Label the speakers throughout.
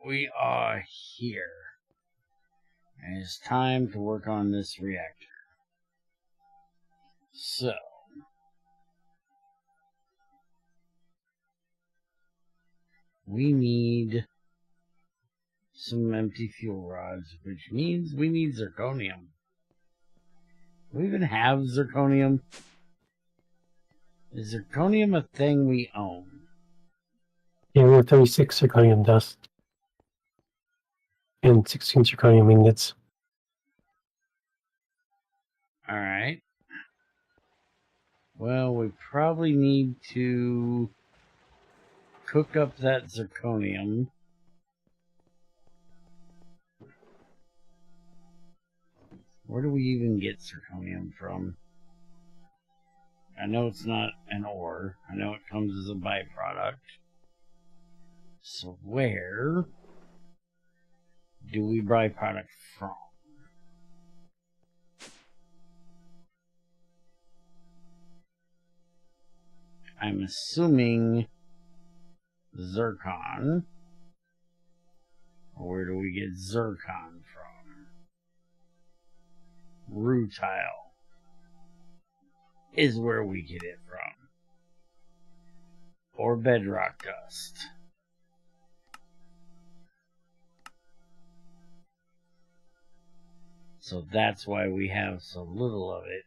Speaker 1: We are here. And it's time to work on this reactor. So, we need some empty fuel rods, which means we need zirconium. Do we even have zirconium? Is zirconium a thing we own?
Speaker 2: Yeah, we have 36 zirconium dust. And 16 zirconium ingots.
Speaker 1: Alright. Well, we probably need to cook up that zirconium. Where do we even get zirconium from? I know it's not an ore. I know it comes as a byproduct. So where do we buy product from? I'm assuming zircon. Where do we get zircon from? Rutile is where we get it from. Or bedrock dust. So that's why we have so little of it.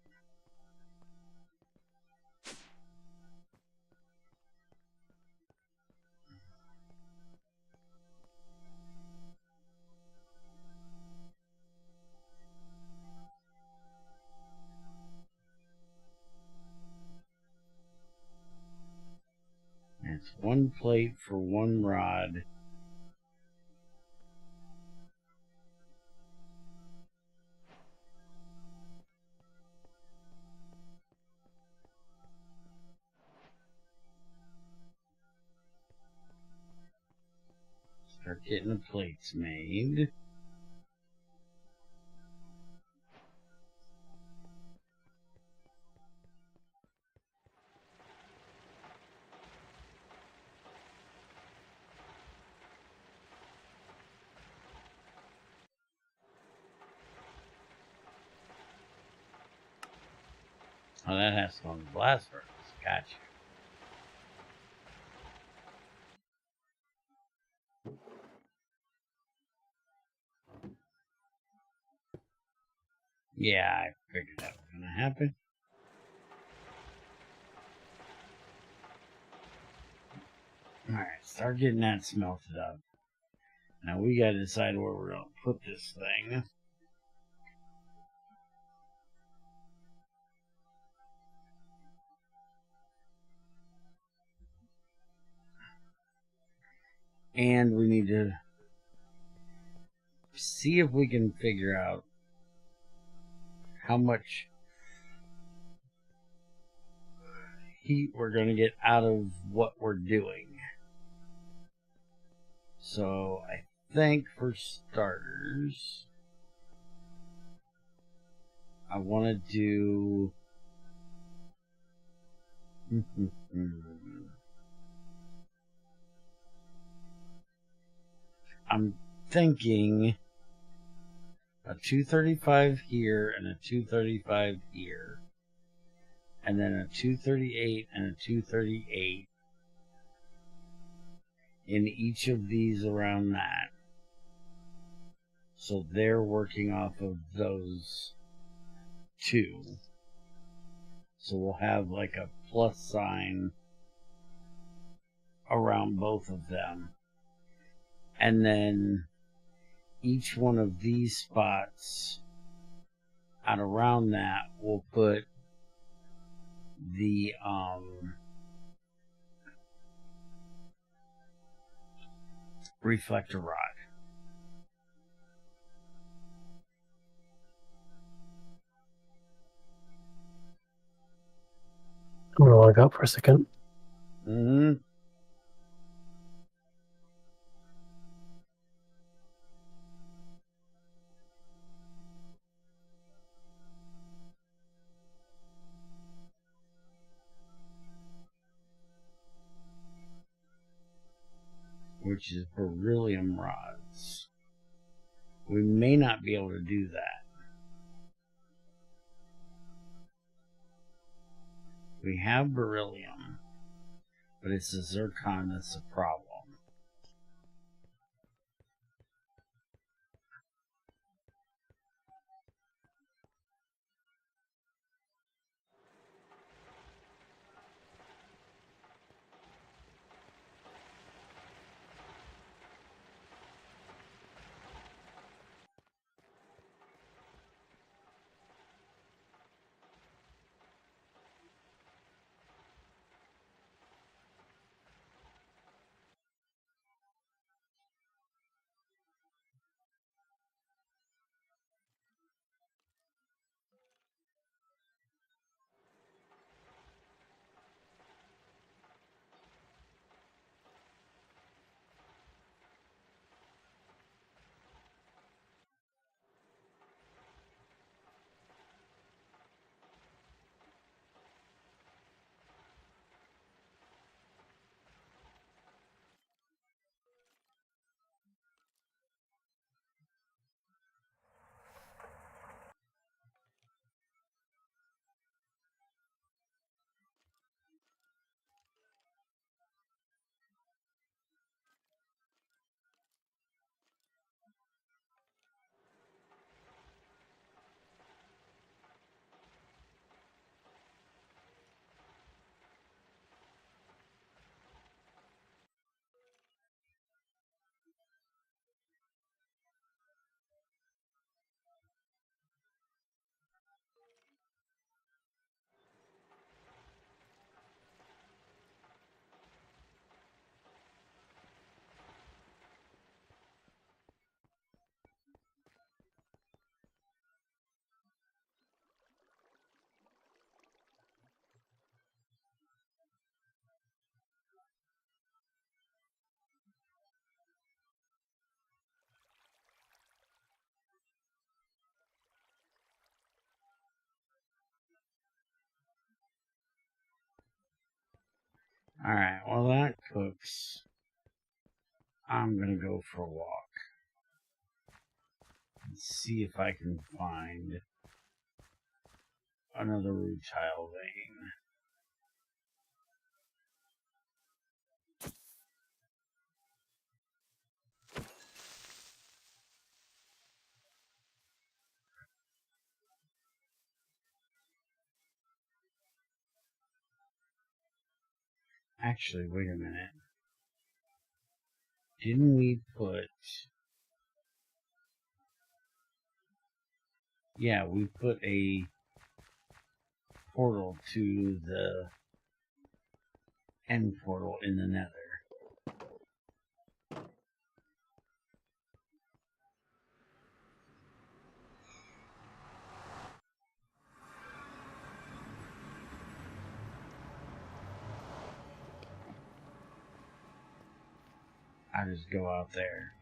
Speaker 1: It's one plate for one rod. Start getting the plates made. Oh, that has to go in the blast furnace. Gotcha. Yeah, I figured that was gonna happen. Alright, start getting that smelted up. Now we gotta decide where we're gonna put this thing. And we need to see if we can figure out how much heat we're going to get out of what we're doing. So I think for starters, I want to do... I'm thinking a 235 here and a 235 here. And then a 238 and a 238 in each of these around that. So they're working off of those two. So we'll have like a plus sign around both of them. And then each one of these spots out around that will put the reflector rod.
Speaker 2: I'm gonna log out for a second.
Speaker 1: Mm-hmm. which is beryllium rods. We may not be able to do that. We have beryllium, but it's the zircon that's the problem. Alright, while that cooks, I'm gonna go for a walk. And see if I can find another rutile vein. Actually, wait a minute. Didn't we put... Yeah, we put a portal to the end portal in the nether. I just go out there.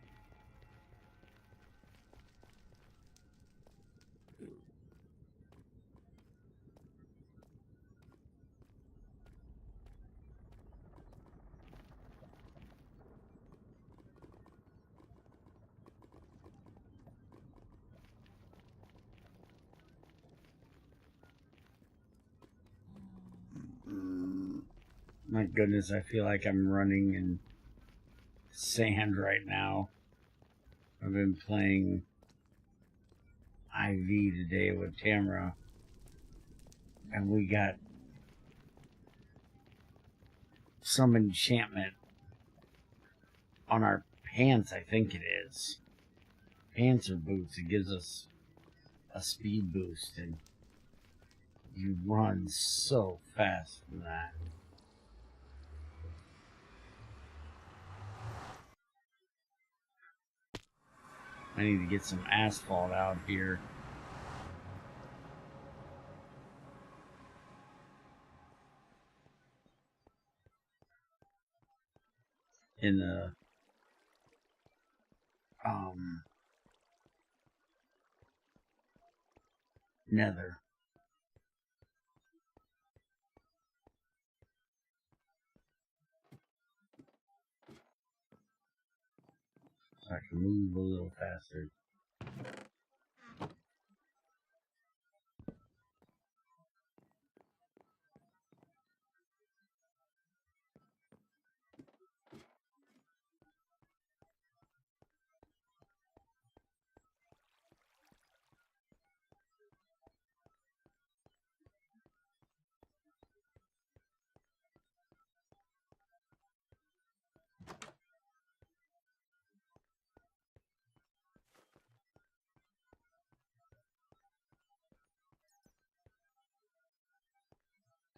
Speaker 1: My goodness, I feel like I'm running in sand right now. I've been playing IV today with Tamara, and we got some enchantment on our pants, I think it is. Pants or boots. It gives us a speed boost, and you run so fast from that. I need to get some asphalt out here. In the nether. So I can move a little faster.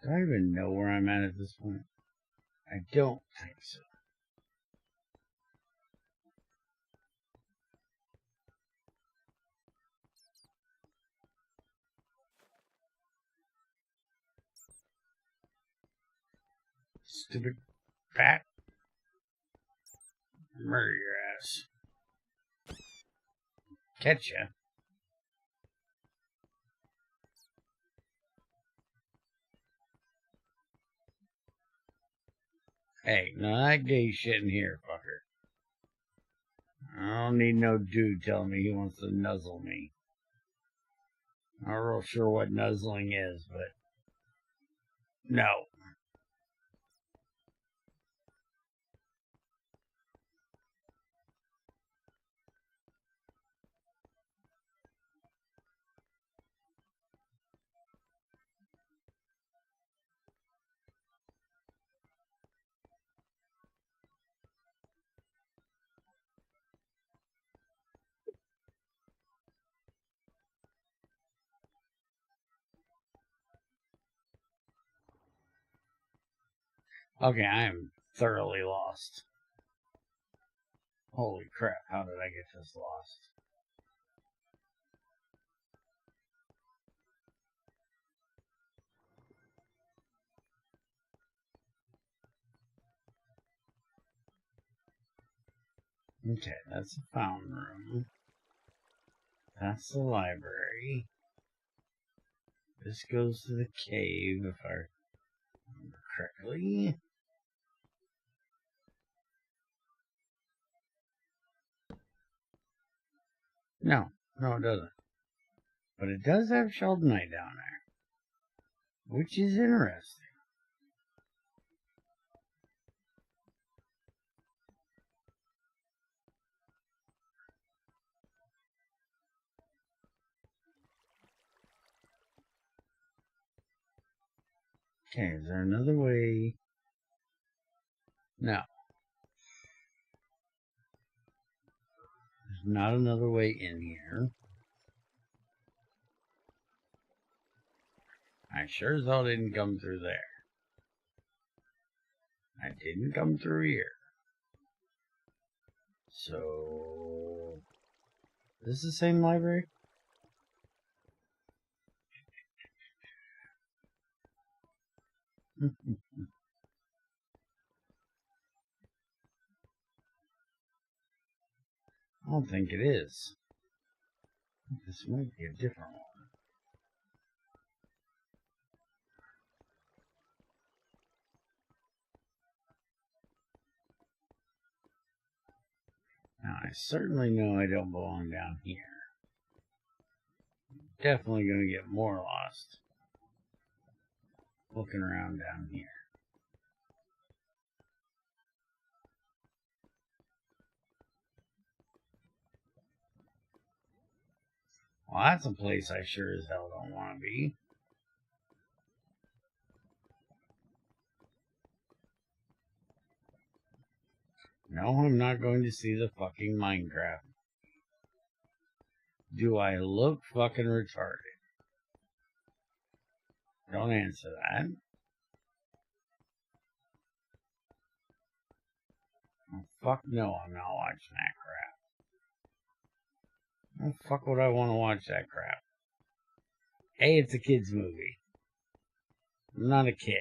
Speaker 1: Do I even know where I'm at this point? I don't think so. Stupid bat. Murder your ass. Catch ya. Hey, none of that gay shit in here, fucker. I don't need no dude telling me he wants to nuzzle me. I'm not real sure what nuzzling is, but no. Okay, I am thoroughly lost. Holy crap, how did I get this lost? Okay, that's the fountain room. That's the library. This goes to the cave, if I remember correctly. No, it doesn't. But it does have Sheldonite down there, which is interesting. Okay, is there another way? No. There's not another way in here. I sure as hell didn't come through there. I didn't come through here. So... Is this the same library? I don't think it is. This might be a different one. Now, I certainly know I don't belong down here. Definitely going to get more lost looking around down here. Well, that's a place I sure as hell don't want to be. No, I'm not going to see the fucking Minecraft. Do I look fucking retarded? Don't answer that. Oh, fuck no, I'm not watching that crap. Oh, fuck would I want to watch that crap? A, it's a kid's movie. I'm not a kid.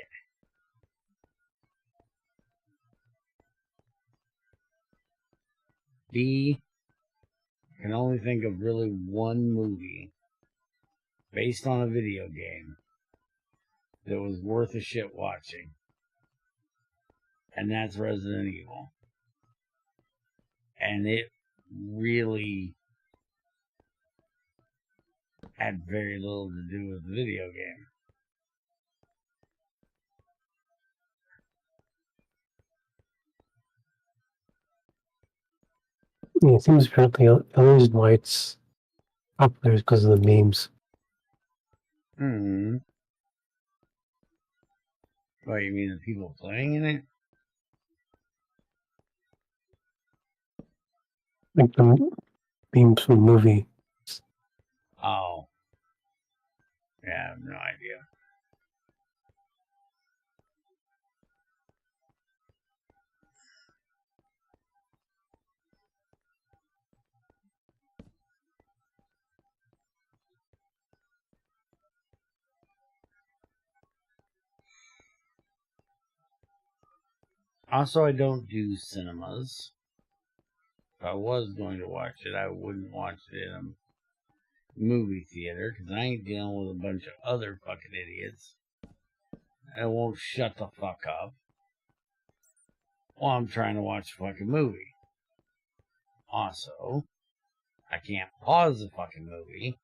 Speaker 1: B, I can only think of really one movie based on a video game that was worth a shit watching. And that's Resident Evil. And it really had very little to do with the video game.
Speaker 2: Yeah, it seems apparently the reason why it's popular is because of the memes.
Speaker 1: Hmm. What, you mean the people playing in it?
Speaker 2: Like the memes from the movie.
Speaker 1: Oh. Yeah, I have no idea. Also, I don't do cinemas. If I was going to watch it, I wouldn't watch it in a movie theater, because I ain't dealing with a bunch of other fucking idiots that won't shut the fuck up while I'm trying to watch a fucking movie. Also, I can't pause the fucking movie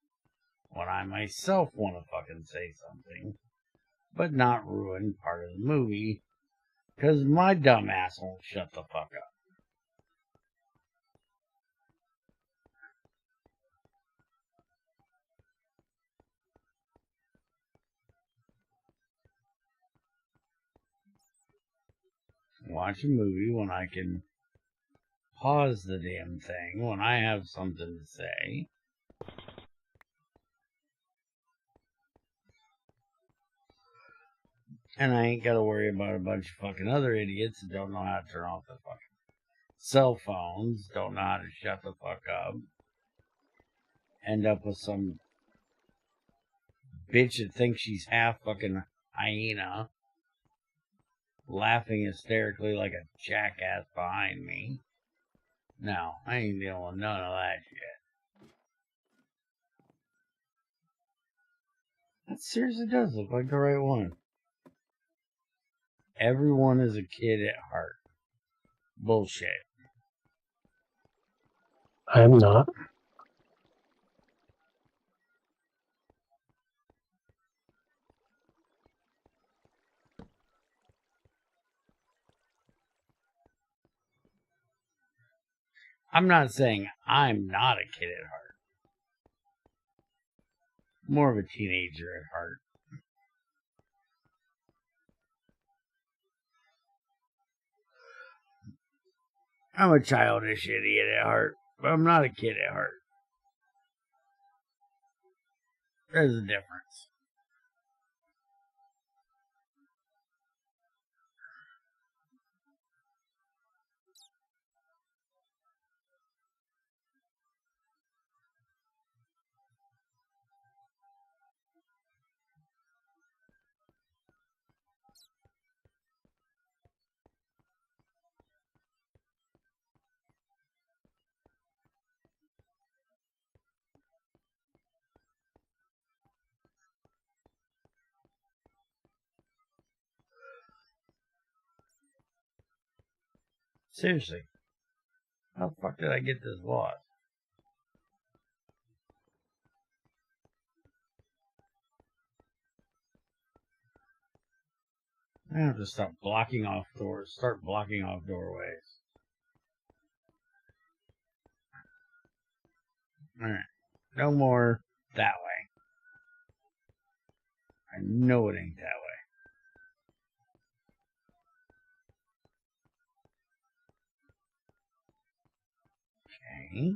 Speaker 1: when I myself want to fucking say something, but not ruin part of the movie, because my dumb ass won't shut the fuck up. Watch a movie when I can pause the damn thing when I have something to say. And I ain't gotta worry about a bunch of fucking other idiots that don't know how to turn off their fucking cell phones, don't know how to shut the fuck up. End up with some bitch that thinks she's half fucking hyena, laughing hysterically like a jackass behind me. No, I ain't dealing with none of that shit. That seriously does look like the right one. Everyone is a kid at heart. Bullshit.
Speaker 2: I am not.
Speaker 1: I'm not saying I'm not a kid at heart. More of a teenager at heart. I'm a childish idiot at heart, but I'm not a kid at heart. There's a difference. Seriously. How the fuck did I get this lost? I have to stop blocking off doors. Start blocking off doorways. Alright. No more that way. I know it ain't that way. Okay.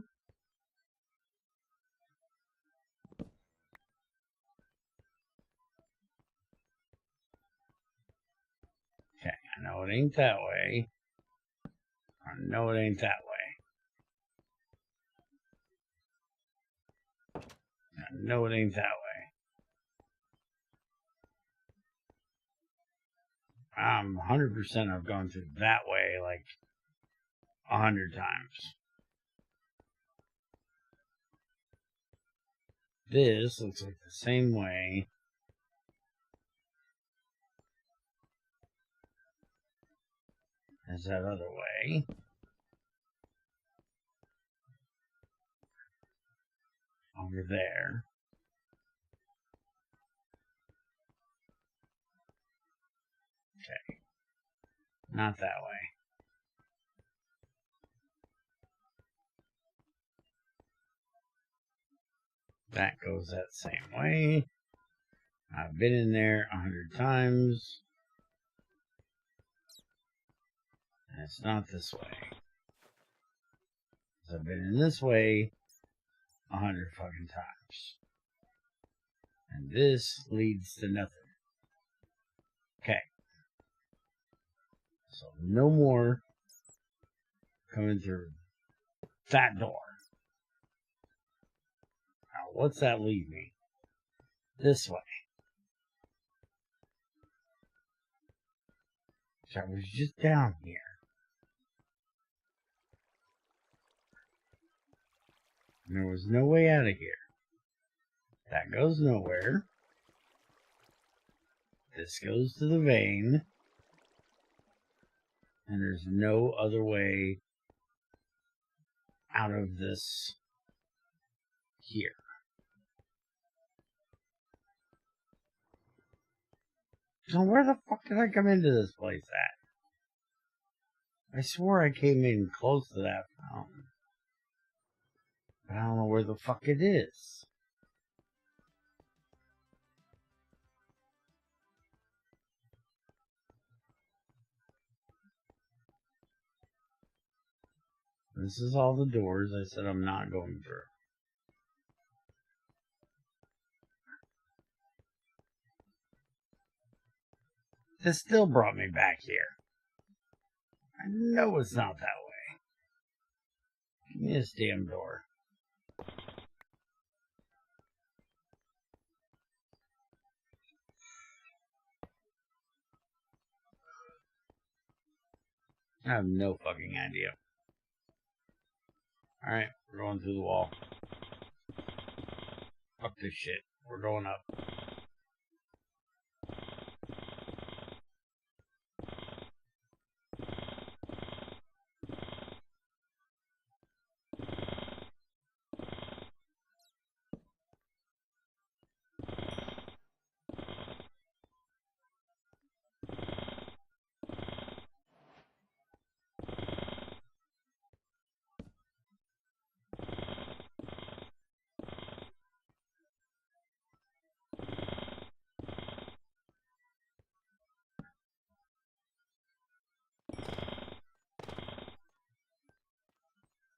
Speaker 1: Okay, I know it ain't that way. I know it ain't that way. I know it ain't that way. I'm 100% I've gone through that way like 100 times. This looks like the same way as that other way. over there. Okay. Not that way. That goes that same way. I've been in there 100 times. And it's not this way. I've been in this way 100 fucking times. And this leads to nothing. Okay. So no more coming through that door. Now what's that lead me? This way. So I was just down here. And there was no way out of here. That goes nowhere. This goes to the vein. And there's no other way out of this here. So where the fuck did I come into this place at? I swore I came in close to that fountain. But I don't know where the fuck it is. This is all the doors I said I'm not going through. This still brought me back here. I know it's not that way. Give me this damn door. I have no fucking idea. Alright, we're going through the wall. Fuck this shit. We're going up.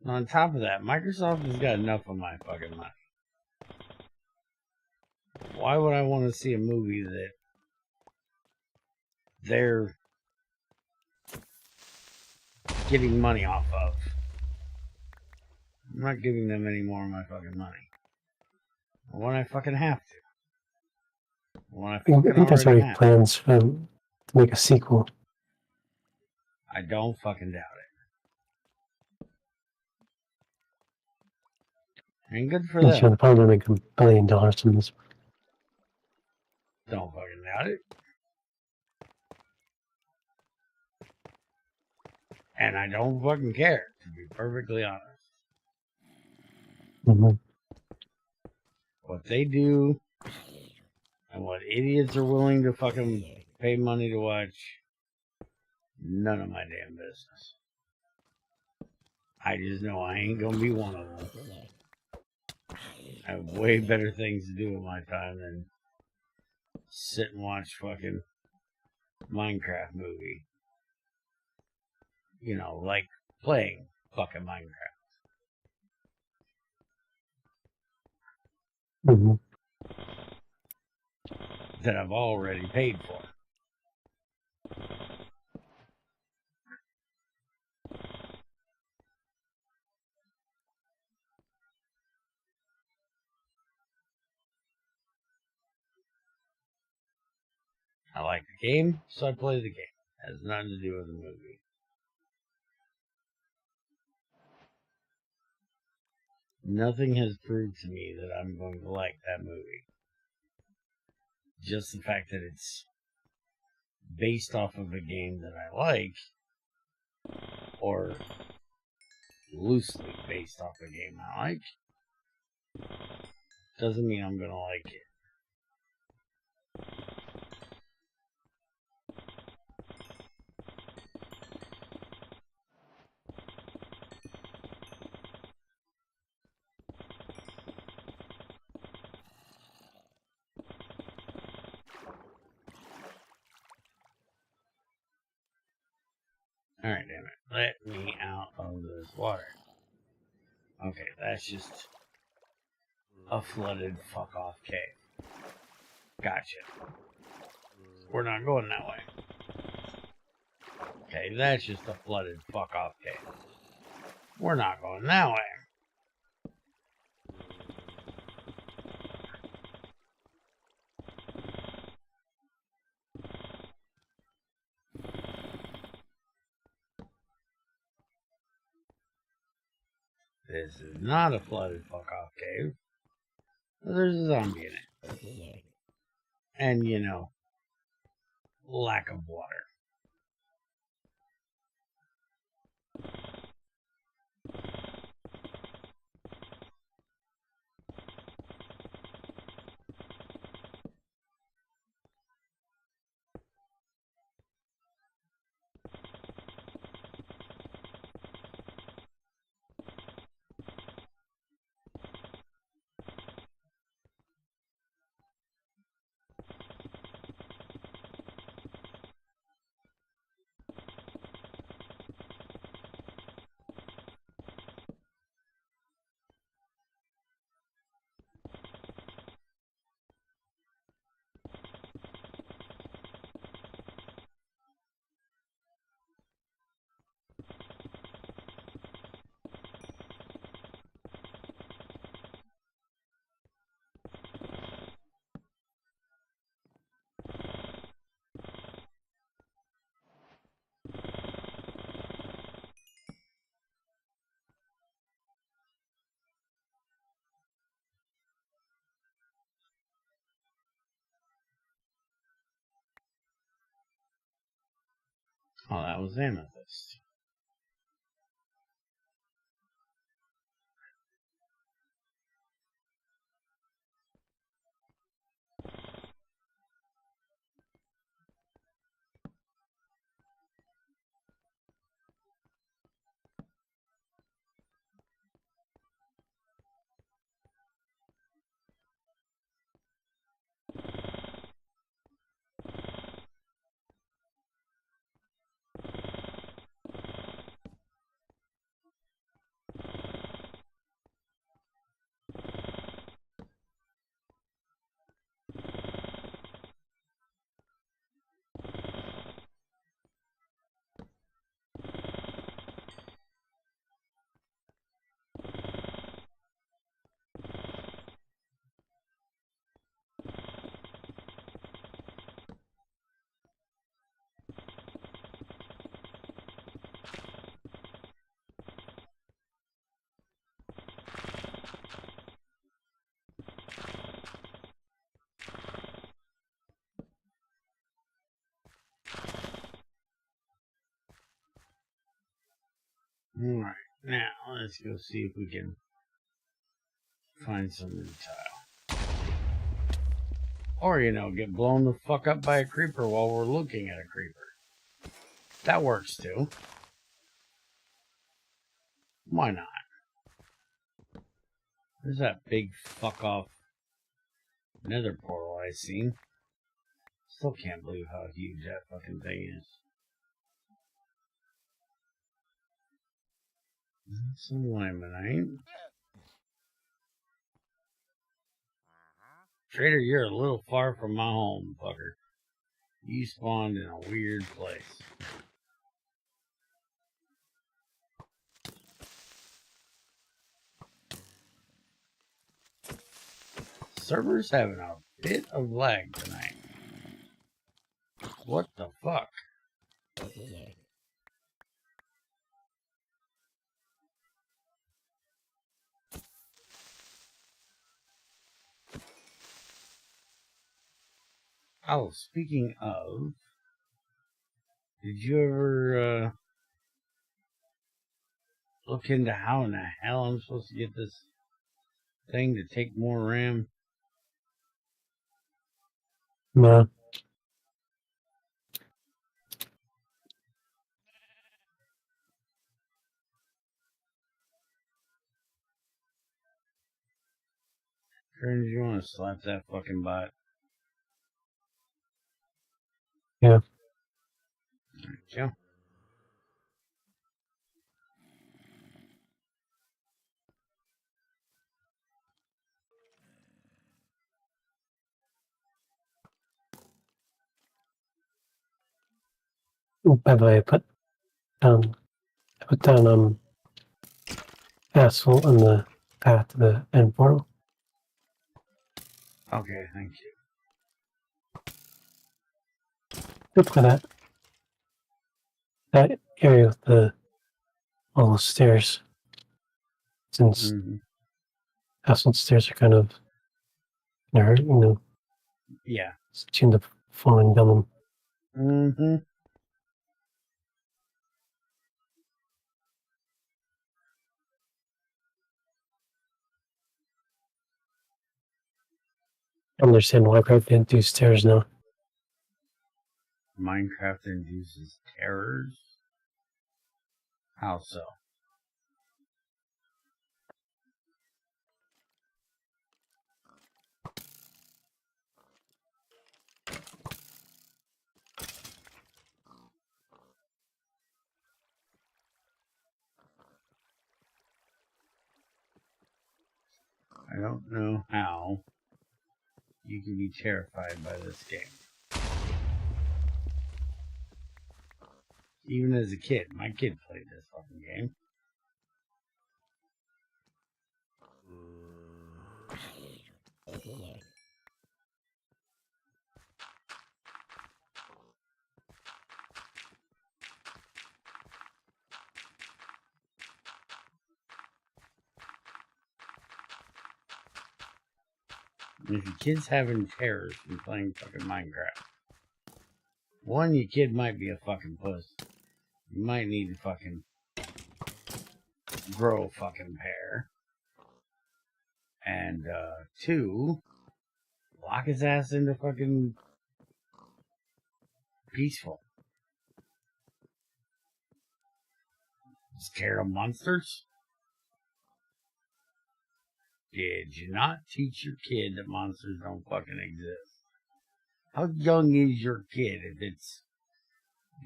Speaker 1: On top of that, Microsoft has got enough of my fucking money. Why would I want to see a movie that they're getting money off of? I'm not giving them any more of my fucking money. When I fucking have to. When I fucking
Speaker 2: think that's
Speaker 1: already
Speaker 2: already
Speaker 1: have.
Speaker 2: plans to make a sequel.
Speaker 1: I don't fucking doubt it. And good for
Speaker 2: I'm
Speaker 1: them.
Speaker 2: sure they're probably going to make $1 billion from this.
Speaker 1: Don't fucking doubt it. And I don't fucking care, to be perfectly honest.
Speaker 2: Mm-hmm.
Speaker 1: What they do and what idiots are willing to fucking pay money to watch, none of my damn business. I just know I ain't gonna be one of them. I have way better things to do with my time than sit and watch fucking Minecraft movie. You know, like playing fucking Minecraft.
Speaker 2: Mm-hmm.
Speaker 1: That I've already paid for. I like the game, so I play the game. It has nothing to do with the movie. Nothing has proved to me that I'm going to like that movie. Just the fact that it's based off of a game that I like, or loosely based off a game I like, Doesn't mean I'm gonna like it. Alright, damn it. Let me out of this water. Okay, that's just a flooded fuck off cave. Gotcha. We're not going that way. Okay, that's just a flooded fuck off cave. We're not going that way. This is not a flooded fuck off cave. There's a zombie in it. And, you know, lack of water. Oh, that was amethyst. Alright, now let's go see if we can find some new tile. Or, you know, get blown the fuck up by a creeper while we're looking at a creeper. That works too. Why not? There's that big fuck off nether portal I seen. Still can't believe how huge that fucking thing is. Some limonite. Trader, you're a little far from my home, fucker. You spawned in a weird place. Server's having a bit of lag tonight. What the fuck? Oh, speaking of, did you ever look into how in the hell I'm supposed to get this thing to take more RAM?
Speaker 2: No.
Speaker 1: Karen, do you want to slap that fucking bot?
Speaker 2: Yeah.
Speaker 1: Yeah.
Speaker 2: By the way, I put down asphalt on the path to the end portal.
Speaker 1: Okay, thank you.
Speaker 2: Look for that. That area with the all the stairs. Since asphalt stairs are kind of hurt, you know.
Speaker 1: Yeah.
Speaker 2: You end up falling down them.
Speaker 1: Mm-hmm.
Speaker 2: I understand why Minecraft didn't do stairs now.
Speaker 1: Minecraft induces terrors? How so? I don't know how you can be terrified by this game. Even as a kid. My kid played this fucking game. And if your kid's having terrors from playing fucking Minecraft, one, your kid might be a fucking puss. You might need to fucking grow a fucking pair. And, two, lock his ass into fucking peaceful. Scared of monsters? Did you not teach your kid that monsters don't fucking exist? How young is your kid if it's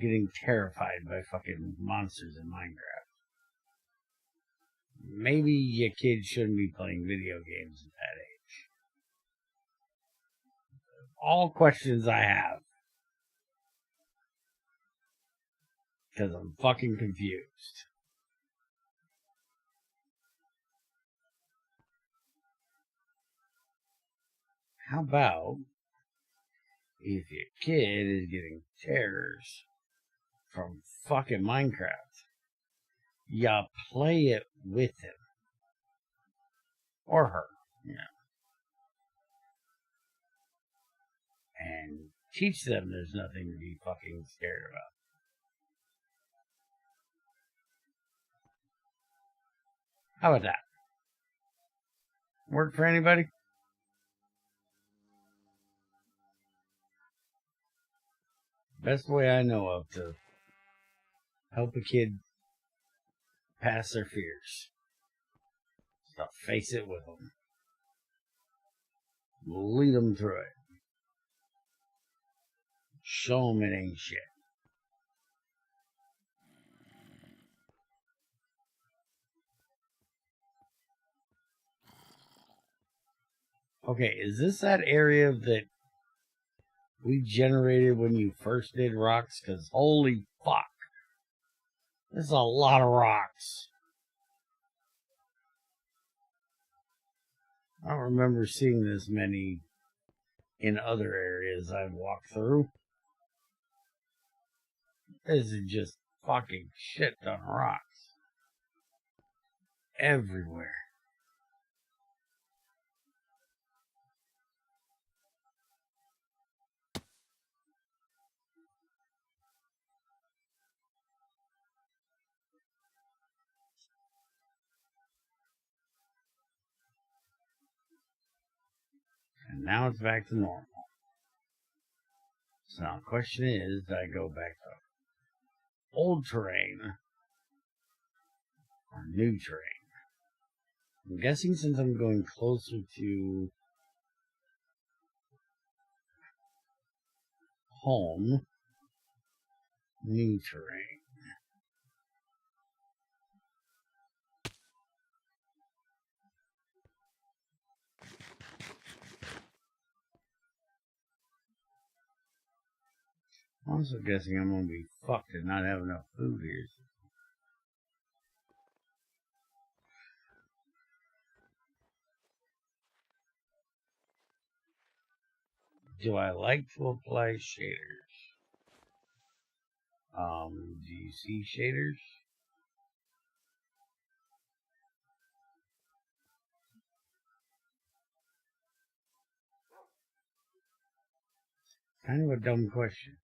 Speaker 1: getting terrified by fucking monsters in Minecraft? Maybe your kid shouldn't be playing video games at that age. All questions I have. Because I'm fucking confused. How about if your kid is getting terrors from fucking Minecraft, you play it with him. Or her, you know. And teach them there's nothing to be fucking scared about. How about that? Work for anybody? Best way I know of to help a kid pass their fears. So face it with them. Lead them through it. Show them it ain't shit. Okay, is this that area that we generated when you first did rocks? Because holy fuck. There's a lot of rocks. I don't remember seeing this many in other areas I've walked through. This is just fucking shit ton of rocks. Everywhere. And now it's back to normal. So now the question is, do I go back to old terrain or new terrain? I'm guessing since I'm going closer to home, new terrain. I'm also guessing I'm going to be fucked and not have enough food here. Do I like to apply shaders? Do you see shaders? Kind of a dumb question.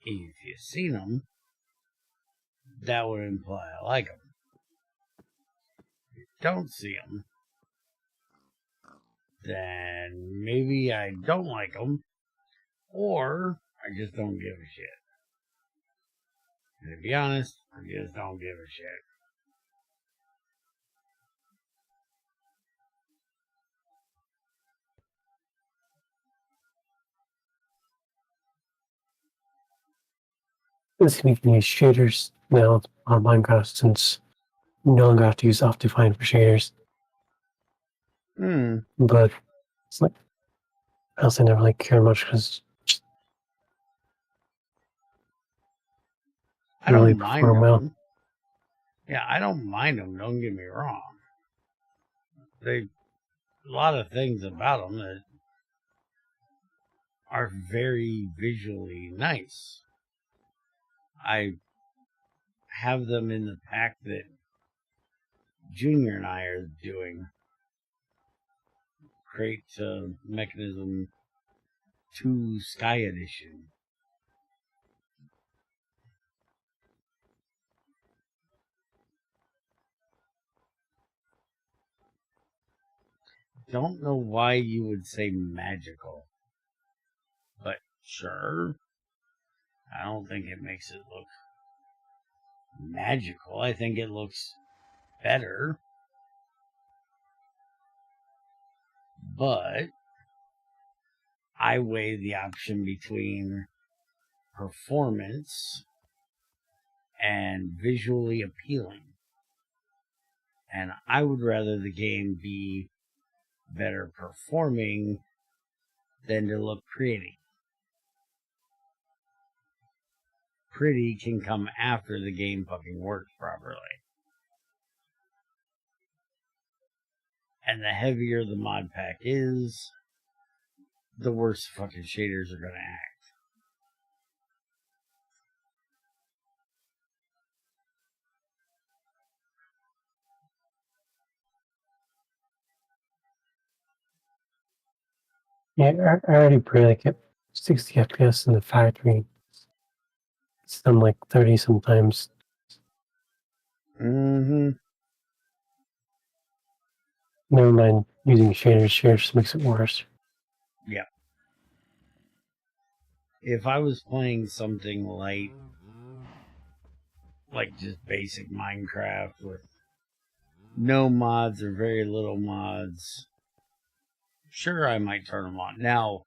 Speaker 1: If you've seen them, that would imply I like them. If you don't see them, then maybe I don't like them, or I just don't give a shit. And to be honest, I just don't give a shit.
Speaker 2: This can even use shaders now on Minecraft since you no longer have to use Optifine for shaders. But it's like, I also never really care much because
Speaker 1: I don't
Speaker 2: really
Speaker 1: mind
Speaker 2: perform
Speaker 1: them.
Speaker 2: well.
Speaker 1: Yeah, I don't mind them, don't get me wrong. They, a lot of things about them that are very visually nice. I have them in the pack that Junior and I are doing. Create Mechanism 2 Sky Edition. Don't know why you would say magical, but sure. I don't think it makes it look magical. I think it looks better. But I weigh the option between performance and visually appealing. And I would rather the game be better performing than to look pretty. Pretty can come after the game fucking works properly. And the heavier the mod pack is, the worse fucking shaders are gonna act.
Speaker 2: Yeah, I already barely get 60 FPS in the factory. It's done like 30 sometimes.
Speaker 1: Mm-hmm.
Speaker 2: Never mind using shaders. Shaders just makes it worse.
Speaker 1: Yeah. If I was playing something like just basic Minecraft with no mods or very little mods, sure, I might turn them on. Now,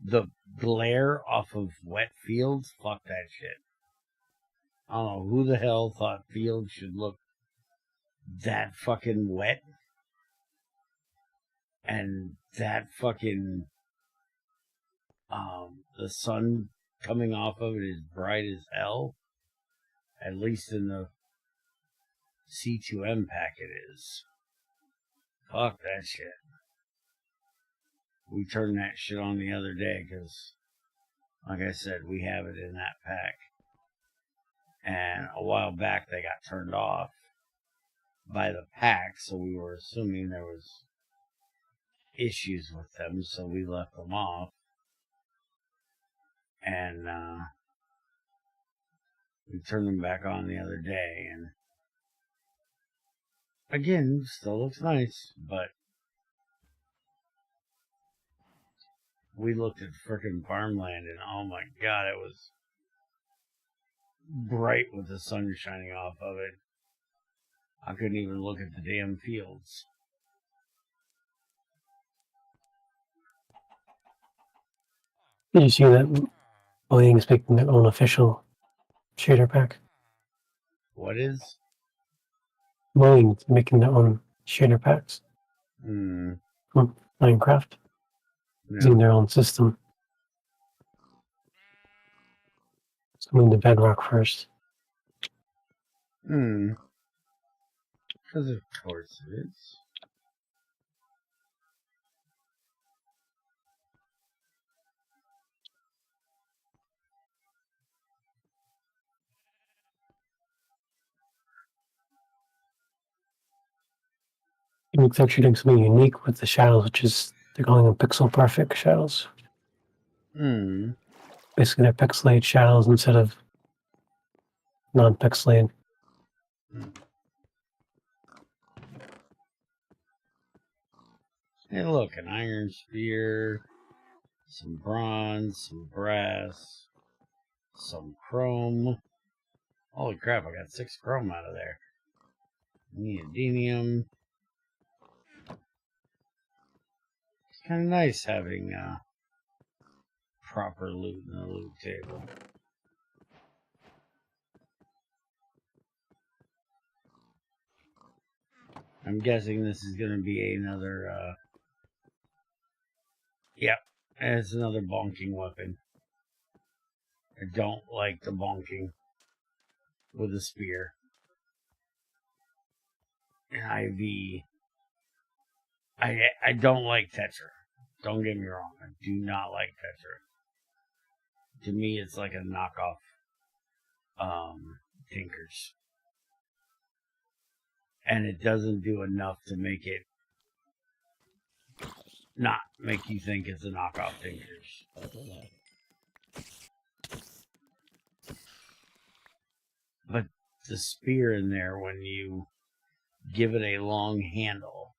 Speaker 1: the glare off of wet fields, fuck that shit. I don't know who the hell thought fields should look that fucking wet and that fucking the sun coming off of it is bright as hell. At least in the C2M pack it is. Fuck that shit. We turned that shit on the other day because, like I said, we have it in that pack. And a while back they got turned off by the pack, so we were assuming there was issues with them, so we left them off. And we turned them back on the other day, and again, still looks nice, but we looked at frickin' farmland, and oh my god, it was bright with the sun shining off of it. I couldn't even look at the damn fields.
Speaker 2: Did you see that Boeing's making their own official shader pack?
Speaker 1: What is?
Speaker 2: Boeing's making their own shader packs. Minecraft. Using their own system. So I'm into Bedrock first.
Speaker 1: Because of course it is.
Speaker 2: It's actually doing something unique with the shadows, which is they're calling them pixel perfect shadows. Basically, they're pixelated shadows instead of non-pixelated.
Speaker 1: Hey, look, an iron spear, some bronze, some brass, some chrome. Holy crap, I got 6 chrome out of there. Neodymium. It's kind of nice having proper loot in the loot table. I'm guessing this is going to be another, yep, it's another bonking weapon. I don't like the bonking with a spear. IV. I don't like Tetra. Don't get me wrong. I do not like Tetra. To me, it's like a knockoff Tinkers. And it doesn't do enough to make it not make you think it's a knockoff Tinkers. But the spear in there, when you give it a long handle,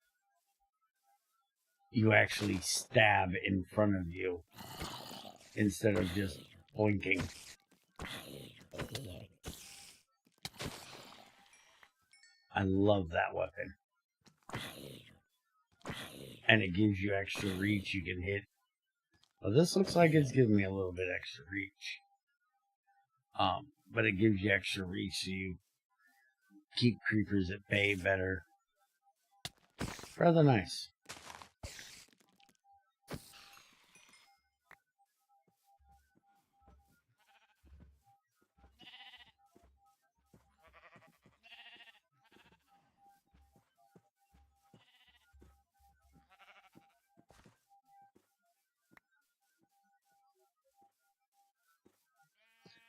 Speaker 1: you actually stab in front of you instead of just blinking. I love that weapon. And it gives you extra reach. You can hit. Well, this looks like it's giving me a little bit extra reach. But it gives you extra reach, so you keep creepers at bay better. Rather nice.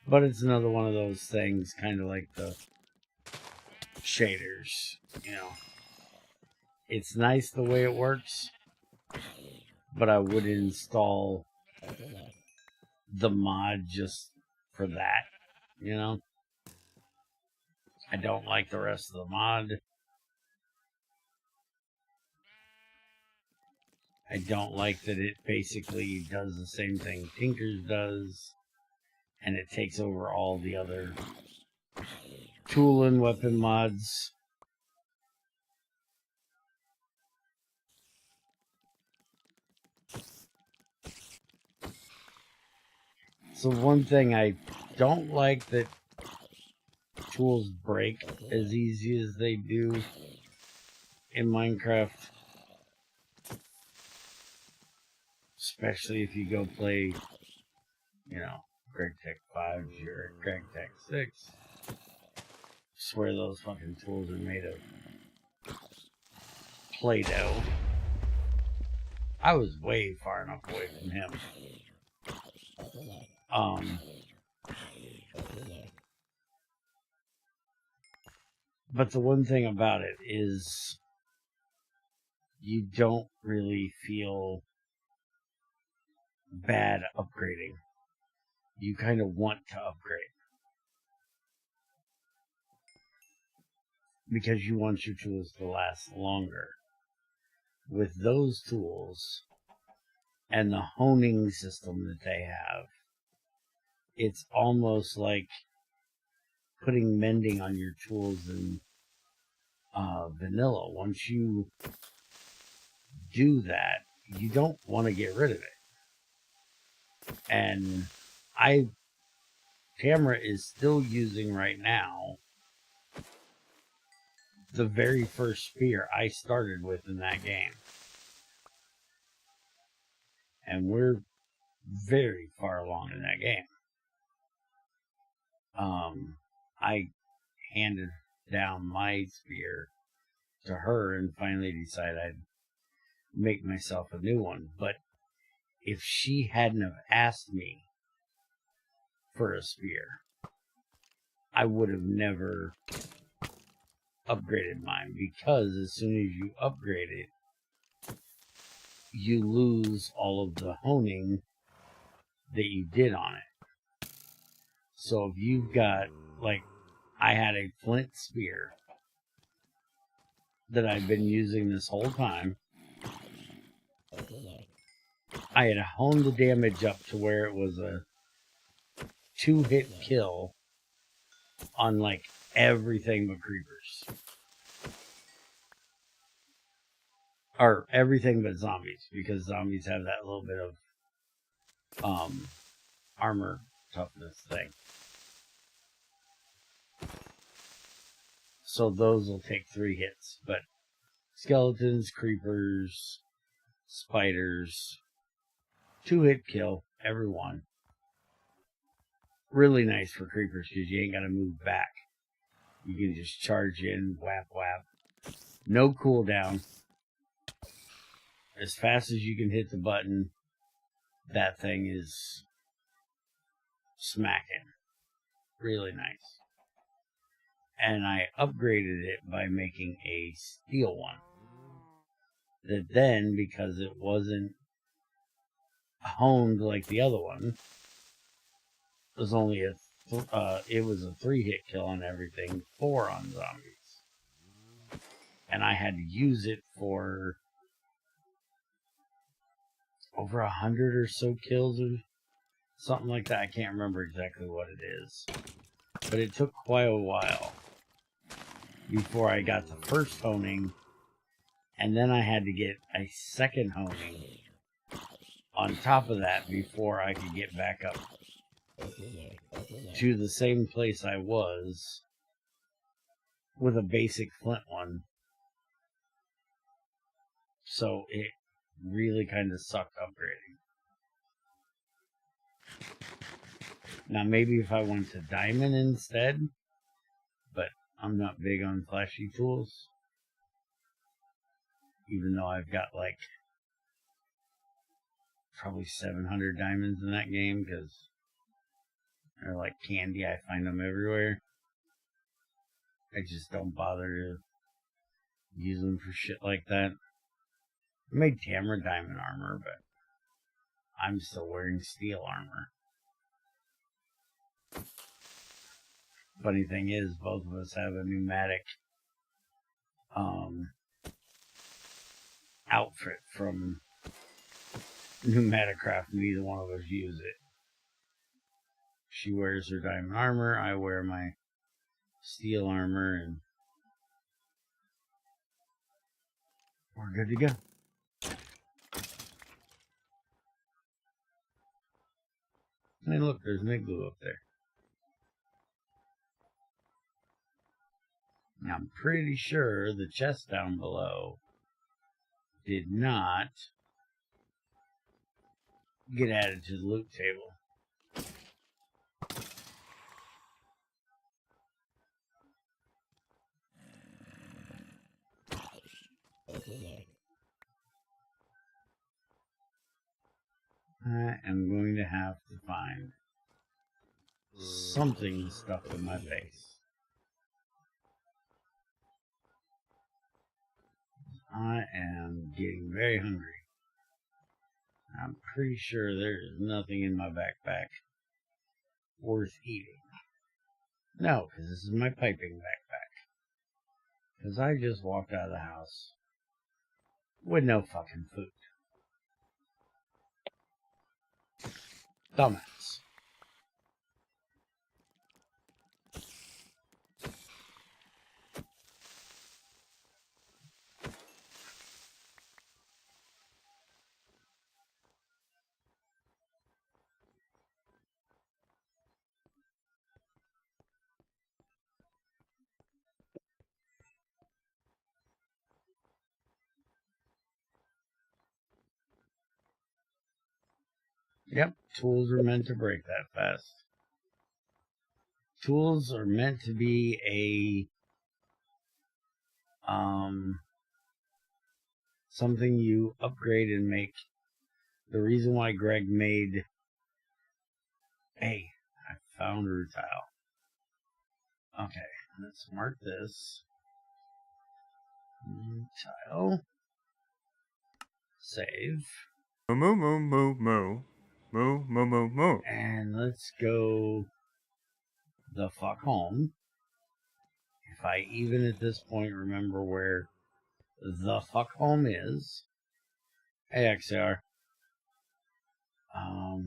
Speaker 1: But it's another one of those things, kind of like the shaders, you know. It's nice the way it works, but I would install the mod just for that, you know. I don't like the rest of the mod. I don't like that it basically does the same thing Tinkers does, and it takes over all the other tool and weapon mods. So one thing I don't like that tools break as easy as they do in Minecraft. Especially if you go play, you know, GregTech 5 or GregTech 6. I swear those fucking tools are made of Play-Doh. I was way far enough away from him. But the one thing about it is you don't really feel bad upgrading. You kind of want to upgrade. Because you want your tools to last longer. With those tools, and the honing system that they have, it's almost like putting mending on your tools in vanilla. Once you do that, you don't want to get rid of it. And Tamara is still using right now the very first spear I started with in that game. And we're very far along in that game. I handed down my spear to her and finally decided I'd make myself a new one. But if she hadn't have asked me for a spear, I would have never upgraded mine, because as soon as you upgrade it, you lose all of the honing that you did on it. So if you've got, like, I had a flint spear that I've been using this whole time. I had honed the damage up to where it was a 2-hit kill on like everything but creepers. Or everything but zombies, because zombies have that little bit of armor toughness thing. So those will take 3 hits, but skeletons, creepers, spiders, 2-hit kill, every one. Really nice for creepers because you ain't got to move back. You can just charge in, whap, whap. No cooldown. As fast as you can hit the button, that thing is smacking. Really nice. And I upgraded it by making a steel one. That then, because it wasn't honed like the other one, it was only a 3-hit kill on everything, 4 on zombies. And I had to use it for over 100 or so kills or something like that. I can't remember exactly what it is. But it took quite a while before I got the first honing, and then I had to get a second honing on top of that before I could get back up to the same place I was with a basic flint one. So it really kind of sucked upgrading. Now maybe if I went to diamond instead, but I'm not big on flashy tools. Even though I've got like probably 700 diamonds in that game, because they're like candy. I find them everywhere. I just don't bother to use them for shit like that. I made Tamara diamond armor, but I'm still wearing steel armor. Funny thing is, both of us have a pneumatic outfit from Pneumaticraft. Neither one of us use it. She wears her diamond armor, I wear my steel armor, and we're good to go. Hey, look, there's an igloo up there. Now, I'm pretty sure the chest down below did not get added to the loot table. I am going to have to find something stuffed in my face. I am getting very hungry. I'm pretty sure there is nothing in my backpack worth eating. No, because this is my piping backpack. Because I just walked out of the house with no fucking food. Dumbass. Yep, tools are meant to break that fast. Tools are meant to be a something you upgrade and make. The reason why Greg made... Hey, I found root tile. Okay, let's mark this. Root tile. Save.
Speaker 3: Moo moo moo moo. Moo moo moo moo.
Speaker 1: And let's go the fuck home. If I even at this point remember where the fuck home is. Hey, XR. I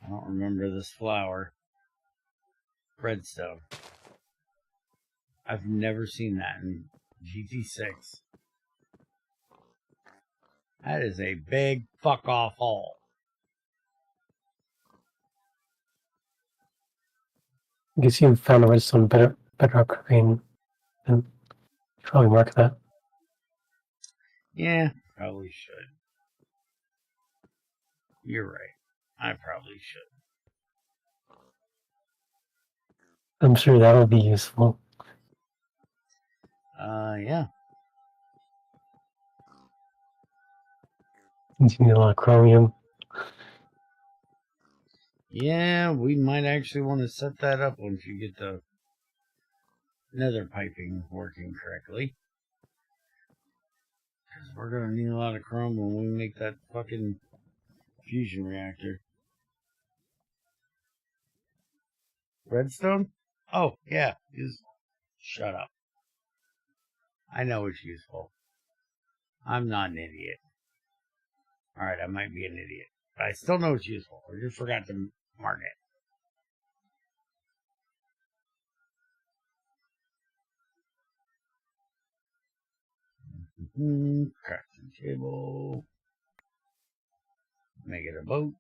Speaker 1: don't remember this flower. Redstone. I've never seen that in GT6. That is a big fuck off hole.
Speaker 2: I guess you found a redstone bedrock vein, and probably mark that.
Speaker 1: Yeah, probably should. You're right. I probably should.
Speaker 2: I'm sure that'll be useful.
Speaker 1: Yeah.
Speaker 2: You need a lot of chromium.
Speaker 1: Yeah, we might actually want to set that up once you get the nether piping working correctly. Because we're going to need a lot of chrome when we make that fucking fusion reactor. Redstone? Oh, yeah. Shut up. I know it's useful. I'm not an idiot. Alright, I might be an idiot. But I still know it's useful. I just forgot to mark it. Crafting table. Make it a boat.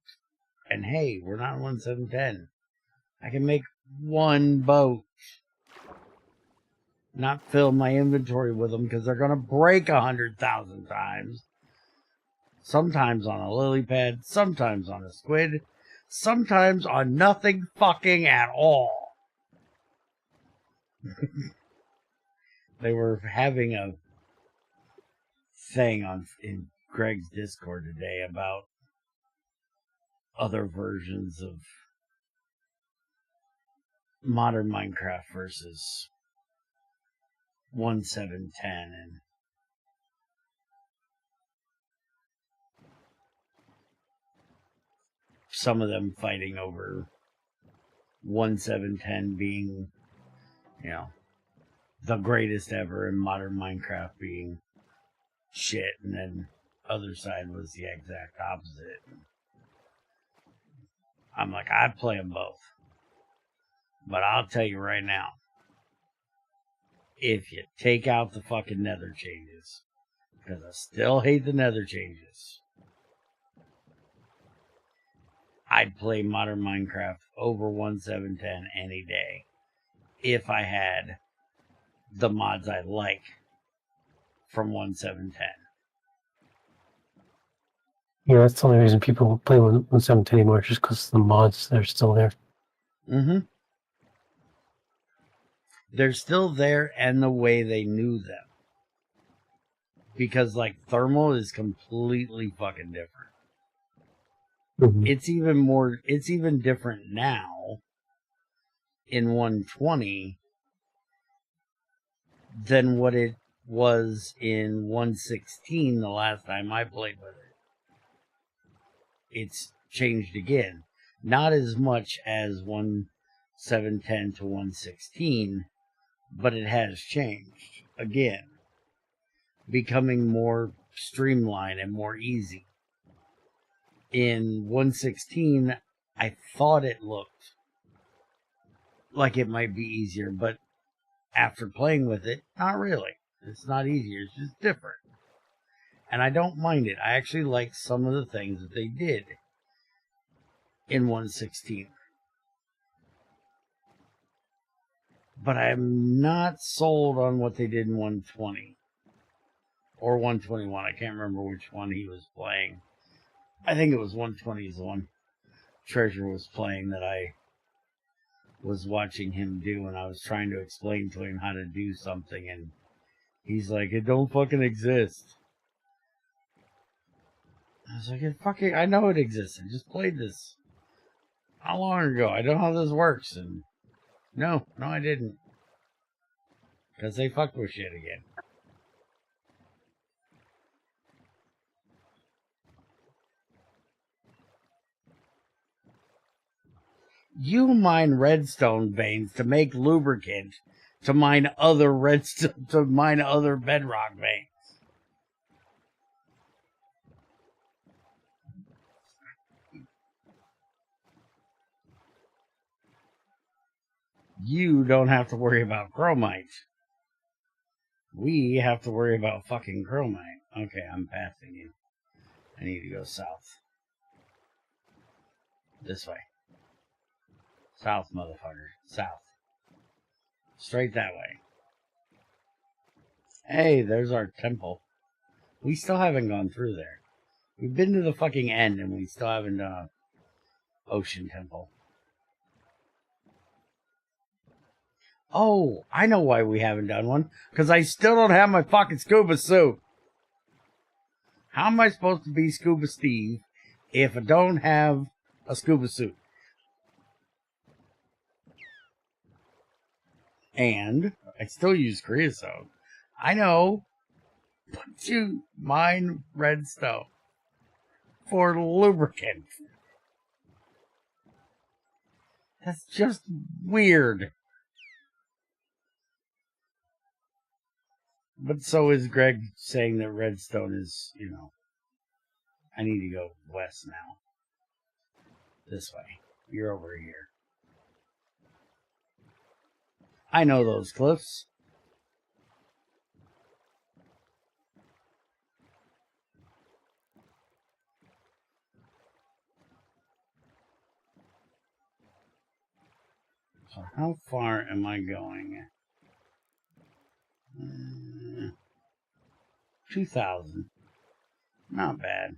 Speaker 1: And hey, we're not 1710. I can make one boat. Not fill my inventory with them because they're going to break 100,000 times. Sometimes on a lily pad, sometimes on a squid, sometimes on nothing fucking at all. They were having a thing in Greg's Discord today about other versions of modern Minecraft versus 1.7.10, and some of them fighting over 1.7.10 being, you know, the greatest ever, and modern Minecraft being shit, and then other side was the exact opposite. I'm like, I'd play them both. But I'll tell you right now, if you take out the fucking nether changes, because I still hate the nether changes, I'd play modern Minecraft over 1.7.10 any day if I had the mods I like from 1.7.10.
Speaker 2: Yeah, that's the only reason people play 1.7.10 anymore, just because the mods, they're still there.
Speaker 1: Mm-hmm. They're still there, and the way they knew them. Because, like, thermal is completely fucking different.
Speaker 2: Mm-hmm.
Speaker 1: It's even different now in 120 than what it was in 116 the last time I played with it. It's changed again. Not as much as 1.7.10 to 1.16, but it has changed again, becoming more streamlined and more easy. in 116, I thought it looked like it might be easier, but after playing with it, not really. It's not easier, it's just different. And I don't mind it. I actually like some of the things that they did in 116. But I'm not sold on what they did in 120. Or 121. I can't remember which one he was playing. I think it was 120's the one Treasure was playing that I was watching him do, and I was trying to explain to him how to do something, and he's like, it don't fucking exist. I was like, I know it exists. I just played this how long ago? I know how this works, and no, I didn't. Because they fucked with shit again. You mine redstone veins to make lubricant to mine other redstone, to mine other bedrock veins. You don't have to worry about chromite. We have to worry about fucking chromite. Okay, I'm passing you. I need to go south. This way. South, motherfucker. South. Straight that way. Hey, there's our temple. We still haven't gone through there. We've been to the fucking end and we still haven't done an ocean temple. Oh, I know why we haven't done one. Because I still don't have my fucking scuba suit. How am I supposed to be Scuba Steve if I don't have a scuba suit? And I still use creosote. I know. But you mine redstone for lubricant. That's just weird. But so is Greg saying that redstone is, you know, I need to go west now. This way. You're over here. I know those cliffs. So how far am I going? 2,000. Not bad.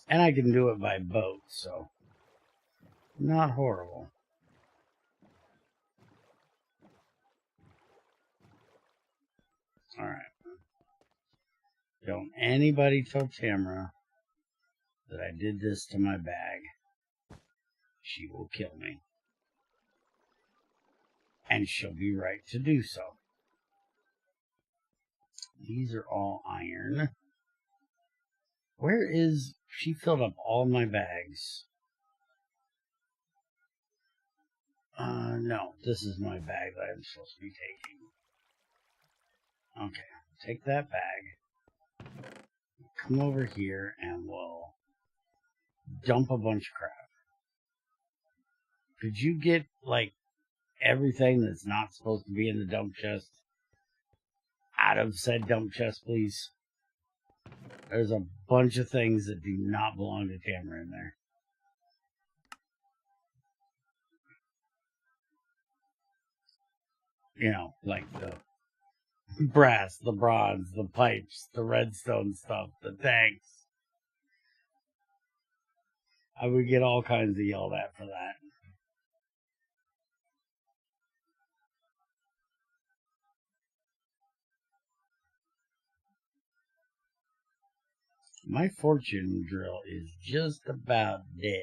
Speaker 1: And I can do it by boat, so not horrible. Alright. Don't anybody tell Tamara that I did this to my bag. She will kill me. And she'll be right to do so. These are all iron. Where is... She filled up all my bags. No. This is my bag that I'm supposed to be taking. Okay. Take that bag. Come over here and we'll dump a bunch of crap. Could you get, like, everything that's not supposed to be in the dump chest out of said dump chest, please? There's a bunch of things that do not belong to Tamara in there. You know, like the brass, the bronze, the pipes, the redstone stuff, the tanks. I would get all kinds of yelled at for that. My fortune drill is just about dead.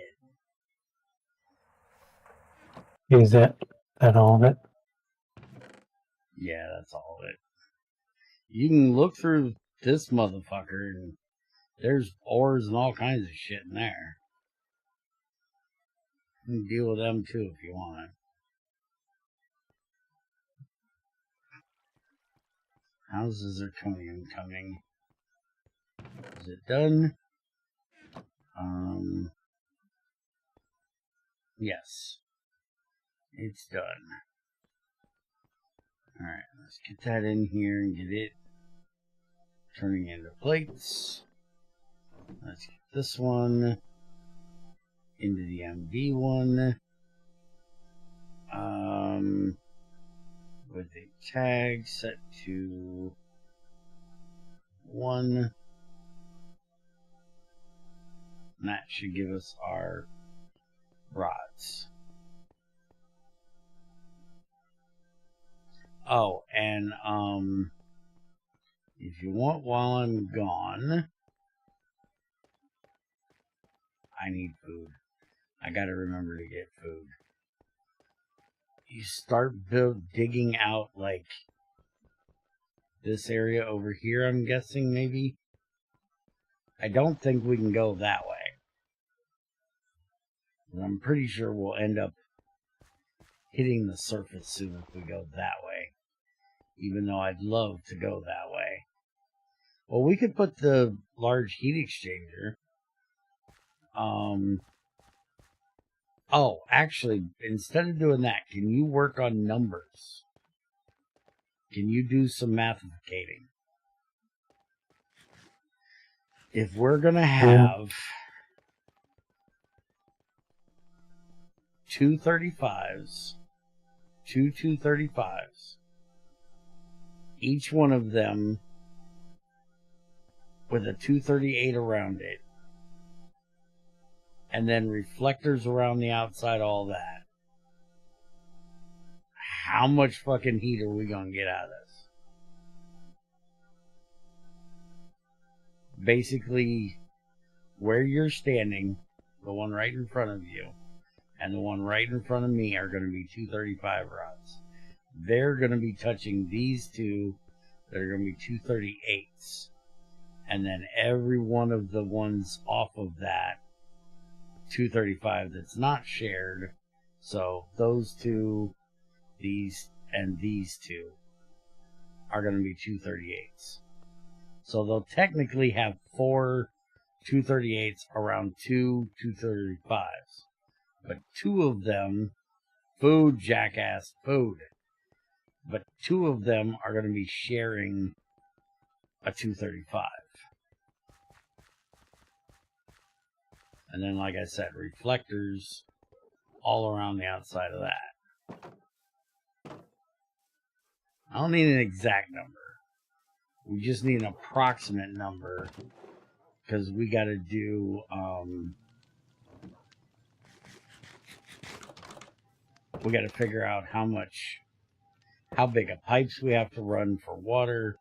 Speaker 2: Is that all of it?
Speaker 1: Yeah, that's all of it. You can look through this motherfucker and there's ores and all kinds of shit in there. You can deal with them too if you want. How's the zirconium coming? Is it done? Yes. It's done. Alright, let's get that in here and get it turning into plates. Let's get this one into the MV one. With a tag set to 1. And that should give us our rods. Oh, and if you want while I'm gone, I need food. I gotta remember to get food. You start digging out like this area over here, I'm guessing, maybe. I don't think we can go that way. I'm pretty sure we'll end up hitting the surface soon if we go that way. Even though I'd love to go that way. Well, we could put the large heat exchanger. Oh, actually, instead of doing that, can you work on numbers? Can you do some mathematicating? If we're going to have 2 35s, 2 235s, each one of them with a 238 around it, and then reflectors around the outside, all that. How much fucking heat are we gonna get out of this? Basically, where you're standing, the one right in front of you, and the one right in front of me are gonna be 235 rods. They're gonna be touching these two that are gonna be 238s. And then every one of the ones off of that 235 that's not shared. So those two, these, and these two are going to be 238s. So they'll technically have 4 238s around 2 235s. But 2 of them, food, jackass, food. But 2 of them are going to be sharing a 235. And then, like I said, reflectors all around the outside of that. I don't need an exact number. We just need an approximate number. Because we got to do... we got to figure out how big of pipes we have to run for water.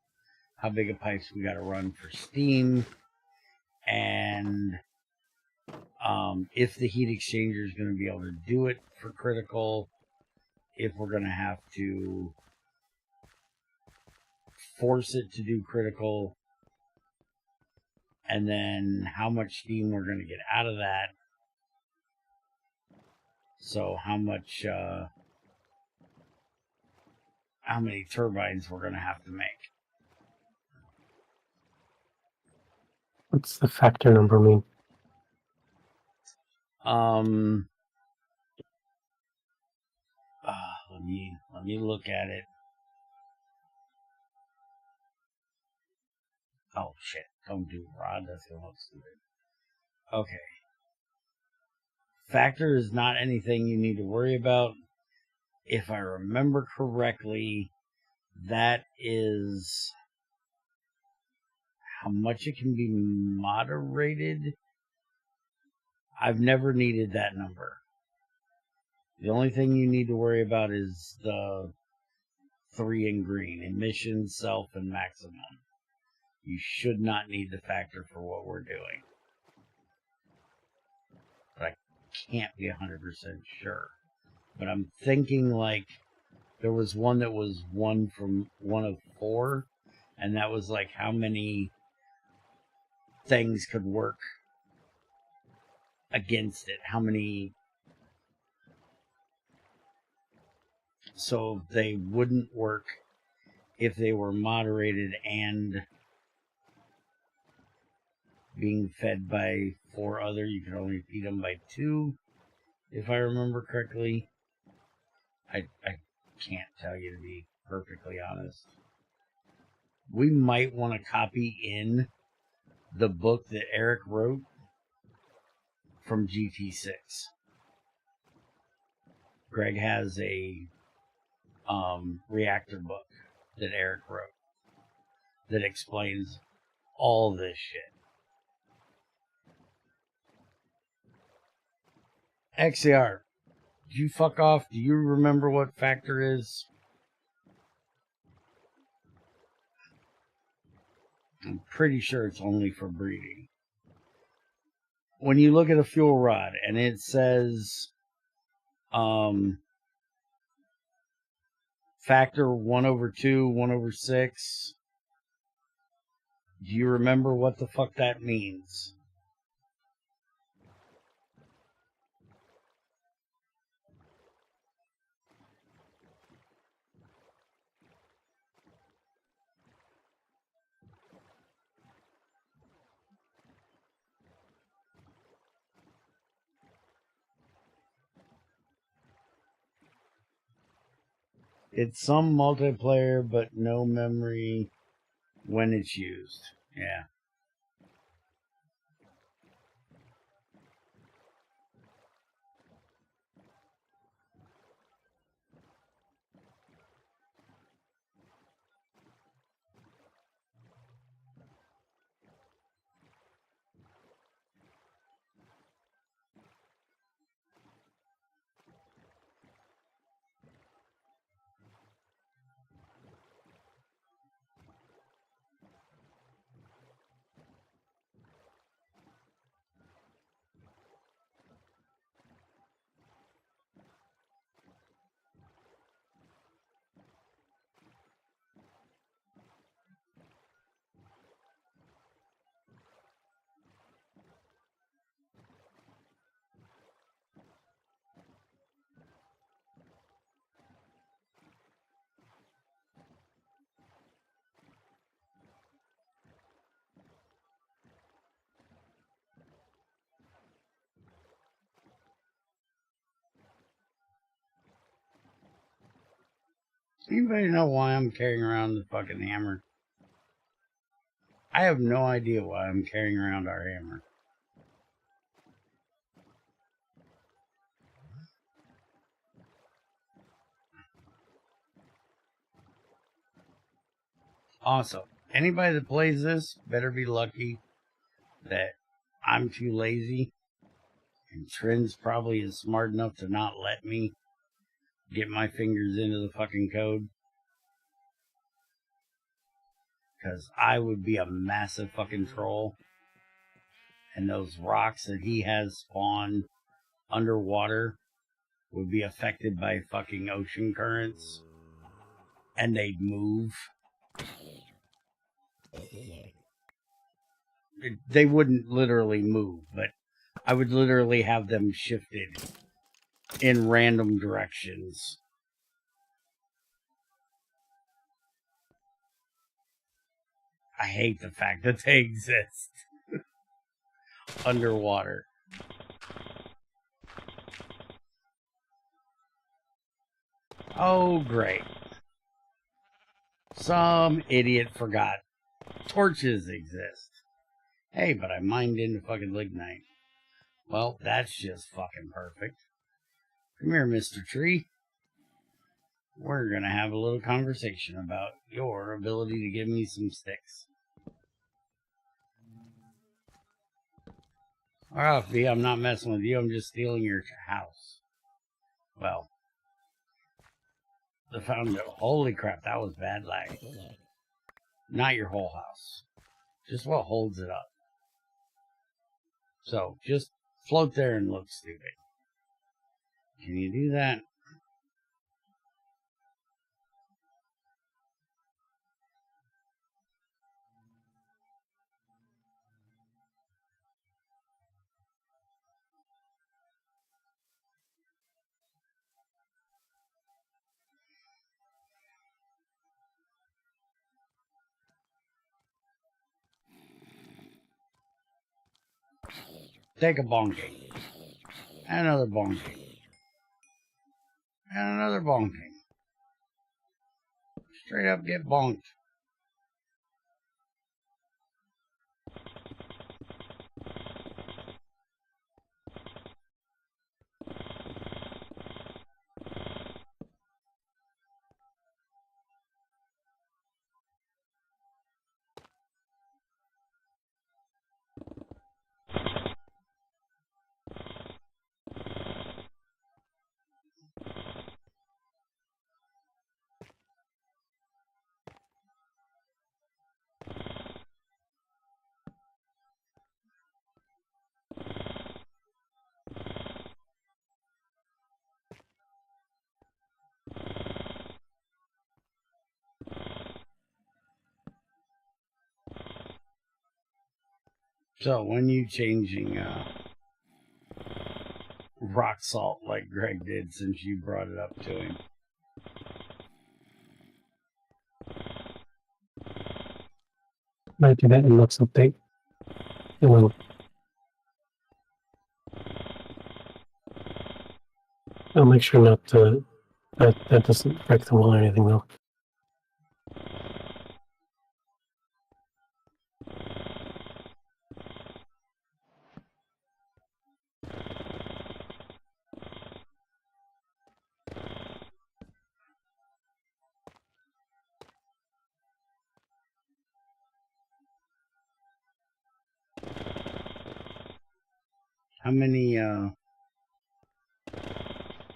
Speaker 1: How big of pipes we got to run for steam. And... if the heat exchanger is going to be able to do it for critical, if we're going to have to force it to do critical, and then how much steam we're going to get out of that. So how many turbines we're going to have to make.
Speaker 2: What's the factor number mean?
Speaker 1: Let me look at it. Oh shit! Don't do rod. That's gonna look stupid. Okay. Factor is not anything you need to worry about. If I remember correctly, that is how much it can be moderated. I've never needed that number. The only thing you need to worry about is the 3 in green: emission, self, and maximum. You should not need the factor for what we're doing. But I can't be 100% sure. But I'm thinking like there was one that was 1 from 1 of 4, and that was like how many things could work against it. How many... So they wouldn't work if they were moderated and being fed by 4 other, you could only feed them by 2, if I remember correctly. I can't tell you, to be perfectly honest. We might want to copy in the book that Eric wrote from GT6. Greg has a Reactor book that Eric wrote that explains all this shit. XCR, did you fuck off? Do you remember what factor is? I'm pretty sure it's only for breeding. When you look at a fuel rod and it says factor 1/2, 1/6, do you remember what the fuck that means? It's some multiplayer, but no memory when it's used. Yeah. Anybody know why I'm carrying around the fucking hammer? I have no idea why I'm carrying around our hammer. Also, anybody that plays this better be lucky that I'm too lazy and Trin's probably is smart enough to not let me get my fingers into the fucking code. Because I would be a massive fucking troll. And those rocks that he has spawned underwater would be affected by fucking ocean currents. And they'd move. They wouldn't literally move, but I would literally have them shifted in random directions. I hate the fact that they exist underwater. Oh, great. Some idiot forgot torches exist. Hey, but I mined into fucking lignite. Well, that's just fucking perfect. Come here, Mr. Tree. We're gonna have a little conversation about your ability to give me some sticks. Alright, V, I'm not messing with you, I'm just stealing your house. Well, the fountain. Holy crap, that was bad lag. Not your whole house. Just what holds it up. So, just float there and look stupid. Can you do that? Take a bonking. And another bonking. And another bonking. Straight up get bonked. So when you changing rock salt like Greg did since you brought it up to him?
Speaker 2: Might do that in next update. It will. I'll make sure not to that doesn't break the wall or anything though.
Speaker 1: How many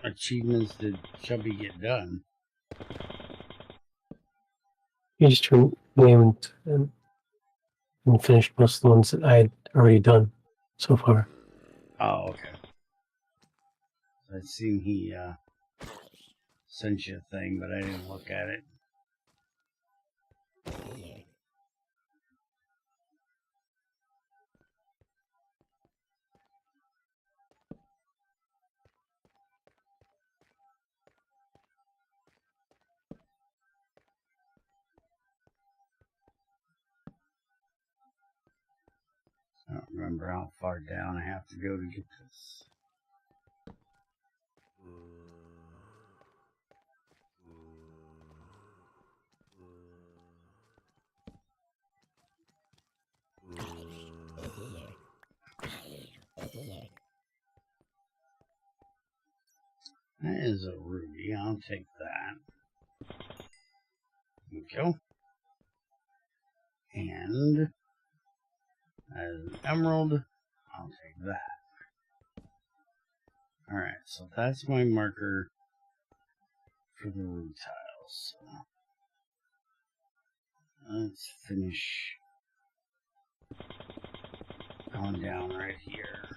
Speaker 1: achievements did Chubby get done?
Speaker 2: You just named and finished most of the ones that I had already done so far.
Speaker 1: Oh, okay. I seen he sent you a thing, but I didn't look at it. I don't remember how far down I have to go to get this. That is a ruby. I'll take that. There we go. And as an emerald, I'll take that. Alright, so that's my marker for the root tiles. So let's finish going down right here.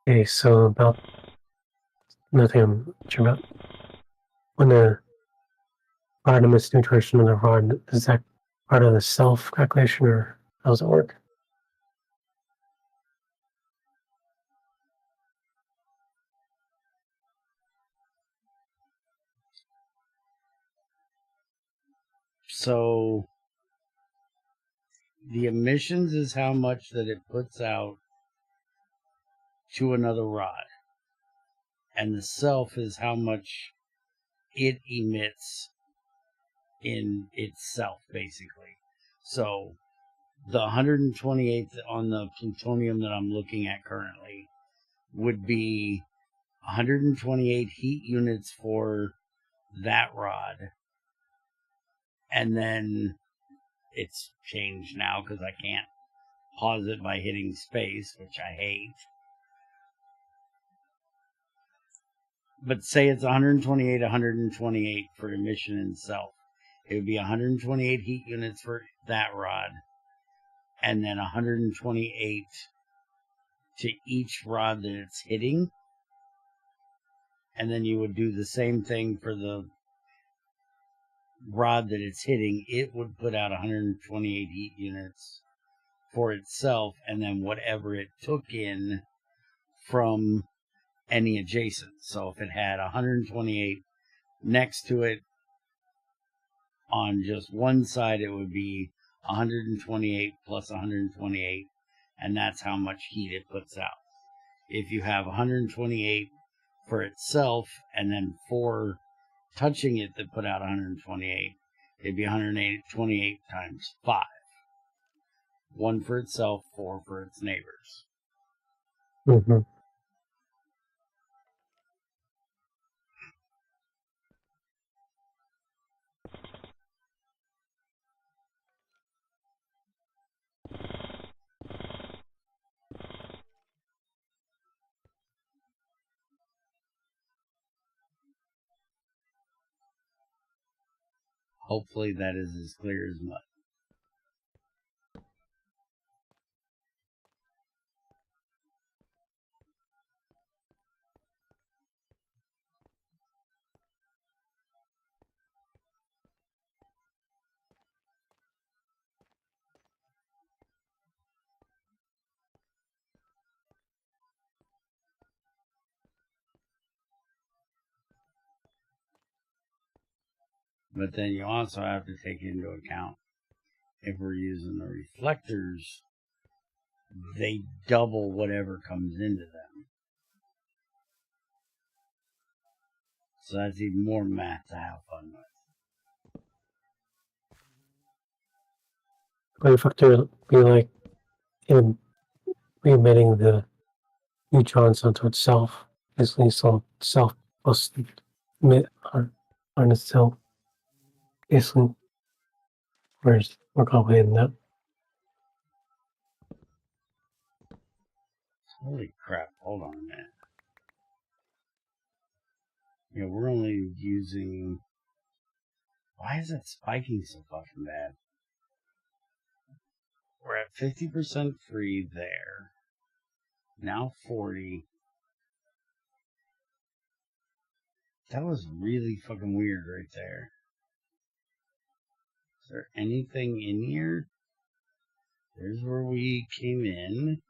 Speaker 2: Okay, so about nothing I'm sure about. When the rod emits new direction of the rod, is that part of the self calculation or how does it work?
Speaker 1: So the emissions is how much that it puts out to another rod. And the self is how much it emits in itself, basically. So the 128th on the plutonium that I'm looking at currently would be 128 heat units for that rod. And then it's changed now because I can't pause it by hitting space, which I hate. But say it's 128 for emission itself. It would be 128 heat units for that rod, and then 128 to each rod that it's hitting. And then you would do the same thing for the rod that it's hitting. It would put out 128 heat units for itself, and then whatever it took in from any adjacent. So if it had 128 next to it on just one side, it would be 128 plus 128, and that's how much heat it puts out. If you have 128 for itself and then 4 touching it that put out 128, it'd be 128 times 5. 1 for itself, 4 for its neighbors.
Speaker 2: Mm-hmm.
Speaker 1: Hopefully that is as clear as mud. But then you also have to take into account, if we're using the reflectors, they double whatever comes into them. So that's even more math to have fun with.
Speaker 2: The reflector be like re-emitting the neutrons onto itself. Basically, so self plus emit on itself. Basically, whereas we're complicated than that.
Speaker 1: Holy crap, hold on a minute. Yeah, we're only using... Why is it spiking so fucking bad? We're at 50% free there. Now 40. That was really fucking weird right there. Is there anything in here? There's where we came in.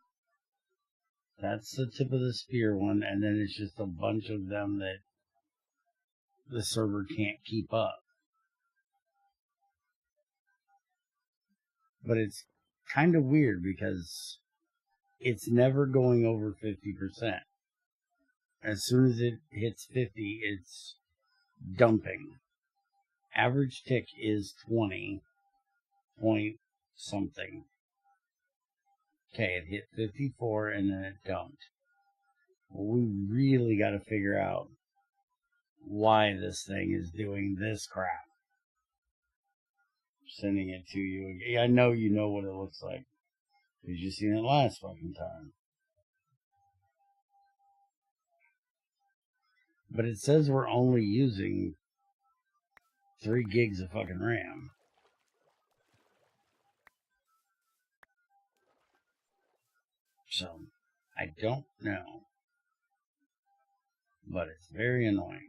Speaker 1: That's the tip of the spear one, and then it's just a bunch of them that the server can't keep up. But it's kind of weird because it's never going over 50%. As soon as it hits 50, it's dumping. Average tick is 20 point something. Okay, it hit 54 and then it dumped. Well, we really got to figure out why this thing is doing this crap. Sending it to you. I know you know what it looks like, because you've seen it last fucking time. But it says we're only using 3 gigs of fucking RAM. So, I don't know. But it's very annoying.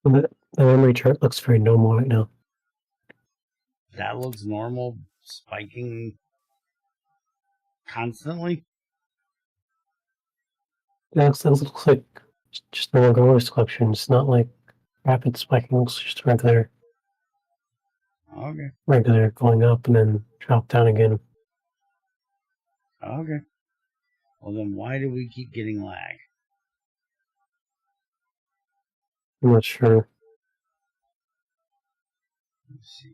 Speaker 2: The memory chart looks very normal right now.
Speaker 1: That looks normal, spiking constantly.
Speaker 2: Yeah, it looks like just normal Growers collection. It's not like rapid spiking. It looks just regular going up and then drop down again.
Speaker 1: Okay. Well, then why do we keep getting lag?
Speaker 2: I'm not sure.
Speaker 1: Let's see.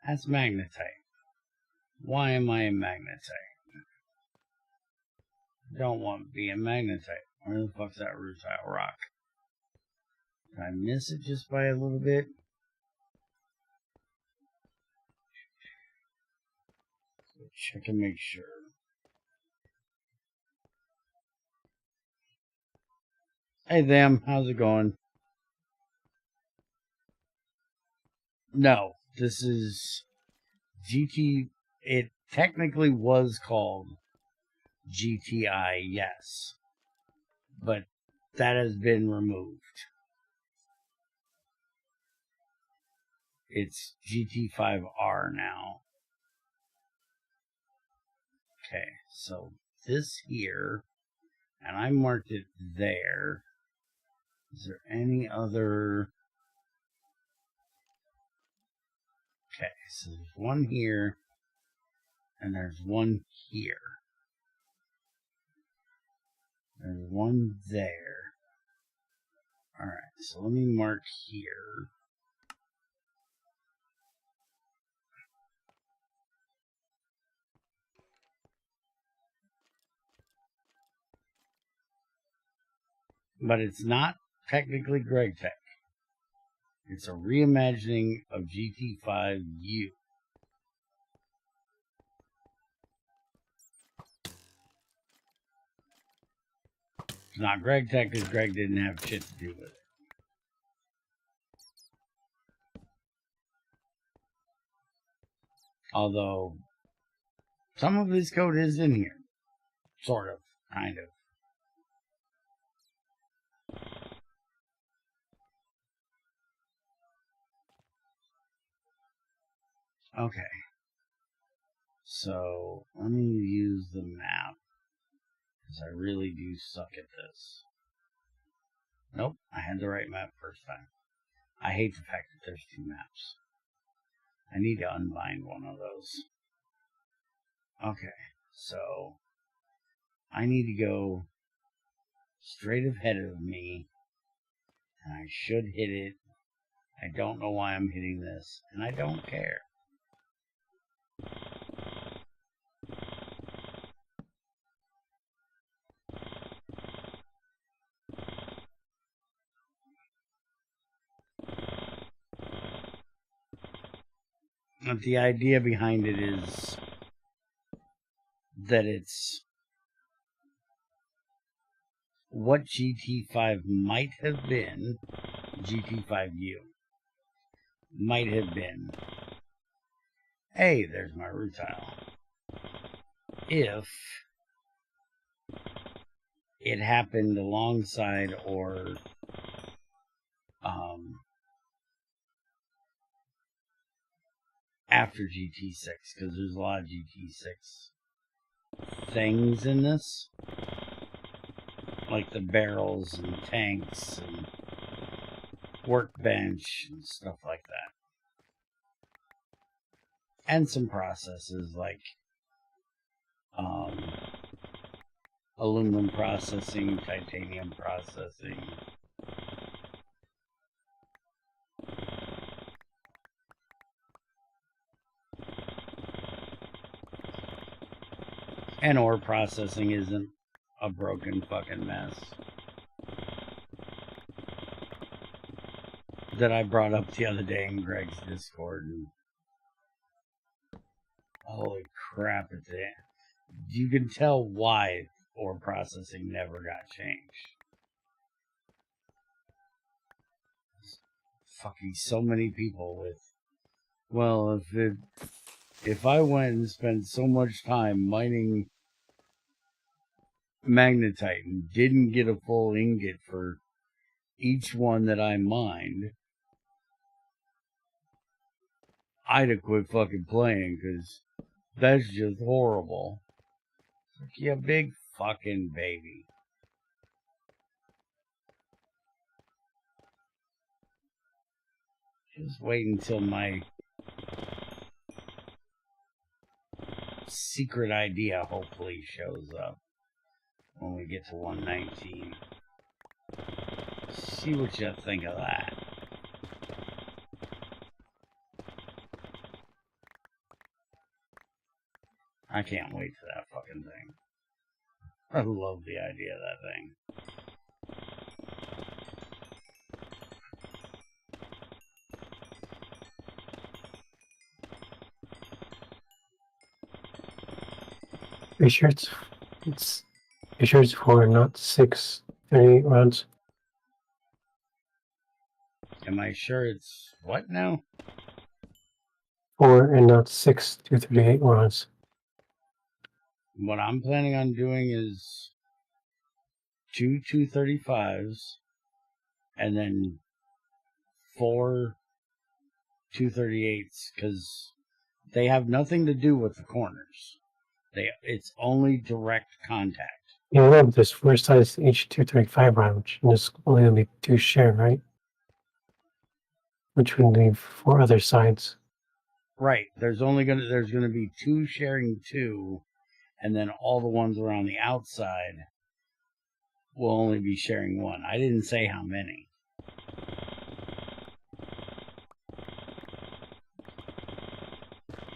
Speaker 1: That's magnetite. Why am I in magnetite? Don't want to be in magnetite. Where the fuck's that rutile rock? Did I miss it just by a little bit? Check and make sure. Hey them, how's it going? No, this is GT. It technically was called GTI, yes. But that has been removed. It's GT5R now. Okay, so this here, and I marked it there. Is there any other? Okay, so there's one here, and there's one here. There's one there. Alright, so let me mark here. But it's not technically GregTech. It's a reimagining of GT5U. It's not GregTech because Greg didn't have shit to do with it. Although, some of his code is in here. Sort of. Kind of. Okay. So, let me use the map. Because I really do suck at this. Nope, I had the right map first time. I hate the fact that there's two maps. I need to unbind one of those. Okay, so I need to go straight ahead of me, and I should hit it. I don't know why I'm hitting this, and I don't care. But the idea behind it is that it's what GT5 might have been, GT5U, might have been. Hey, there's my rutile. If it happened alongside or after GT6, because there's a lot of GT6 things in this, like the barrels and tanks and workbench and stuff like that, and some processes like aluminum processing, titanium processing. And ore processing isn't a broken fucking mess that I brought up the other day in Greg's Discord. And holy crap, it's it. You can tell why ore processing never got changed. Fucking so many people with, well, if I went and spent so much time mining magnetite and didn't get a full ingot for each one that I mined, I'd have quit fucking playing, because that's just horrible. Like, you big fucking baby. Just wait until my secret idea hopefully shows up when we get to 119. See what you think of that. I can't wait for that fucking thing. I love the idea of that thing.
Speaker 2: Are you sure you sure it's 4 and not 6 38 rounds?
Speaker 1: Am I sure it's what now?
Speaker 2: 4 and not 6 238 rounds.
Speaker 1: What I'm planning on doing is 2 235s and then 4 238s because they have nothing to do with the corners. It's only direct contact.
Speaker 2: Yeah, I know, but there's 4 sides to each 235 round, which is only going to be 2 shared, right? Which would leave 4 other sides.
Speaker 1: Right. There's gonna be 2 sharing 2, and then all the ones around the outside will only be sharing 1. I didn't say how many.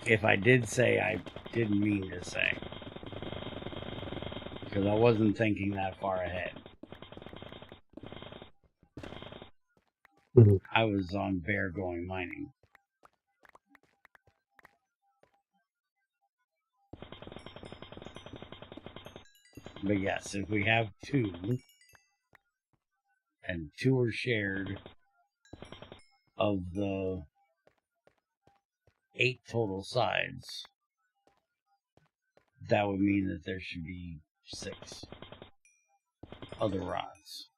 Speaker 1: If I did say, I didn't mean to say. Because I wasn't thinking that far ahead.
Speaker 2: Mm-hmm.
Speaker 1: I was on bear going mining. But yes, if we have 2, and 2 are shared of the 8 total sides, that would mean that there should be 6 other rods.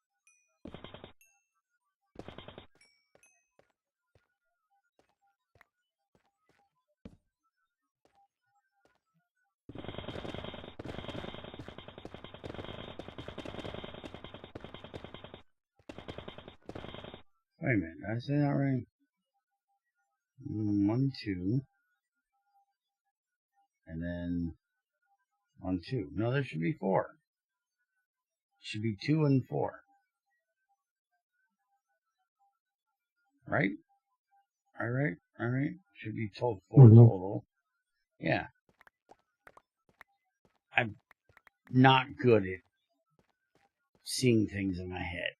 Speaker 1: Wait a minute, did I say that right? 1, 2, and then 1, 2. No, there should be 4. Should be 2 and 4. Right? Alright. Should be 4 total. Yeah. I'm not good at seeing things in my head.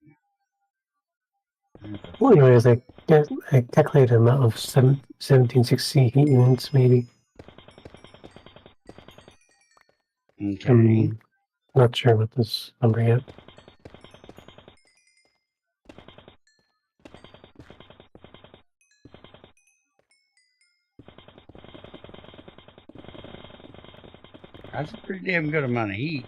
Speaker 2: Well, anyways, I calculated an amount of 1760 heat units, maybe.
Speaker 1: Okay.
Speaker 2: I'm not sure about this number yet.
Speaker 1: That's a pretty damn good amount of heat.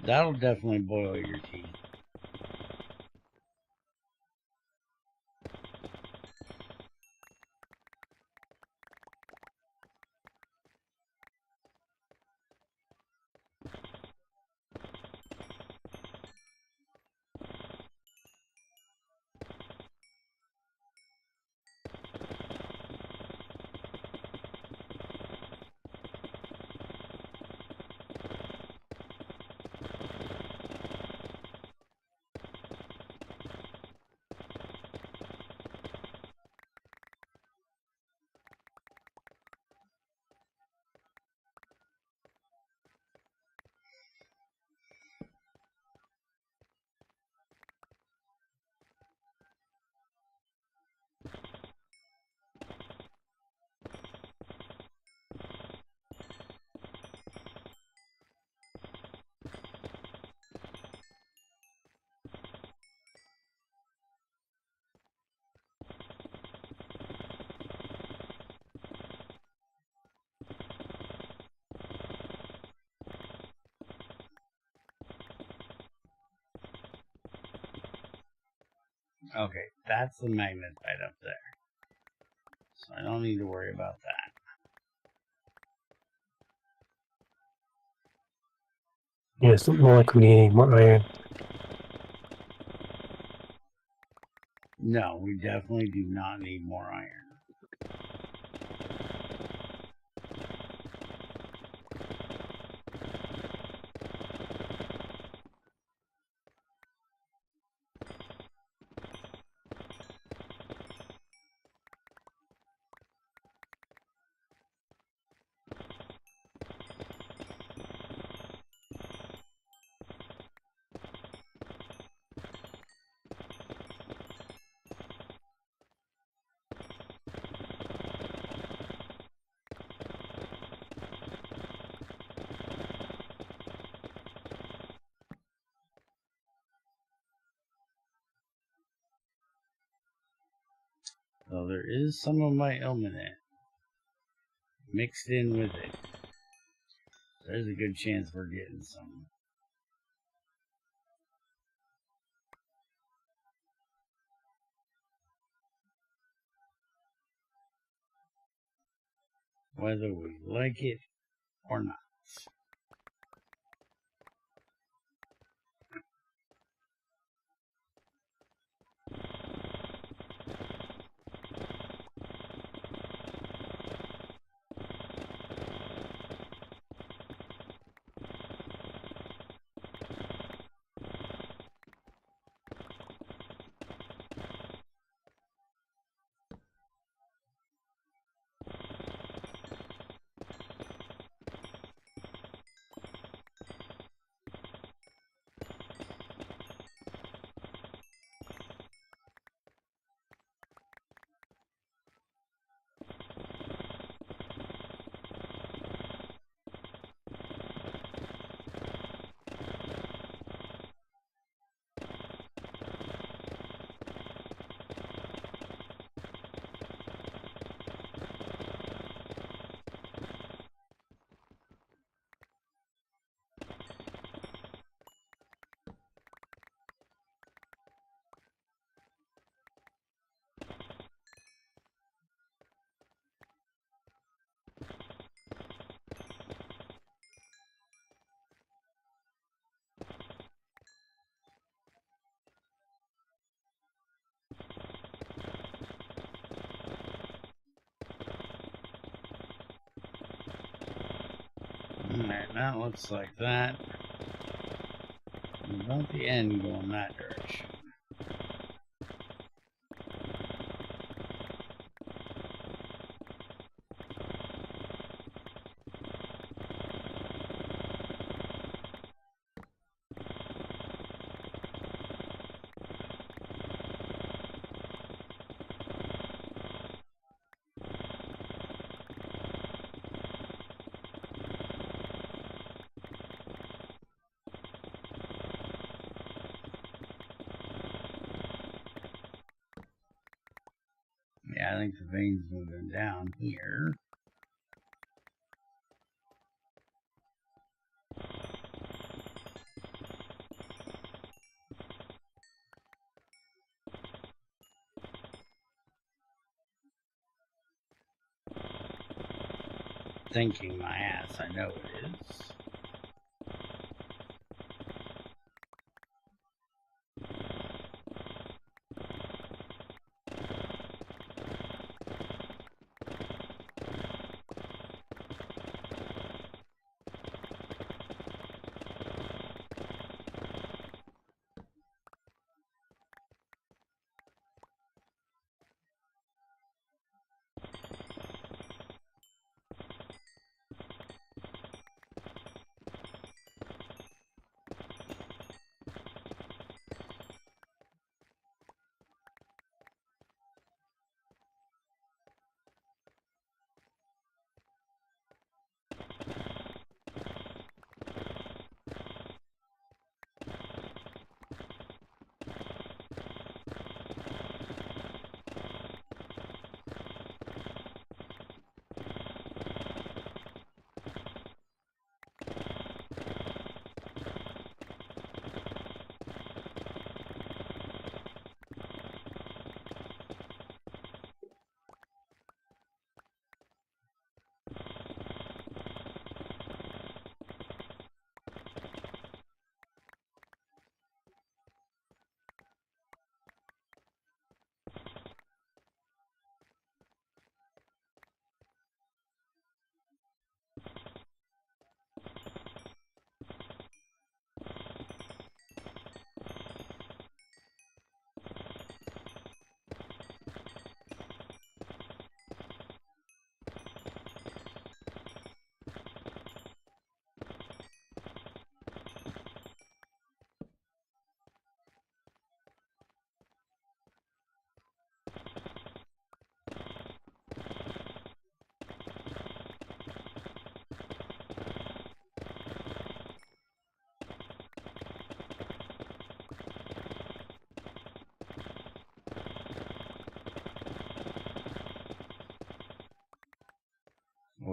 Speaker 1: That'll definitely boil your tea. Okay, that's the magnetite up there. So I don't need to worry about that.
Speaker 2: Yeah, it's more likely we need more iron.
Speaker 1: No, we definitely do not need more iron. there is some of my ilmenite mixed in with it. There's a good chance we're getting some. Whether we like it or not. Alright, that looks like that. About the end going that direction. Yeah, I think the vein's moving down here. Thinking my ass, I know it is.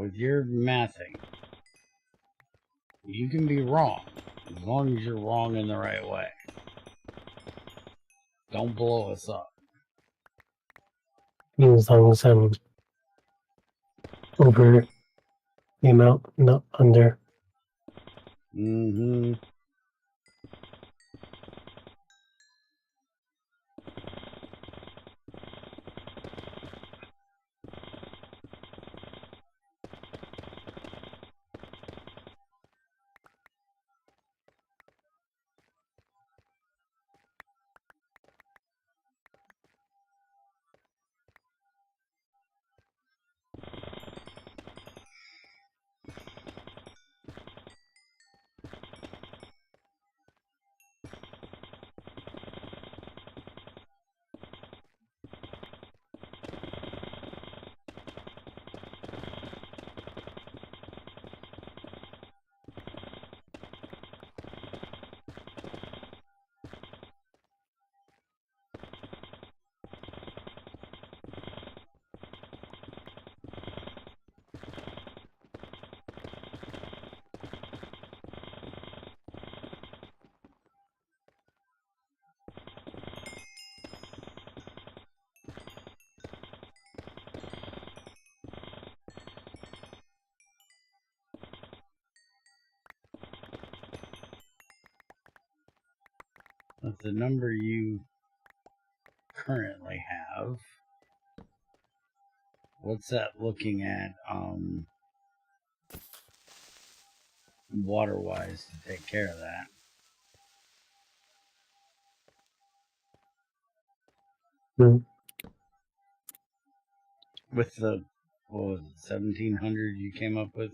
Speaker 1: with your mathing, you can be wrong as long as you're wrong in the right way. Don't blow us up.
Speaker 2: As long as I'm over the amount, not under.
Speaker 1: Mm-hmm. With the number you currently have, what's that looking at, water-wise to take care of that?
Speaker 2: Hmm.
Speaker 1: With the, what was it, 1700 you came up with?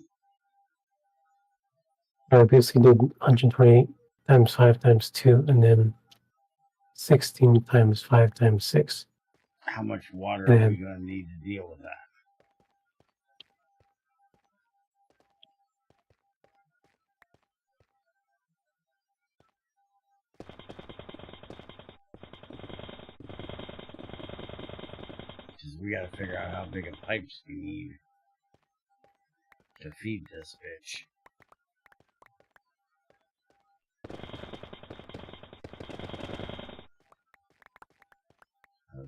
Speaker 2: I basically did 128 times 5 times 2, and then 16 times 5 times 6.
Speaker 1: How much water
Speaker 2: And
Speaker 1: are we going to need to deal with that? Because we got to figure out how big of pipes we need to feed this bitch.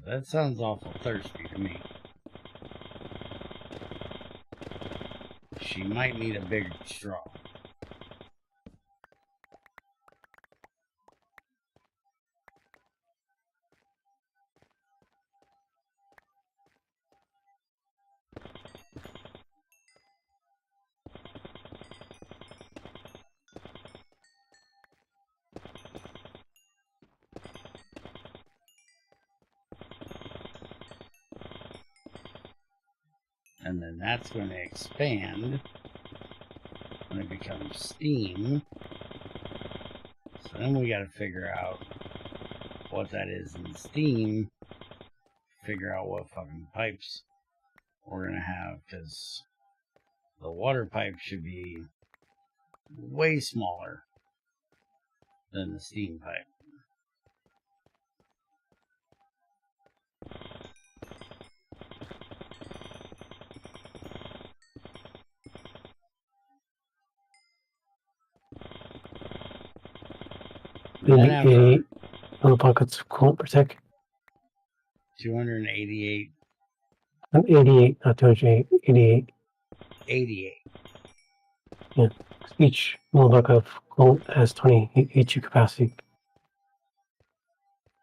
Speaker 1: That sounds awful thirsty to me. She might need a bigger straw. And then that's going to expand when it becomes steam. So then we got to figure out what that is in steam. Figure out what fucking pipes we're going to have, because the water pipe should be way smaller than the steam pipe.
Speaker 2: Maybe 88 little buckets of coolant per sec.
Speaker 1: 288.
Speaker 2: 88, not 208, 88.
Speaker 1: 88.
Speaker 2: Yeah. Each little bucket of coolant has 20 HU capacity.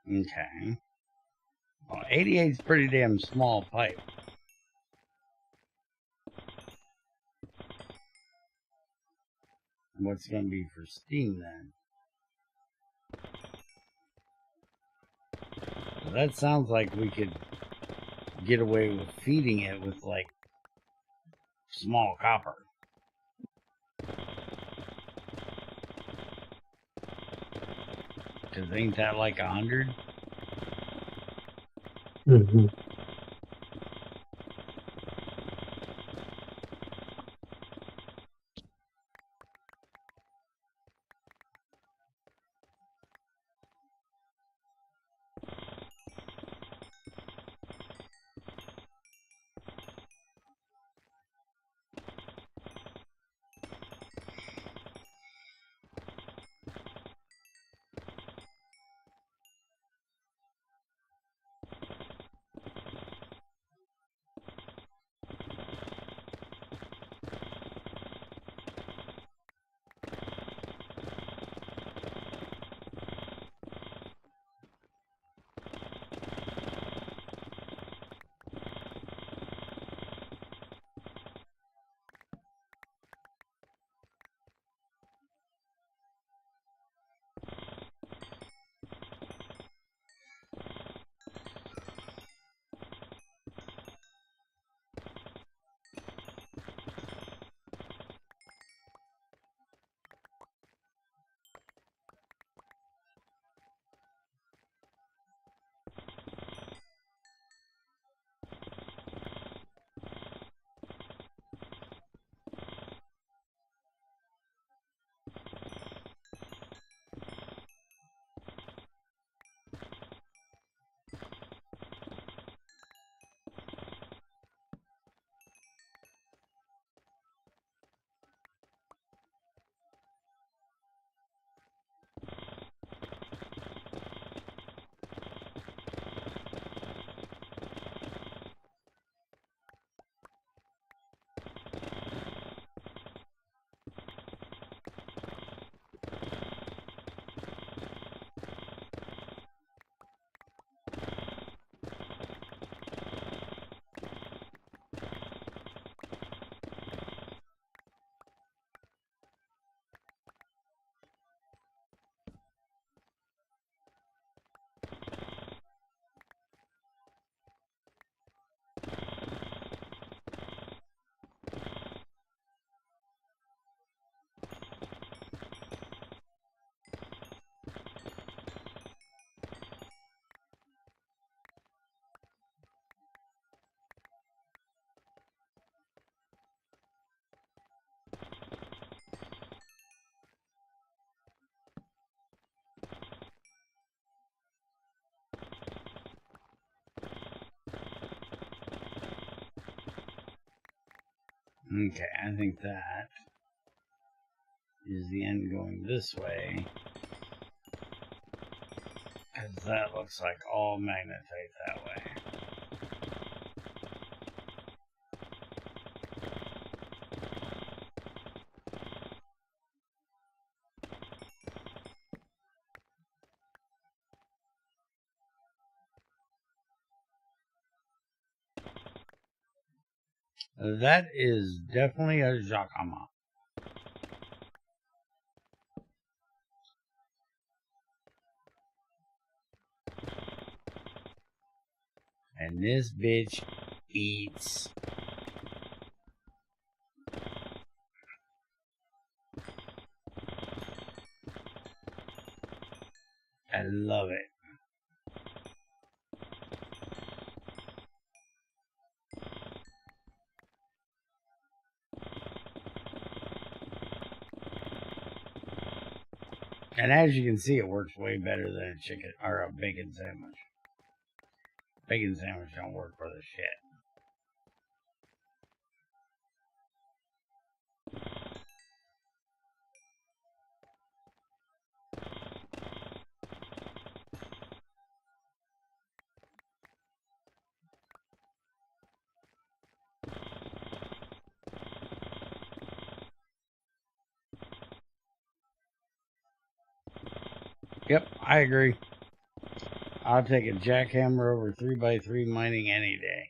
Speaker 1: Okay. Well, 88 is pretty damn small pipe. What's going to be for steam then? Well, that sounds like we could get away with feeding it with, like, small copper. Because ain't that like 100?
Speaker 2: Mm-hmm.
Speaker 1: Okay, I think that is the end going this way. Because that looks like all magnetite that way. That is definitely a Jacama. And this bitch eats. I love it. And as you can see, it works way better than a chicken or a bacon sandwich. Bacon sandwich don't work for the shit. Yep, I agree. I'll take a jackhammer over 3x3 mining any day.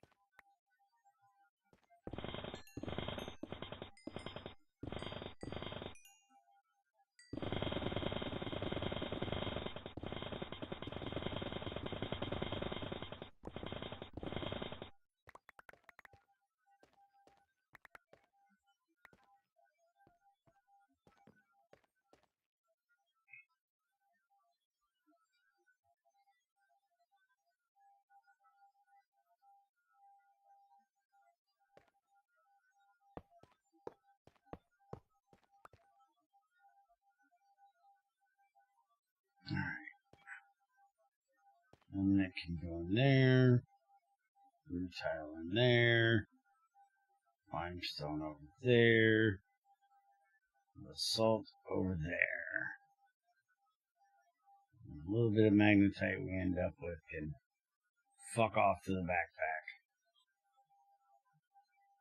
Speaker 1: Alright. And that can go in there. Root tile in there. Limestone over there. The salt over there. And a little bit of magnetite we end up with can fuck off to the backpack.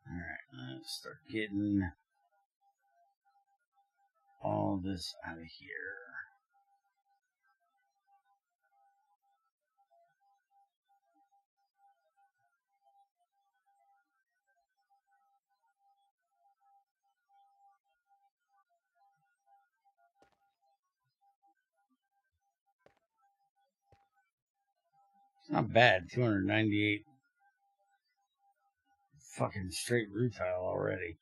Speaker 1: Alright, let's start getting all this out of here. It's not bad, 298 fucking straight root tile already.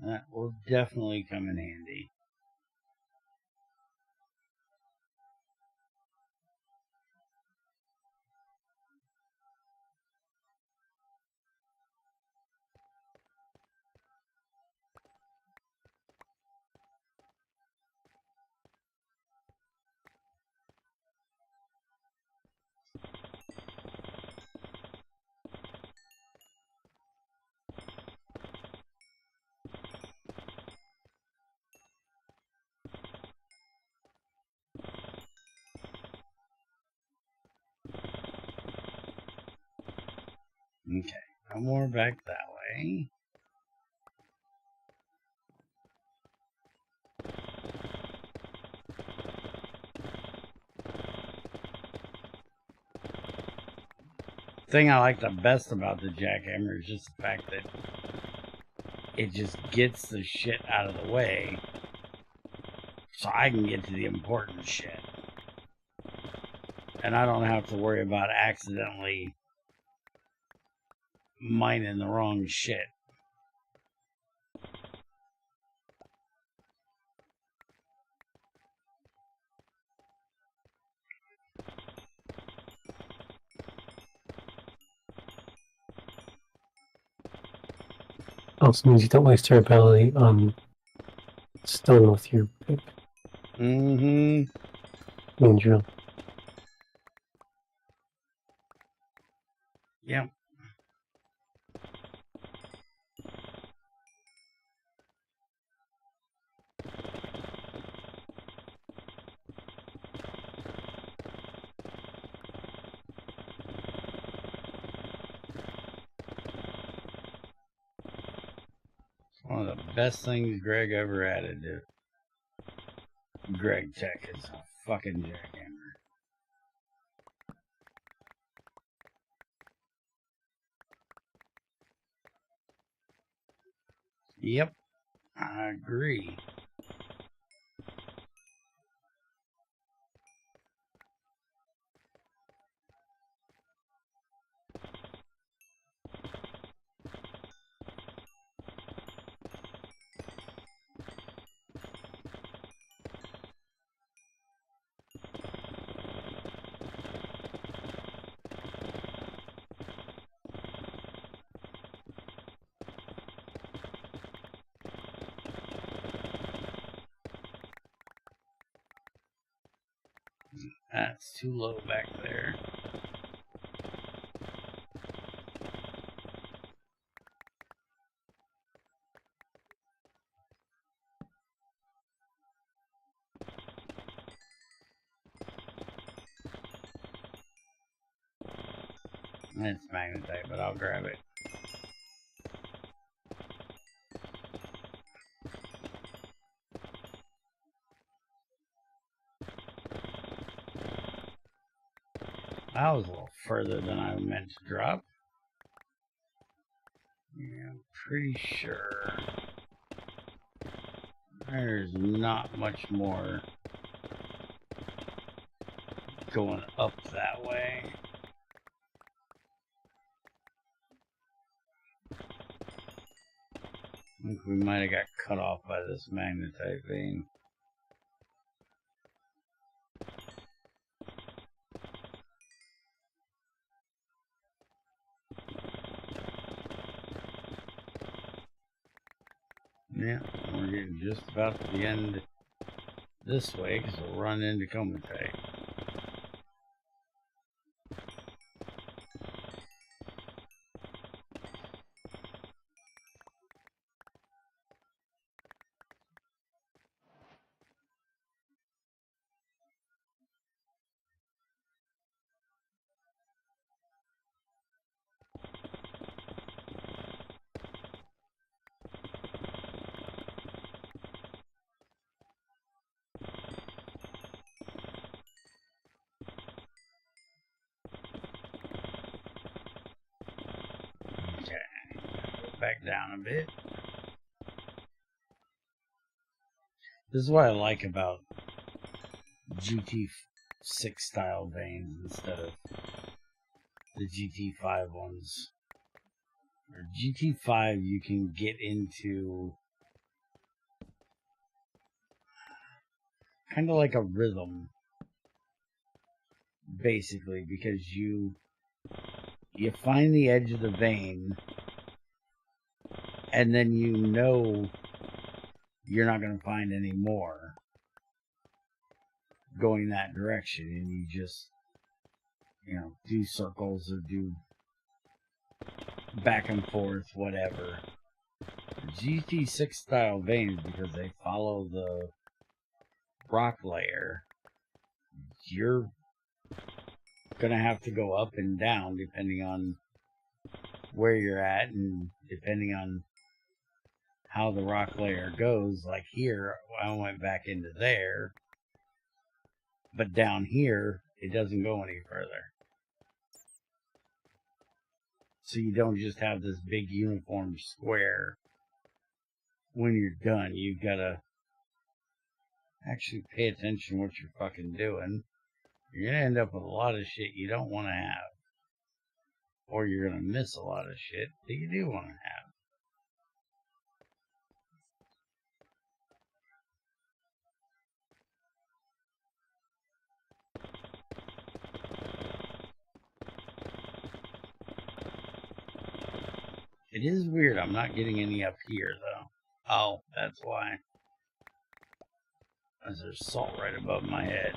Speaker 1: That will definitely come in handy. Okay, no more back that way. Thing I like the best about the jackhammer is just the fact that it just gets the shit out of the way so I can get to the important shit. And I don't have to worry about accidentally mining the wrong shit.
Speaker 2: Also means you don't waste your ability on stone with your pick.
Speaker 1: Mm-hmm.
Speaker 2: And drill.
Speaker 1: Yep. One of the best things Greg ever added to GregTech is a fucking jackhammer. Yep, I agree. That's too low back there. It's magnetite, but I'll grab it. That was a little further than I meant to drop. Yeah, I'm pretty sure there's not much more going up that way. I think we might have got cut off by this magnetite vein. Yeah, we're getting just about to the end this way because we'll run into comatite. Back down a bit. This is what I like about GT6 style veins instead of the GT5 ones. Or GT5 you can get into kind of like a rhythm, basically, because you find the edge of the vein and then you know you're not going to find any more going that direction, and you just, do circles or do back and forth, whatever. GT6 style veins, because they follow the rock layer, you're gonna have to go up and down depending on where you're at and depending on how the rock layer goes. Like here, I went back into there, but down here, it doesn't go any further. So you don't just have this big uniform square when you're done. You've got to actually pay attention to what you're fucking doing. You're going to end up with a lot of shit you don't want to have. Or you're going to miss a lot of shit that you do want to have. It is weird I'm not getting any up here, though. Oh, that's why. Because there's salt right above my head.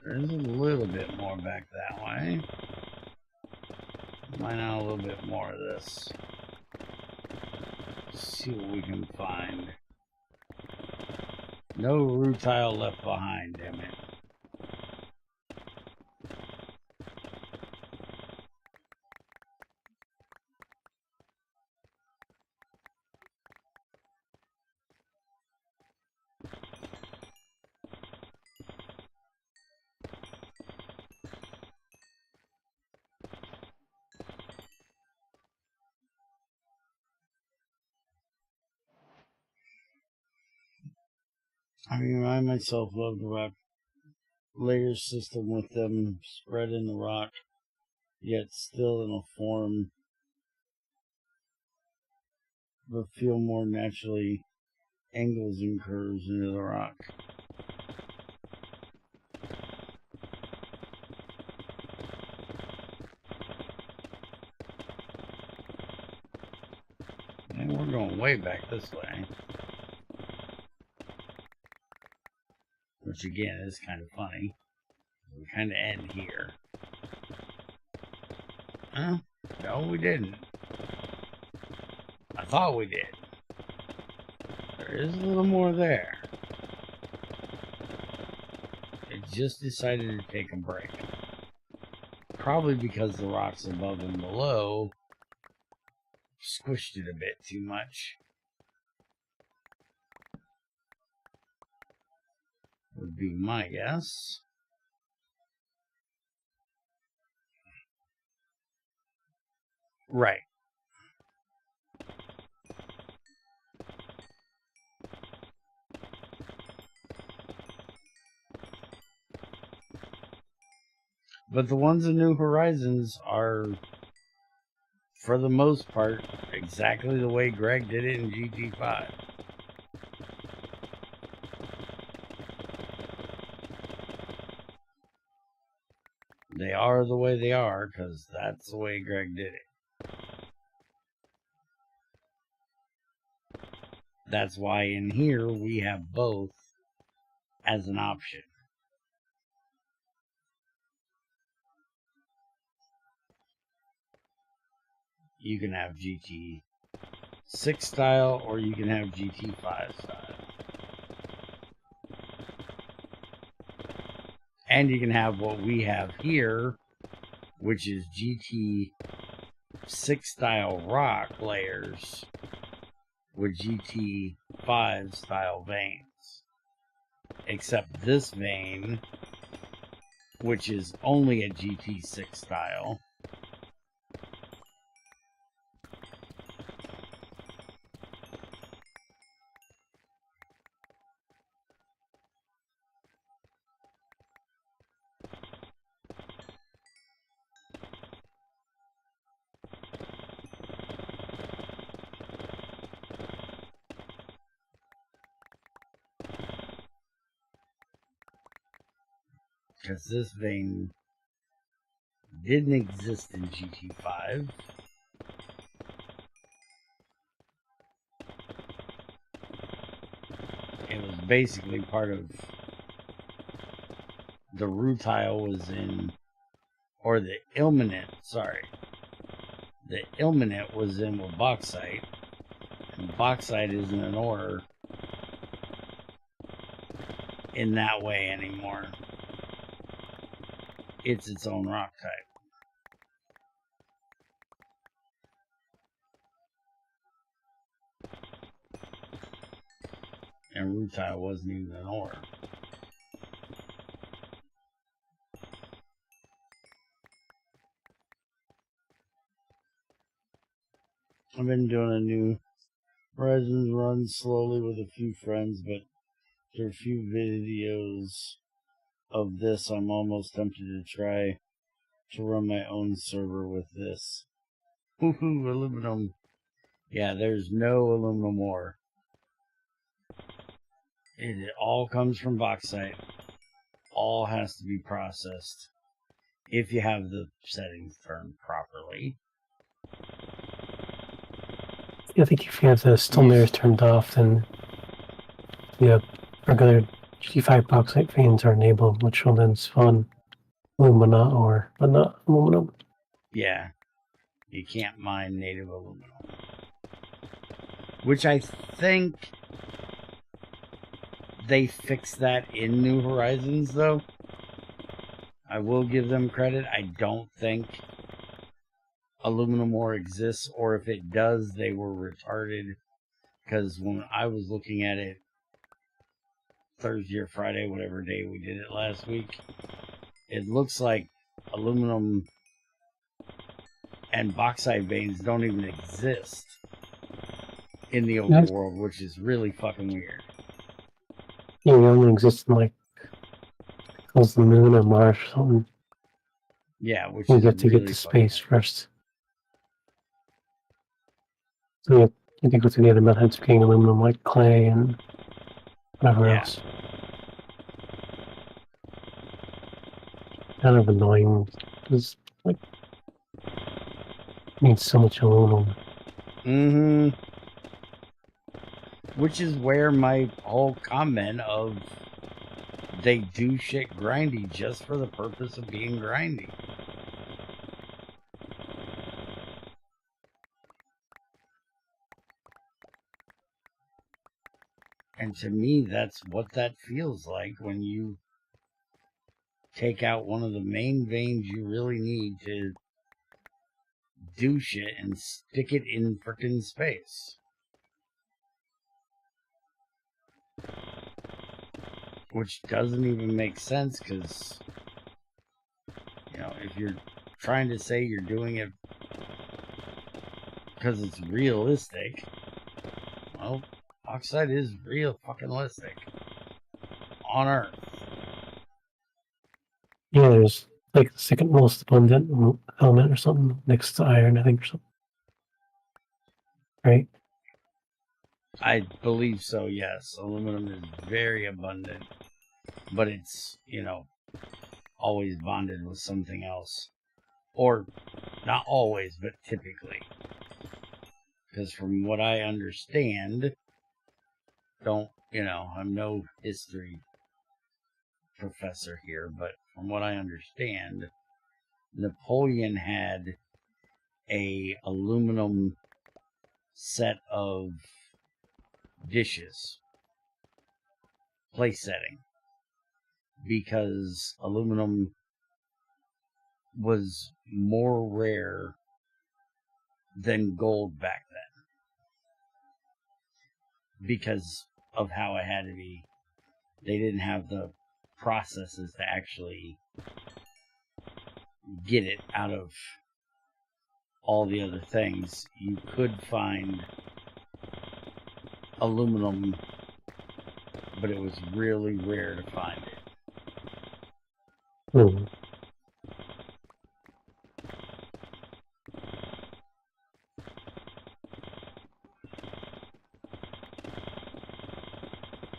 Speaker 1: There's a little bit more back that way. Mine out a little bit more of this. See what we can find. No rutile left behind, damn it. I mean, I myself love the rock layer system with them spread in the rock, yet still in a form but feel more naturally angles and curves into the rock. And we're going way back this way. Which again is kind of funny. We kind of end here. Huh? No, we didn't. I thought we did. There is a little more there. It just decided to take a break. Probably because the rocks above and below squished it a bit too much. Would be my guess. Right. But the ones in New Horizons are, for the most part, exactly the way Greg did it in GT5. They are the way they are because that's the way Greg did it. That's why in here we have both as an option. You can have GT6 style or you can have GT5 style. And you can have what we have here, which is GT6 style rock layers with GT5 style veins. Except this vein, which is only a GT6 style, because this vein didn't exist in GT5. It was basically part of the rutile was in, or the ilmenite, sorry. The ilmenite was in with bauxite, and bauxite isn't an ore in that way anymore. It's its own rock type. And rutile wasn't even an ore. I've been doing a new Horizons run slowly with a few friends, but there are a few videos of this. I'm almost tempted to try to run my own server with this. Woohoo, aluminum. Yeah, there's no aluminum ore. It all comes from bauxite. All has to be processed if you have the settings turned properly.
Speaker 2: I think if you have the still mirrors turned off, then you have regular GT5 bauxite veins are enabled, which will then spawn PunchMeNot ore, but not aluminum.
Speaker 1: Yeah. You can't mine native aluminum. Which I think they fixed that in New Horizons, though. I will give them credit. I don't think aluminum ore exists, or if it does, they were retarded. Because when I was looking at it Thursday or Friday, whatever day we did it last week, it looks like aluminum and bauxite veins don't even exist in the overworld, which is really fucking weird.
Speaker 2: Yeah, they only exist in, like, close the moon or Mars or something.
Speaker 1: Yeah, which
Speaker 2: you
Speaker 1: is
Speaker 2: get to
Speaker 1: really
Speaker 2: get to space first. So you have to go through the other methods of getting aluminum, like clay and whatever else. Kind of annoying, because, like, needs so much aluminum.
Speaker 1: Mm-hmm. Which is where my whole comment of they do shit grindy just for the purpose of being grindy. And to me, that's what that feels like when you take out one of the main veins you really need to do shit and stick it in frickin' space. Which doesn't even make sense, because, you know, if you're trying to say you're doing it because it's realistic, well, oxide is real fucking realistic on Earth.
Speaker 2: Yeah, there's, like, the second most abundant element or something, next to iron, I think, or something. Right?
Speaker 1: I believe so, yes. Aluminum is very abundant, but it's, you know, always bonded with something else. Or, not always, but typically. Because from what I understand, I'm no history professor here, but from what I understand, Napoleon had a aluminum set of dishes, place setting, because aluminum was more rare than gold back then, because of how it had to be. They didn't have the processes to actually get it out of all the other things. You could find aluminum, but it was really rare to find it.
Speaker 2: Hmm.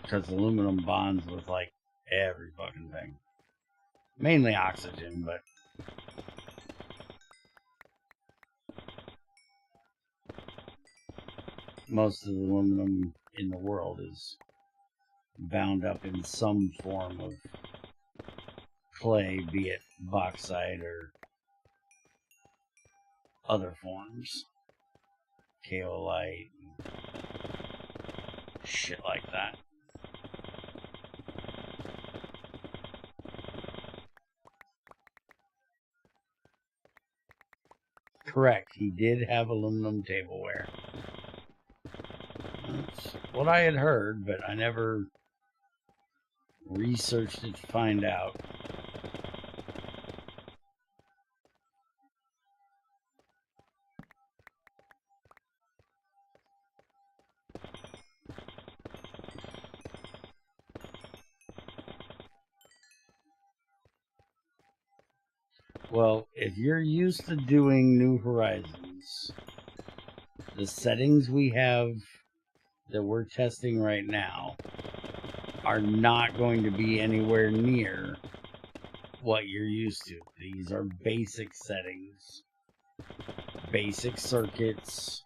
Speaker 1: Because aluminum bonds with, like, every fucking thing. Mainly oxygen, but most of the aluminum in the world is bound up in some form of clay, be it bauxite or other forms. Kaolite, shit like that. Correct, he did have aluminum tableware. That's what I had heard, but I never researched it to find out. Well, if you're used to doing New Horizons, the settings we have that we're testing right now are not going to be anywhere near what you're used to. These are basic settings, basic circuits,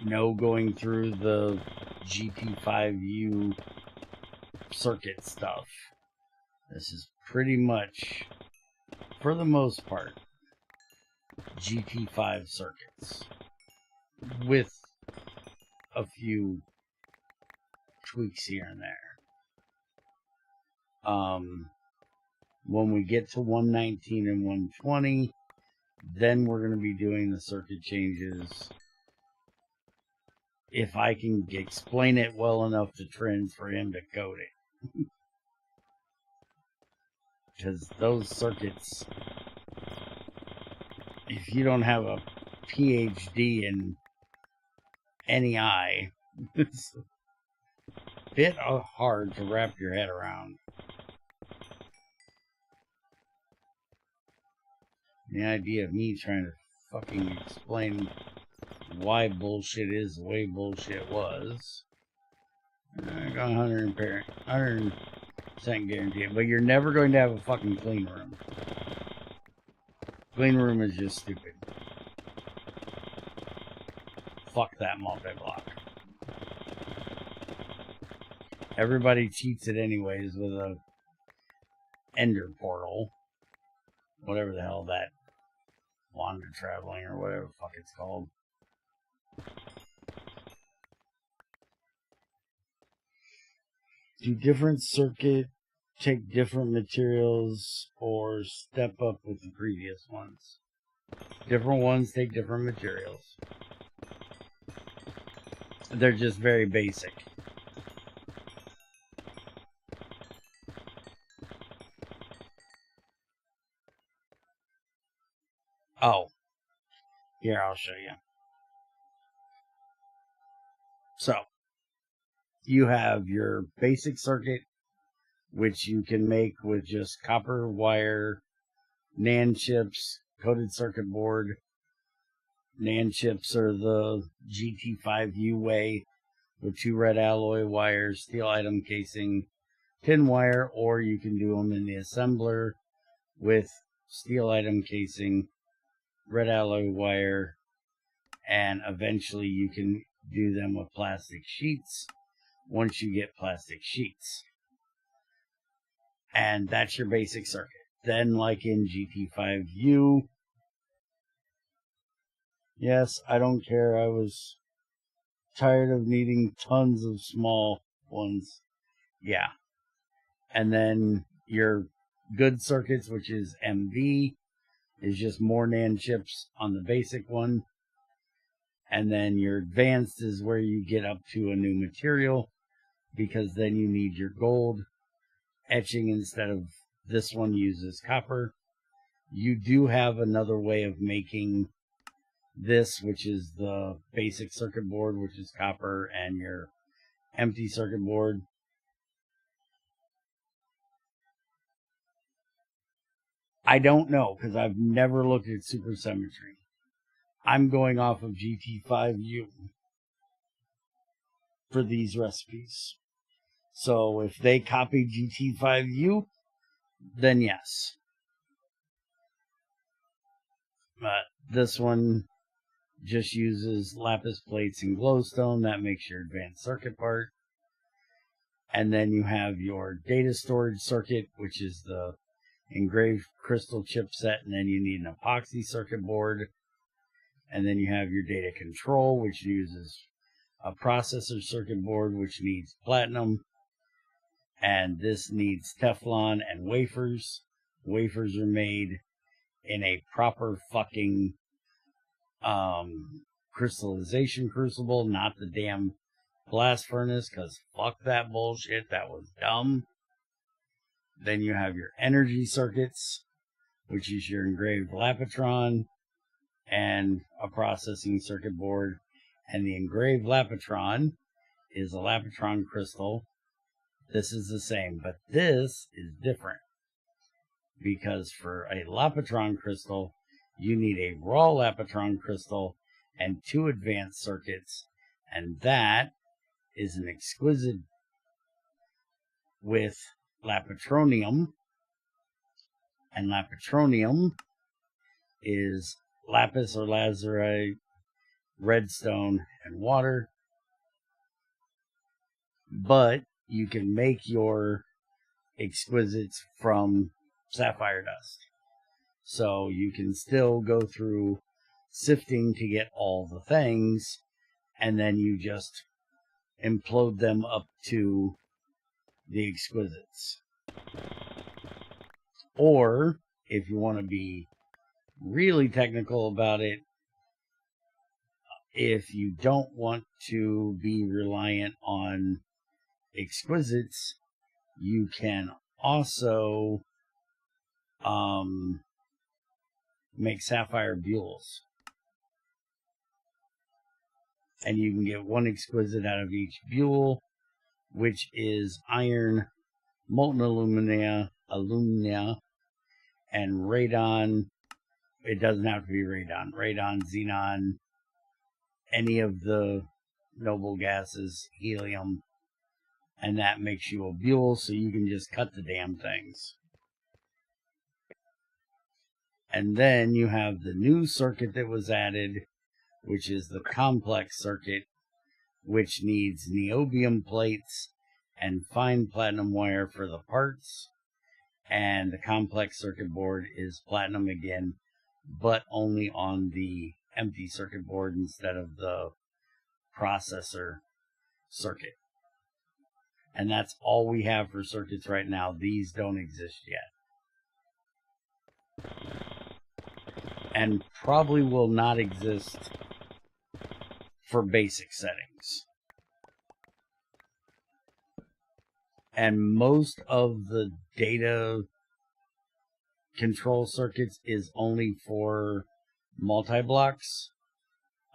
Speaker 1: no going through the GT5U circuit stuff, this is pretty much, for the most part, GT5 circuits with a few tweaks here and there. When we get to 119 and 120, then we're going to be doing the circuit changes. If I can explain it well enough to Trends for him to code it. Because those circuits, if you don't have a PhD in NEI, it's a bit hard to wrap your head around. The idea of me trying to fucking explain why bullshit is the way bullshit was. I got 100% guaranteed, but you're never going to have a fucking clean room. Clean room is just stupid. Fuck that multi-block. Everybody cheats it anyways with a Ender portal. Whatever the hell that wander traveling or whatever the fuck it's called. Do different circuit take different materials or step up with the previous ones? Different ones take different materials. They're just very basic. Oh, here, I'll show you. So, you have your basic circuit, which you can make with just copper wire, NAND chips, coated circuit board. NAND chips are the GT5 way with 2 red alloy wires, steel item casing, tin wire, or you can do them in the assembler with steel item casing, red alloy wire, and eventually you can do them with plastic sheets once you get plastic sheets. And that's your basic circuit. Then, like in GT5U, yes, I don't care, I was tired of needing tons of small ones. Yeah. And then your good circuits, which is MV, is just more NAND chips on the basic one. And then your advanced is where you get up to a new material, because then you need your gold etching instead of this one uses copper. You do have another way of making this, which is the basic circuit board, which is copper, and your empty circuit board. I don't know, because I've never looked at supersymmetry. I'm going off of GT5U for these recipes. So if they copy GT5U, then yes. But this one just uses lapis plates and glowstone. That makes your advanced circuit part. And then you have your data storage circuit, which is the engraved crystal chipset, and then you need an epoxy circuit board. And then you have your data control, which uses a processor circuit board, which needs platinum. And this needs Teflon and wafers. Wafers are made in a proper fucking crystallization crucible, not the damn blast furnace, because fuck that bullshit, that was dumb. Then you have your energy circuits, which is your engraved Lapitron and a processing circuit board. And the engraved Lapitron is a Lapitron crystal. This is the same, but this is different, because for a Lapitron crystal, you need a raw Lapitron crystal and 2 advanced circuits, and that is an exquisite with Lapitronium, and Lapitronium is lapis or lazurite, redstone, and water. But you can make your exquisites from sapphire dust. So you can still go through sifting to get all the things, and then you just implode them up to the exquisites. Or, if you want to be really technical about it, if you don't want to be reliant on exquisites, you can also make sapphire buells. And you can get one exquisite out of each buell, which is iron, molten alumina, and radon. It doesn't have to be radon. Radon, xenon, any of the noble gases, helium, and that makes you a buell, so you can just cut the damn things. And then you have the new circuit that was added, which is the complex circuit, which needs niobium plates and fine platinum wire for the parts. And the complex circuit board is platinum again, but only on the empty circuit board instead of the processor circuit. And that's all we have for circuits right now. These don't exist yet. And probably will not exist for basic settings. And most of the data control circuits is only for multi-blocks.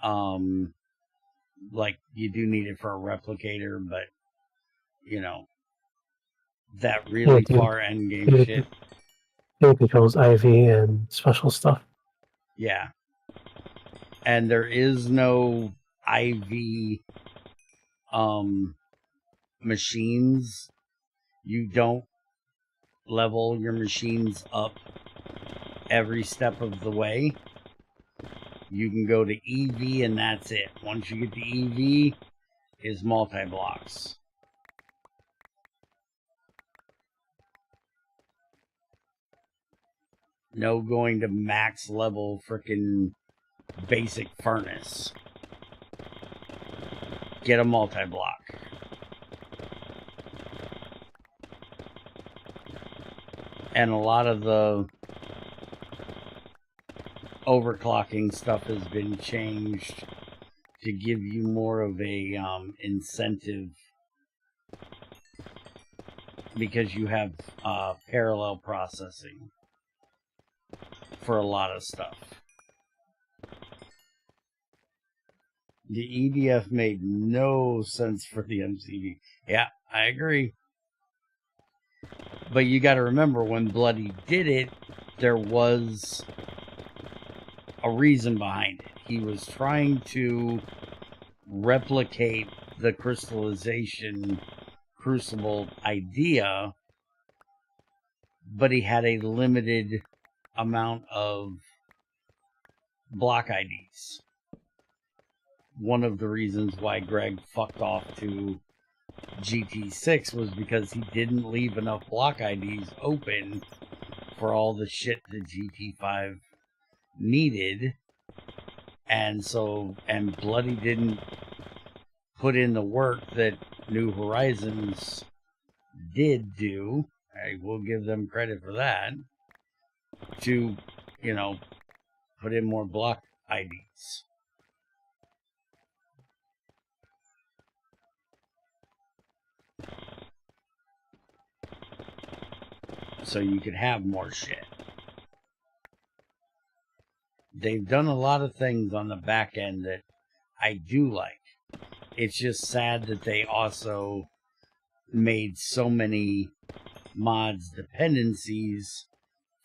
Speaker 1: Like, you do need it for a replicator, but, you know, that really far endgame shit.
Speaker 2: It controls IV and special stuff.
Speaker 1: Yeah. And there is no IV machines. You don't level your machines up every step of the way. You can go to EV and that's it. Once you get to EV, is multi-blocks. No going to max level frickin' basic furnace. Get a multi-block. And a lot of the overclocking stuff has been changed to give you more of a incentive, because you have parallel processing for a lot of stuff. The EDF made no sense for the MCD. Yeah, I agree. But you got to remember, when Bloody did it, there was a reason behind it. He was trying to replicate the crystallization crucible idea, but he had a limited amount of block IDs. One of the reasons why Greg fucked off to GT6 was because he didn't leave enough block IDs open for all the shit the GT5 needed. And so, and Bloody didn't put in the work that New Horizons did do. I will give them credit for that. To, you know, put in more block IDs. So you could have more shit. They've done a lot of things on the back end that I do like. It's just sad that they also made so many mods dependencies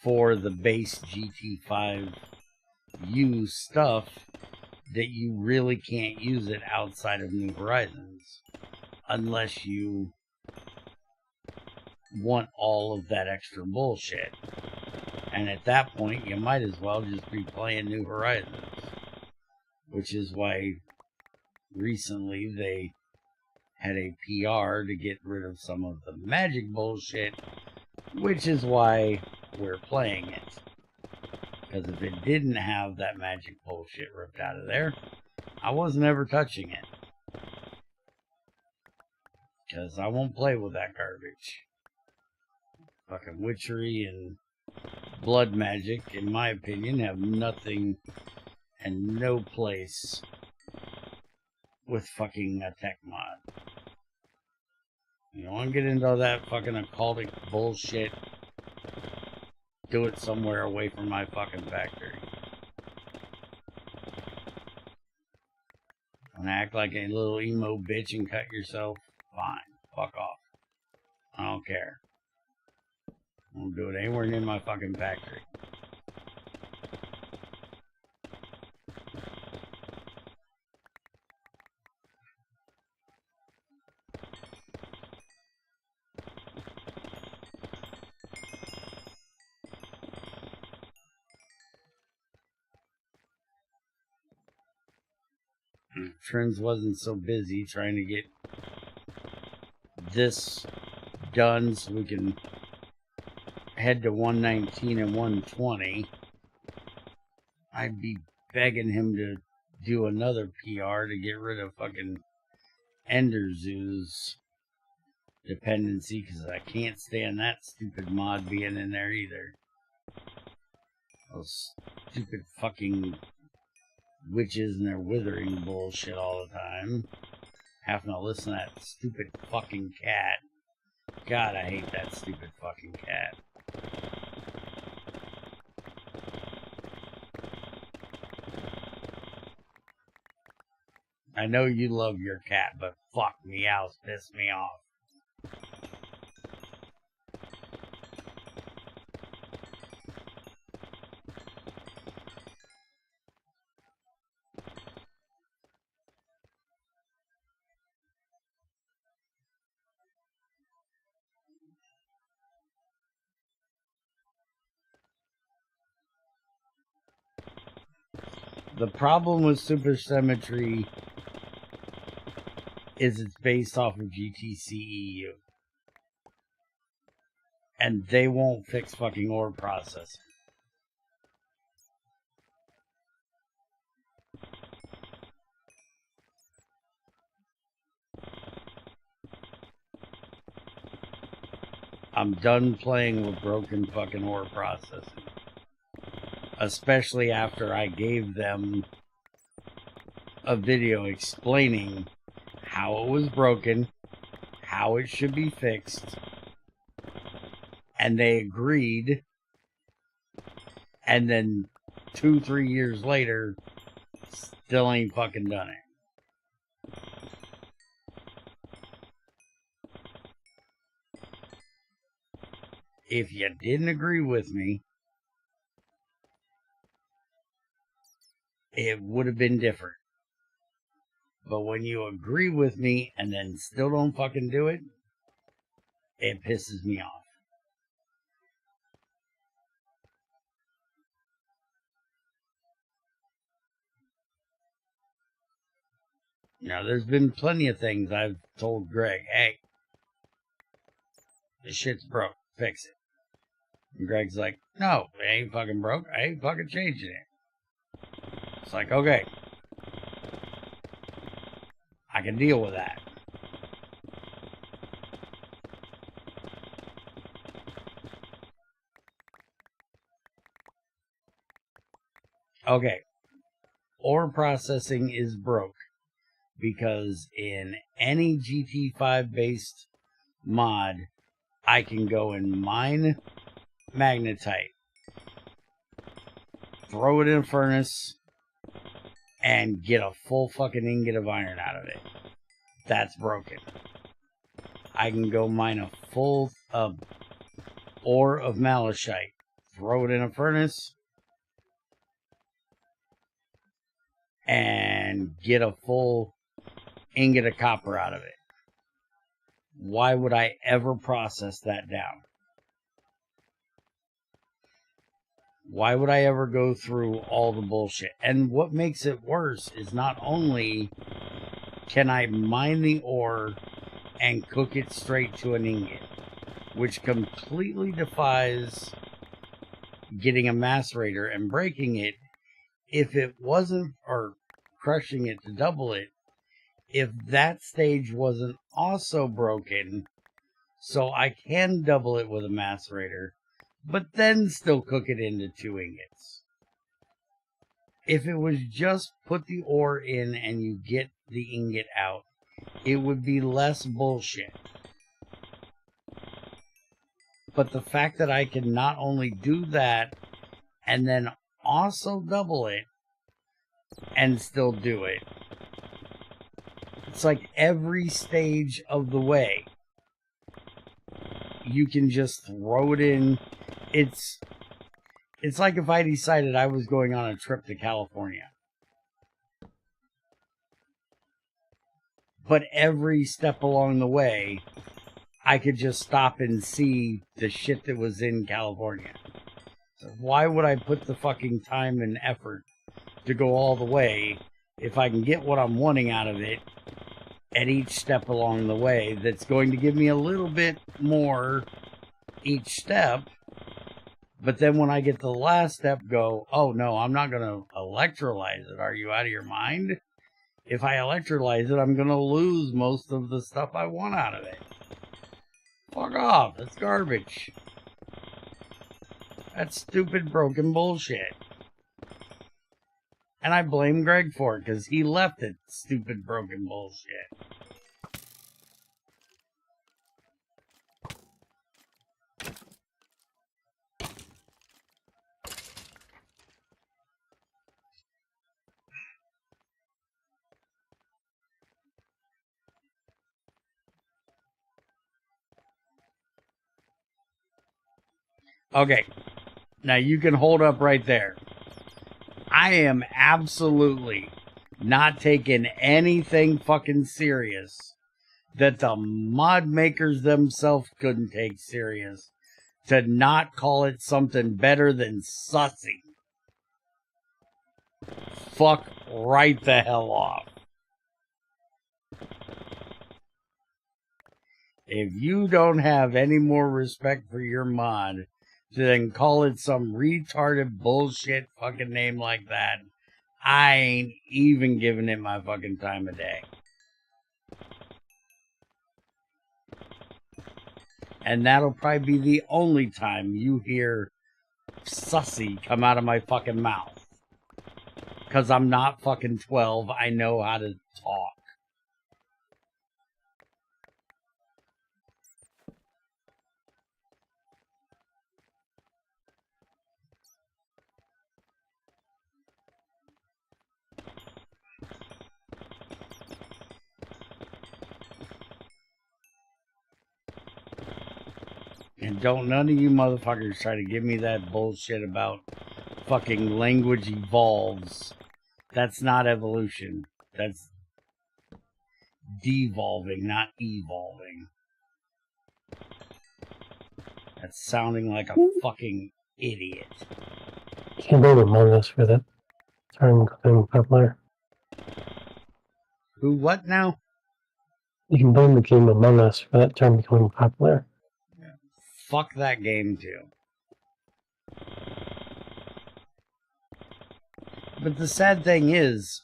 Speaker 1: for the base GT5 use stuff that you really can't use it outside of New Horizons unless you want all of that extra bullshit. And at that point, you might as well just be playing New Horizons. Which is why recently they had a PR to get rid of some of the magic bullshit, which is why we're playing it. Because if it didn't have that magic bullshit ripped out of there, I wasn't ever touching it. Because I won't play with that garbage. Fucking witchery and blood magic, in my opinion, have nothing and no place with fucking a tech mod. You don't want to get into that fucking occultic bullshit. Do it somewhere away from my fucking factory. Want to act like a little emo bitch and cut yourself? Fine. Fuck off. I don't care. I won't do it anywhere near my fucking factory. Trends wasn't so busy trying to get this done so we can head to 119 and 120. I'd be begging him to do another PR to get rid of fucking Ender Zoo's dependency, because I can't stand that stupid mod being in there either. Those stupid fucking witches and their withering bullshit all the time. Having to listen to that stupid fucking cat. God, I hate that stupid fucking cat. I know you love your cat, but fuck, meows piss me off. The problem with supersymmetry is it's based off of GTCEU. And they won't fix fucking ore processing. I'm done playing with broken fucking ore processing. Especially after I gave them a video explaining how it was broken, how it should be fixed, and they agreed, and then 2-3 years later, still ain't fucking done it. If you didn't agree with me, it would have been different. But when you agree with me and then still don't fucking do it, it pisses me off. Now, there's been plenty of things I've told Greg, hey, this shit's broke, fix it. And Greg's like, no, it ain't fucking broke, I ain't fucking changing it. It's like, okay, I can deal with that. Okay, ore processing is broke because in any GT5 based mod, I can go and mine magnetite, throw it in a furnace, and get a full fucking ingot of iron out of it. That's broken. I can go mine a full ore of malachite, throw it in a furnace, and get a full ingot of copper out of it. Why would I ever process that down? Why would I ever go through all the bullshit? And what makes it worse is not only can I mine the ore and cook it straight to an ingot, which completely defies getting a macerator and breaking it if it wasn't, or crushing it to double it, if that stage wasn't also broken, so I can double it with a macerator, but then still cook it into 2 ingots. If it was just put the ore in and you get the ingot out, it would be less bullshit. But the fact that I can not only do that and then also double it and still do it, it's like every stage of the way you can just throw it in. It's like if I decided I was going on a trip to California, but every step along the way I could just stop and see the shit that was in California. So why would I put the fucking time and effort to go all the way if I can get what I'm wanting out of it at each step along the way that's going to give me a little bit more each step, but then when I get to the last step go, oh no, I'm not going to electrolyze it. Are you out of your mind? If I electrolyze it, I'm going to lose most of the stuff I want out of it. Fuck off. That's garbage. That's stupid, broken bullshit. And I blame Greg for it, because he left it stupid, broken bullshit. Okay, now you can hold up right there. I am absolutely not taking anything fucking serious that the mod makers themselves couldn't take serious to not call it something better than sussy. Fuck right the hell off. If you don't have any more respect for your mod, then call it some retarded bullshit fucking name like that, I ain't even giving it my fucking time of day. And that'll probably be the only time you hear sussy come out of my fucking mouth. 'Cause I'm not fucking 12, I know how to talk. And don't none of you motherfuckers try to give me that bullshit about fucking language evolves. That's not evolution. That's devolving, not evolving. That's sounding like a fucking idiot.
Speaker 2: Can't blame Among Us for that term becoming popular.
Speaker 1: Who, what now?
Speaker 2: You can blame the game Among Us for that term becoming popular.
Speaker 1: Fuck that game too. But the sad thing is,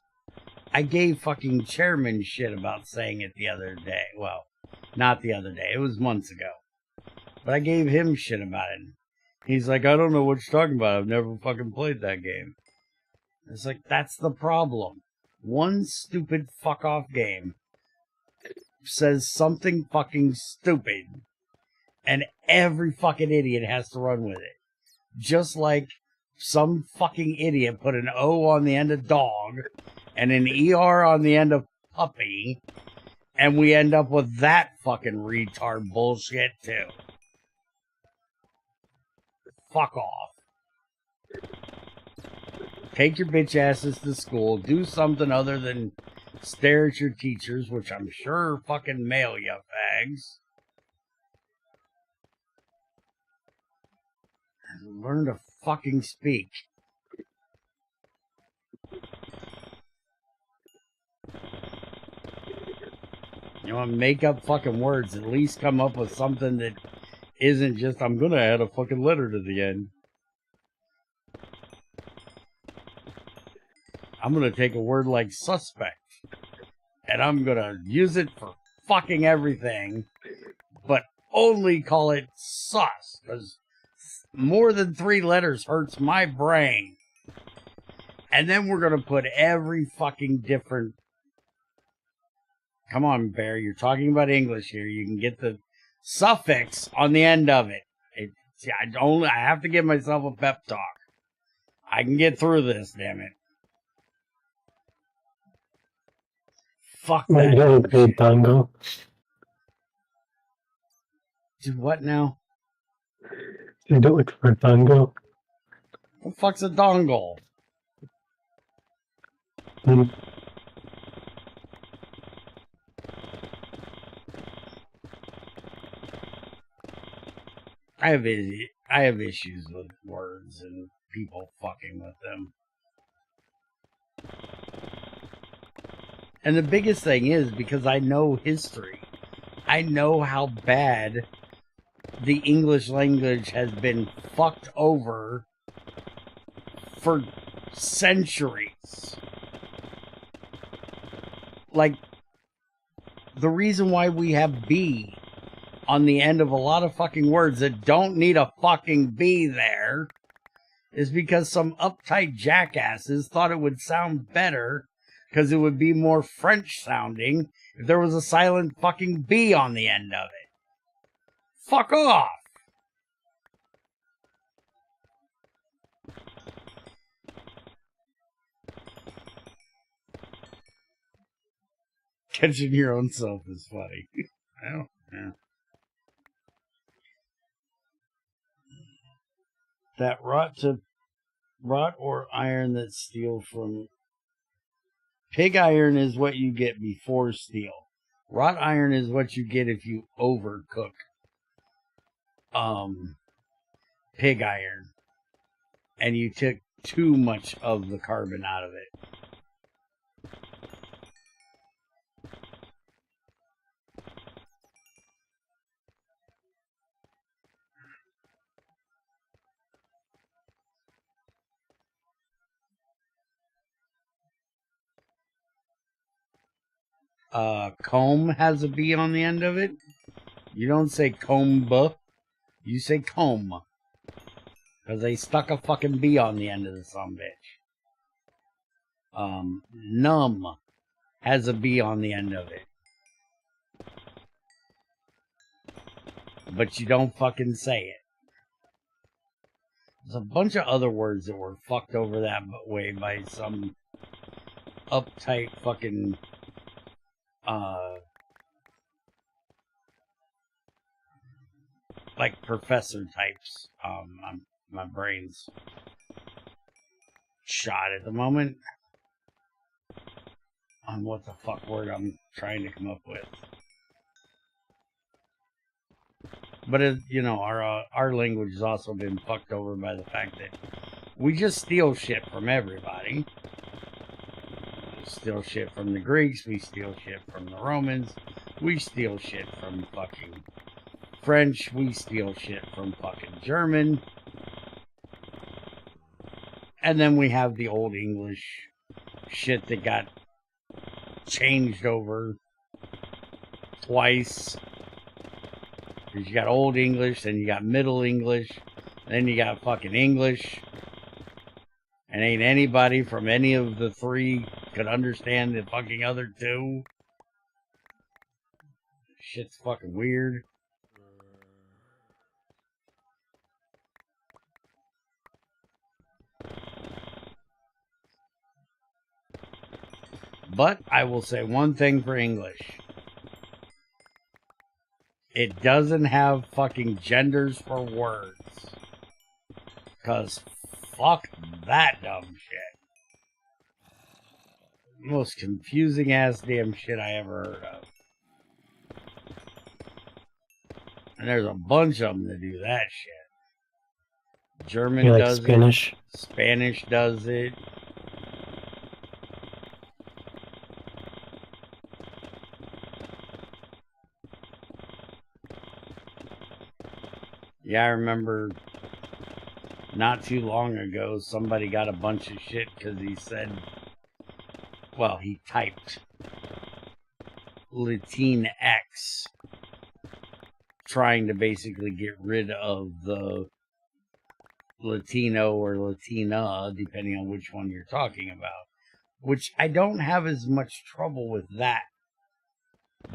Speaker 1: I gave fucking Chairman shit about saying it the other day. Well, not the other day. It was months ago. But I gave him shit about it. He's like, I don't know what you're talking about. I've never fucking played that game. It's like, that's the problem. One stupid fuck off game says something fucking stupid, and every fucking idiot has to run with it. Just like some fucking idiot put an O on the end of dog and an ER on the end of puppy, and we end up with that fucking retard bullshit too. Fuck off. Take your bitch asses to school. Do something other than stare at your teachers, which I'm sure fucking mail you fags. And learn to fucking speak. You want to make up fucking words. At least come up with something that isn't just, I'm going to add a fucking letter to the end. I'm going to take a word like suspect, and I'm going to use it for fucking everything, but only call it sus, because more than 3 letters hurts my brain. And then we're going to put every fucking different... Come on, Bear, you're talking about English here. You can get the suffix on the end of it. I have to give myself a pep talk. I can get through this, damn it. Fuck
Speaker 2: Well,
Speaker 1: that.
Speaker 2: you don't pay Dongo.
Speaker 1: Do what now?
Speaker 2: You don't look for Dongo.
Speaker 1: What the fuck's a dongle?
Speaker 2: Hmm.
Speaker 1: I have issues with words and people fucking with them. And the biggest thing is because I know history. I know how bad the English language has been fucked over for centuries. Like, the reason why we have B on the end of a lot of fucking words that don't need a fucking B there is because some uptight jackasses thought it would sound better because it would be more French sounding if there was a silent fucking B on the end of it. Fuck off! Catching your own self is funny. Well, yeah. That rot or iron that steel from... Pig iron is what you get before steel. Wrought iron is what you get if you overcook pig iron and you took too much of the carbon out of it. Comb has a B on the end of it. You don't say comb, you say comb. Because they stuck a fucking B on the end of the sumbitch. Numb has a B on the end of it. But you don't fucking say it. There's a bunch of other words that were fucked over that way by some uptight fucking like professor types. My brain's shot at the moment on what the fuck word I'm trying to come up with. But our language has also been fucked over by the fact that we just steal shit from everybody. We steal shit from the Greeks, we steal shit from the Romans, we steal shit from fucking French, we steal shit from fucking German. And then we have the old English shit that got changed over twice. Because you got Old English, then you got Middle English, then you got fucking English. And ain't anybody from any of the three could understand the fucking other two. Shit's fucking weird. But I will say one thing for English. It doesn't have fucking genders for words. Because fuck that dumb shit. Most confusing ass damn shit I ever heard of. And there's a bunch of them that do that shit. German does
Speaker 2: Spanish.
Speaker 1: it. Spanish does it. Yeah, I remember not too long ago, somebody got a bunch of shit because he said, well, he typed Latinx, trying to basically get rid of the Latino or Latina, depending on which one you're talking about. Which I don't have as much trouble with that,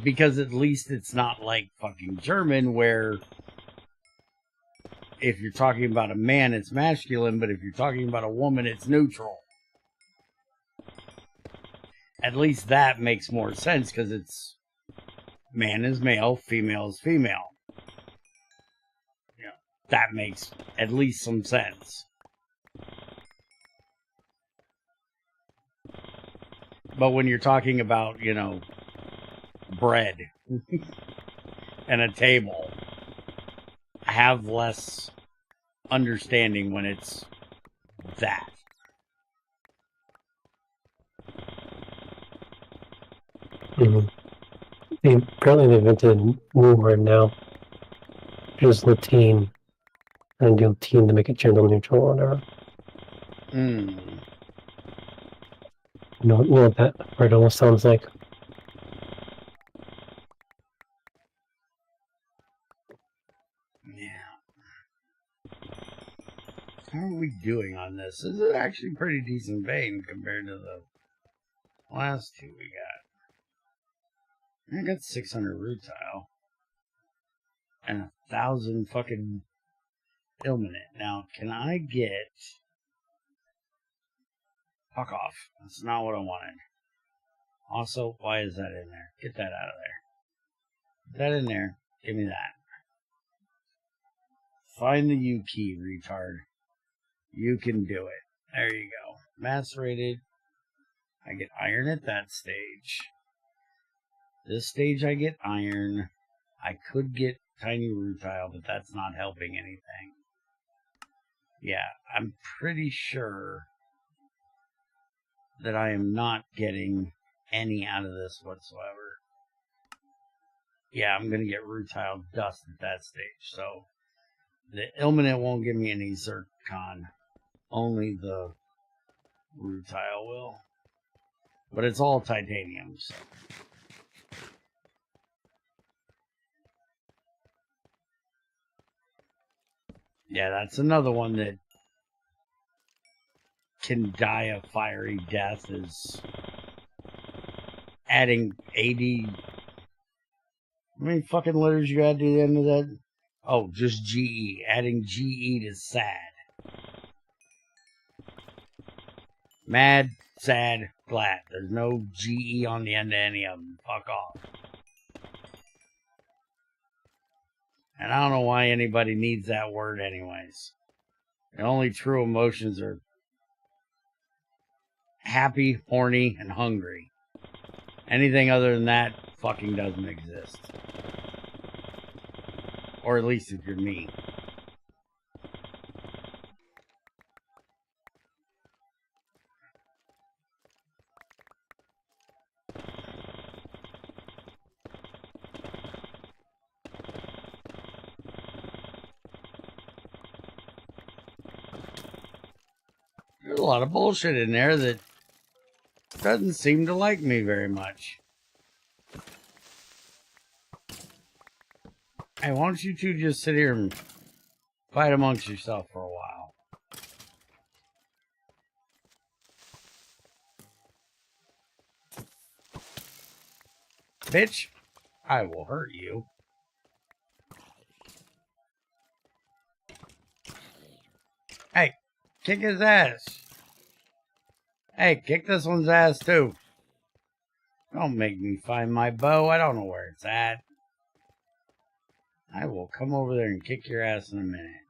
Speaker 1: because at least it's not like fucking German, where if you're talking about a man, it's masculine, but if you're talking about a woman, it's neutral. At least that makes more sense, because it's man is male, female is female. That makes at least some sense. But when you're talking about, you know, bread and a table, I have less understanding when it's that.
Speaker 2: Apparently they invented a new word now. Just Latin. And do teen to make it gender neutral or whatever. You know what that word almost sounds like?
Speaker 1: Yeah. How are we doing on this? This is actually pretty decent vein compared to the last two we got. I got 600 rutile. And 1,000 fucking ilmenite. Now, can I get... Fuck off. That's not what I wanted. Also, why is that in there? Get that out of there. Put that in there. Give me that. Find the U key, retard. You can do it. There you go. Macerated. I get iron at that stage. This stage I get iron. I could get tiny rutile, but that's not helping anything. Yeah, I'm pretty sure that I am not getting any out of this whatsoever. Yeah, I'm going to get rutile dust at that stage. So the ilmenite won't give me any zircon. Only the rutile will. But it's all titanium. So. Yeah, that's another one that can die a fiery death, is adding 80... How many fucking letters you add to the end of that? Oh, just GE. Adding GE to sad. Mad, sad, glad. There's no GE on the end of any of them. Fuck off. And I don't know why anybody needs that word anyways. The only true emotions are happy, horny, and hungry. Anything other than that fucking doesn't exist. Or at least if you're me. There's a lot of bullshit in there that doesn't seem to like me very much. Hey, why don't you two just sit here and fight amongst yourself for a while? Bitch, I will hurt you. Hey, kick his ass. Hey, kick this one's ass too. Don't make me find my bow. I don't know where it's at. I will come over there and kick your ass in a minute.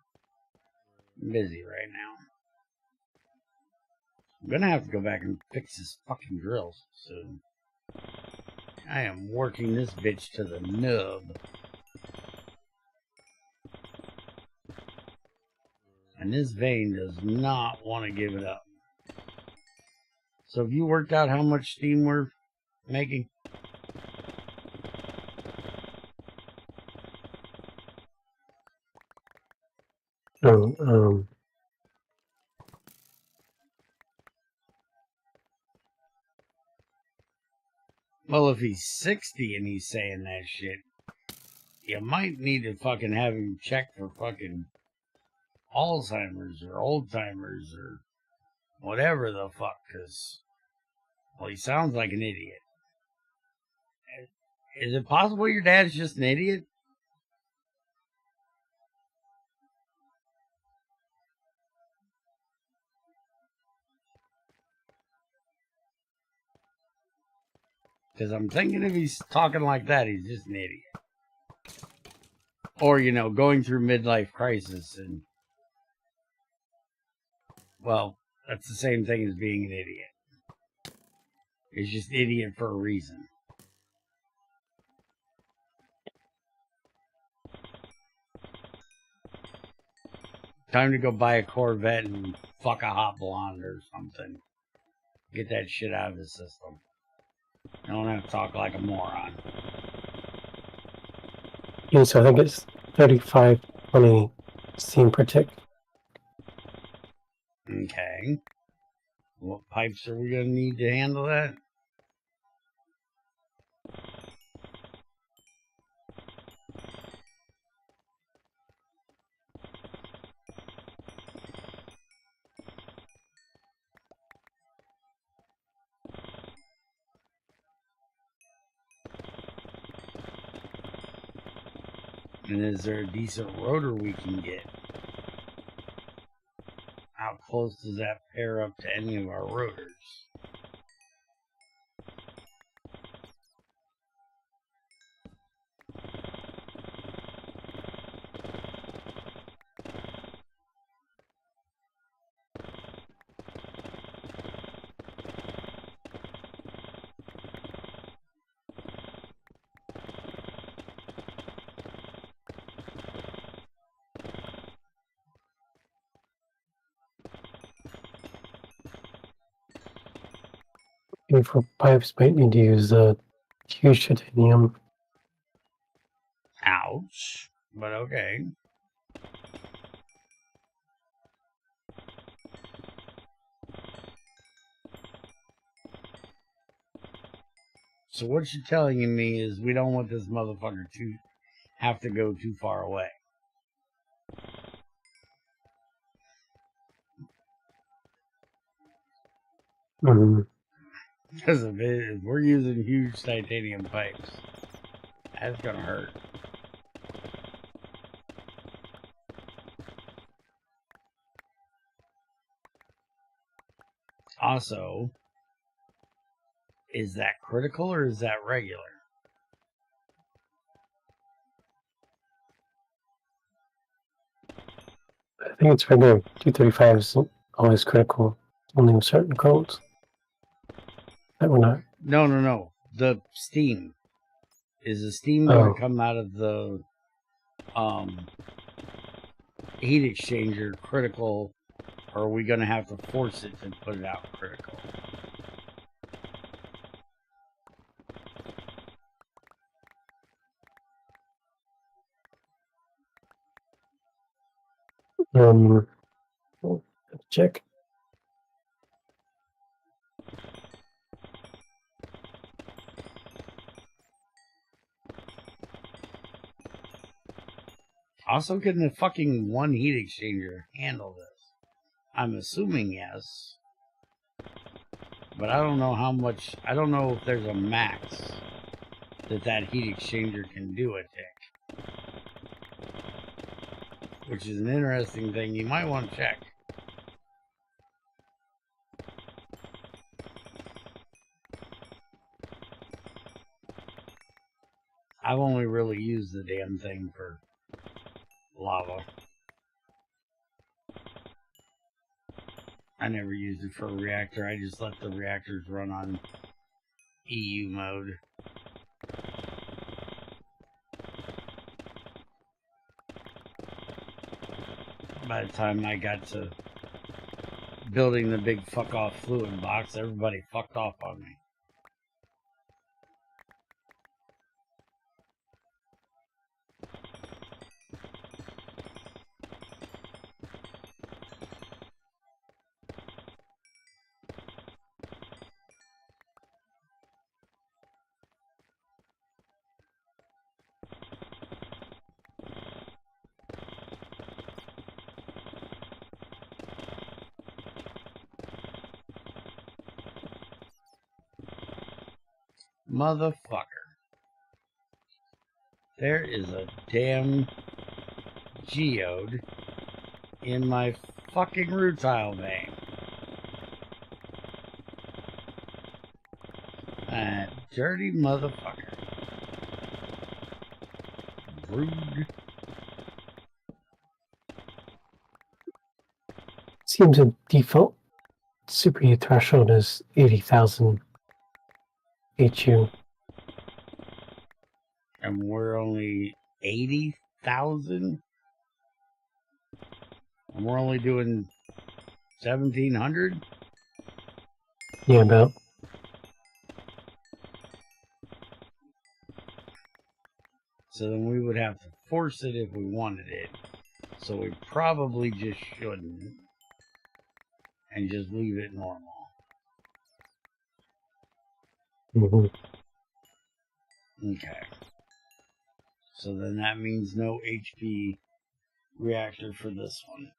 Speaker 1: I'm busy right now. I'm gonna have to go back and fix this fucking drill soon. I am working this bitch to the nub. And this vein does not want to give it up. So have you worked out how much steam we're making?
Speaker 2: No,
Speaker 1: Well, if he's 60 and he's saying that shit, you might need to fucking have him checked for fucking Alzheimer's or old timers or whatever the fuck, because, well, he sounds like an idiot. Is it possible your dad's just an idiot? Because I'm thinking if he's talking like that, he's just an idiot. Or, you know, going through midlife crisis and, well, that's the same thing as being an idiot. He's just idiot for a reason. Time to go buy a Corvette and fuck a hot blonde or something. Get that shit out of the system. You don't have to talk like a moron.
Speaker 2: yeah, so I think it's 3520 steam per tick.
Speaker 1: Okay. What pipes are we going to need to handle that? And is there a decent rotor we can get? How close does that pair up to any of our rotors?
Speaker 2: And for pipes, might need to use huge titanium.
Speaker 1: Ouch. But okay. So what you're telling me is we don't want this motherfucker to have to go too far away.
Speaker 2: Mm-hmm.
Speaker 1: Because if we're using huge titanium pipes, that's gonna hurt. Also, is that critical or is that regular?
Speaker 2: I think it's regular. 235 is always critical, only with certain codes. That we're not.
Speaker 1: No. The steam. Is the steam going to come out of the heat exchanger critical, or are we going to have to force it to put it out critical?
Speaker 2: Check.
Speaker 1: Also, can the fucking one heat exchanger handle this? I'm assuming yes. But I don't know how much, I don't know if there's a max that heat exchanger can do a tick. Which is an interesting thing you might want to check. I've only really used the damn thing for lava. I never used it for a reactor. I just let the reactors run on EU mode. By the time I got to building the big fuck off fluid box, everybody fucked off on me. Motherfucker. There is a damn geode in my fucking rutile vein. That dirty motherfucker. Rude.
Speaker 2: Seems a default super U threshold is 80,000 HU.
Speaker 1: And we're only 80,000? And we're only doing 1,700?
Speaker 2: Yeah, about.
Speaker 1: So then we would have to force it if we wanted it. So we probably just shouldn't. And just leave it normal.
Speaker 2: Mm-hmm.
Speaker 1: Okay. So then that means no HP reactor for this one.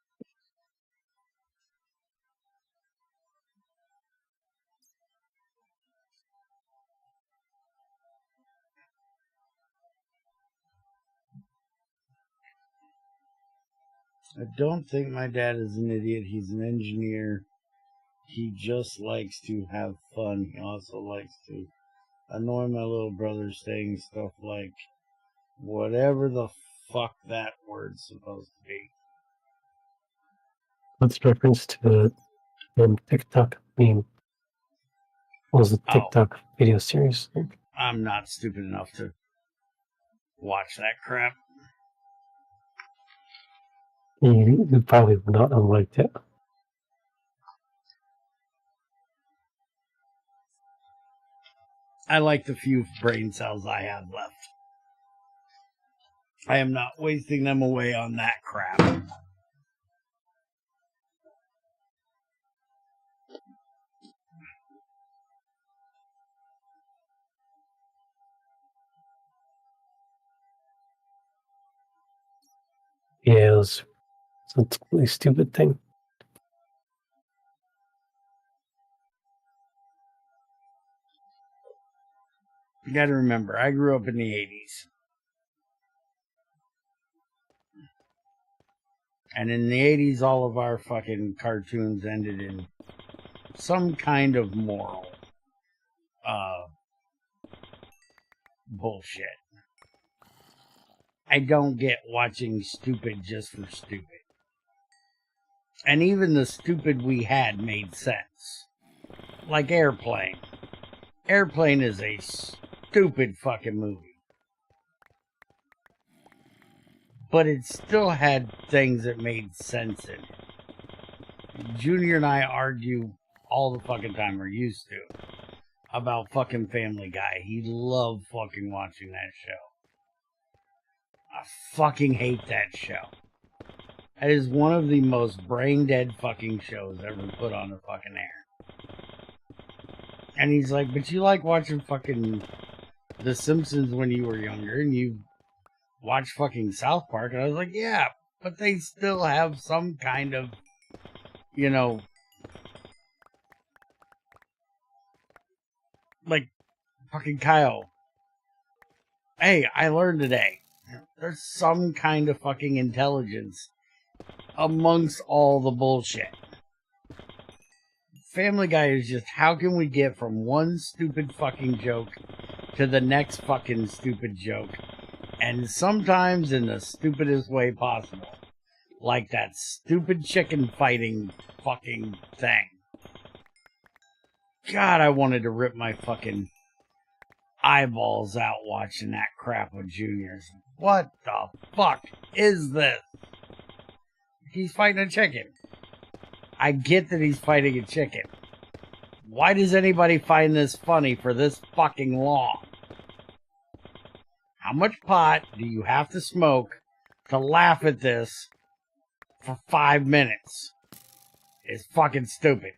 Speaker 1: I don't think my dad is an idiot. He's an engineer. He just likes to have fun. He also likes to annoy my little brother saying stuff like, whatever the fuck that word's supposed to be.
Speaker 2: What's reference to the TikTok meme? What was the TikTok video series?
Speaker 1: I'm not stupid enough to watch that crap.
Speaker 2: You probably would not have liked it.
Speaker 1: I like the few brain cells I have left. I am not wasting them away on that crap.
Speaker 2: Yeah, it was a totally stupid thing.
Speaker 1: You gotta remember, I grew up in the 80s. And in the 80s, all of our fucking cartoons ended in some kind of moral bullshit. I don't get watching stupid just for stupid. And even the stupid we had made sense. Like Airplane. Airplane is a stupid fucking movie. But it still had things that made sense in it. Junior and I argue all the fucking time, or used to, about fucking Family Guy. He loved fucking watching that show. I fucking hate that show. That is one of the most brain-dead fucking shows ever put on the fucking air. And he's like, but you like watching fucking The Simpsons when you were younger, and you watch fucking South Park. And I was like, yeah, but they still have some kind of, you know, like fucking Kyle. Hey, I learned today. There's some kind of fucking intelligence amongst all the bullshit. Family Guy is just, how can we get from one stupid fucking joke to the next fucking stupid joke? And sometimes in the stupidest way possible. Like that stupid chicken fighting fucking thing. God, I wanted to rip my fucking eyeballs out watching that crap with juniors. What the fuck is this? He's fighting a chicken. I get that he's fighting a chicken. Why does anybody find this funny for this fucking long? How much pot do you have to smoke to laugh at this for 5 minutes? It's fucking stupid.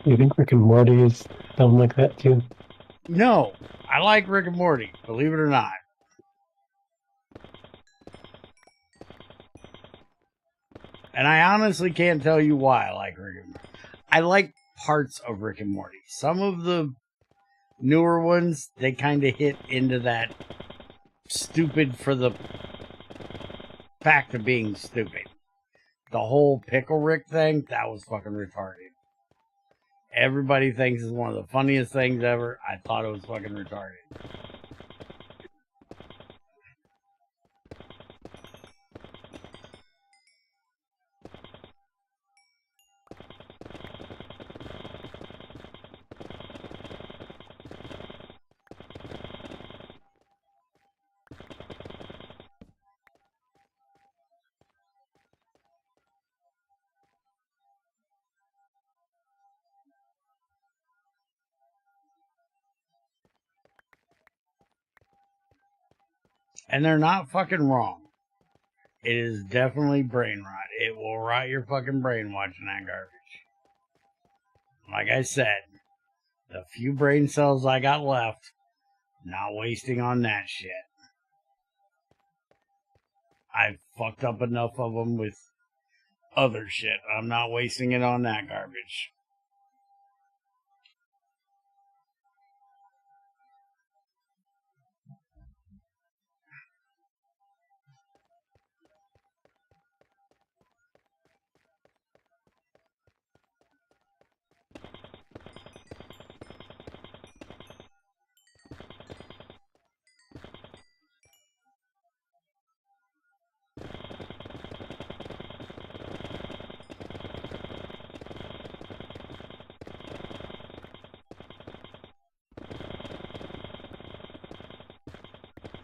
Speaker 2: You think Rick and Morty is dumb like that too?
Speaker 1: No, I like Rick and Morty, believe it or not. And I honestly can't tell you why I like Rick and Morty. I like parts of Rick and Morty. Some of the newer ones, they kind of hit into that stupid for the fact of being stupid. The whole Pickle Rick thing, that was fucking retarded. Everybody thinks it's one of the funniest things ever. I thought it was fucking retarded. And they're not fucking wrong. It is definitely brain rot. It will rot your fucking brain watching that garbage. Like I said, the few brain cells I got left, not wasting on that shit. I fucked up enough of them with other shit. I'm not wasting it on that garbage.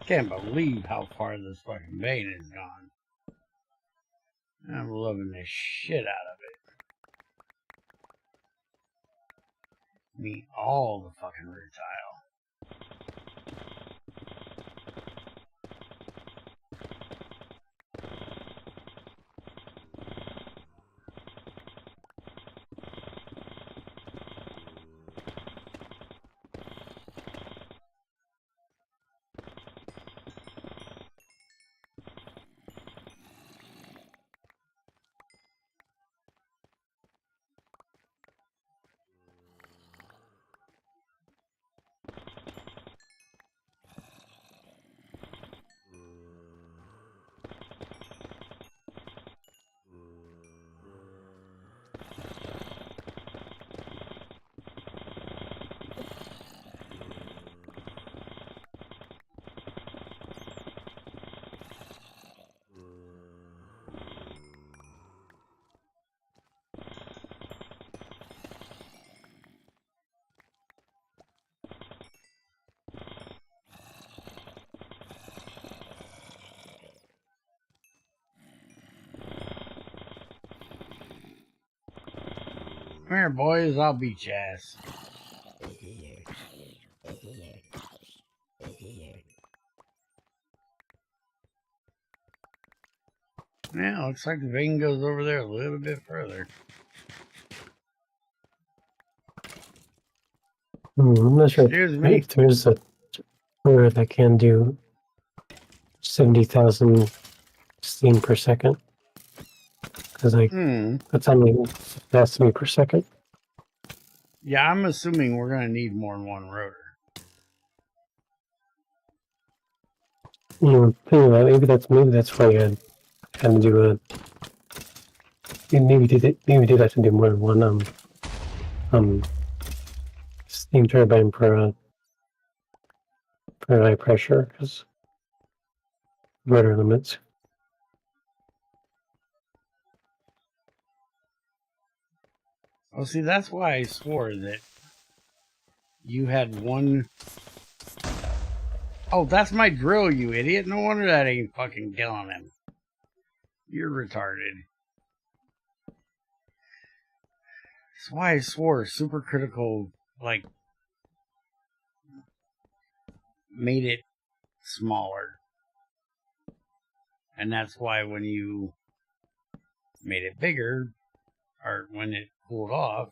Speaker 1: Can't believe how far this fucking vein has gone. I'm loving the shit out of it. Meet all the fucking root tile. Come here, boys. I'll beat your ass. Yeah, looks like the vein goes over there a little bit further.
Speaker 2: I'm not sure
Speaker 1: Excuse me.
Speaker 2: if there's a where that can do 70,000 steam per second. Because that's only that's me per second.
Speaker 1: Yeah, I'm assuming we're gonna need more than one rotor.
Speaker 2: Think about it, maybe that's why I had to do a. Maybe did have to do more than one steam turbine per high pressure because rotor limits.
Speaker 1: Oh, see, that's why I swore that you had one. Oh, that's my drill, you idiot. No wonder that ain't fucking killing him. You're retarded. That's why I swore supercritical, like, made it smaller. And that's why when you made it bigger, or when it cooled off,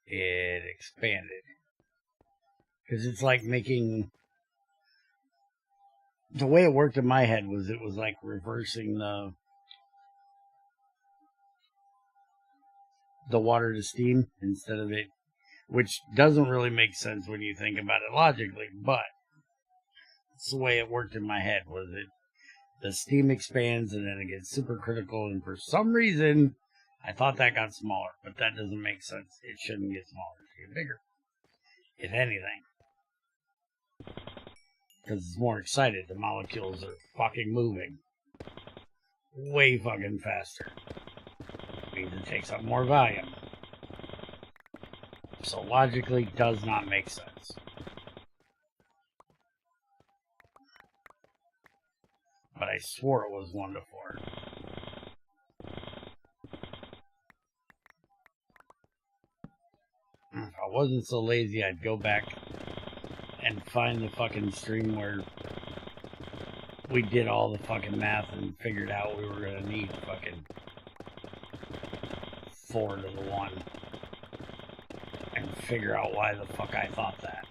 Speaker 1: it expanded. Because it's like making... The way it worked in my head was it was like reversing the water to steam instead of it... which doesn't really make sense when you think about it logically, but it's the way it worked in my head. Was it the steam expands and then it gets supercritical, and for some reason I thought that got smaller, but that doesn't make sense. It shouldn't get smaller, it should get bigger, if anything, because it's more excited. The molecules are fucking moving way fucking faster. It means it takes up more volume. So logically, does not make sense. But I swore it was 1 to 4. If I wasn't so lazy, I'd go back and find the fucking stream where we did all the fucking math and figured out we were gonna need fucking 4 to the 1. And figure out why the fuck I thought that.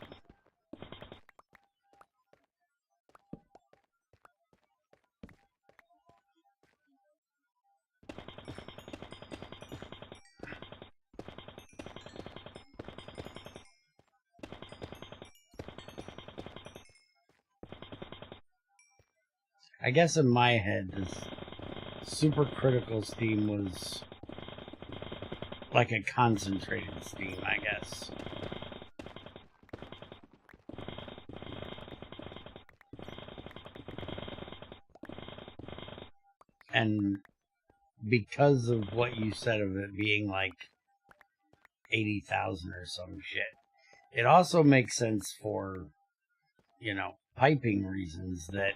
Speaker 1: I guess in my head, this supercritical steam was like a concentrated steam, I guess. And because of what you said of it being like 80,000 or some shit, it also makes sense for, you know, piping reasons that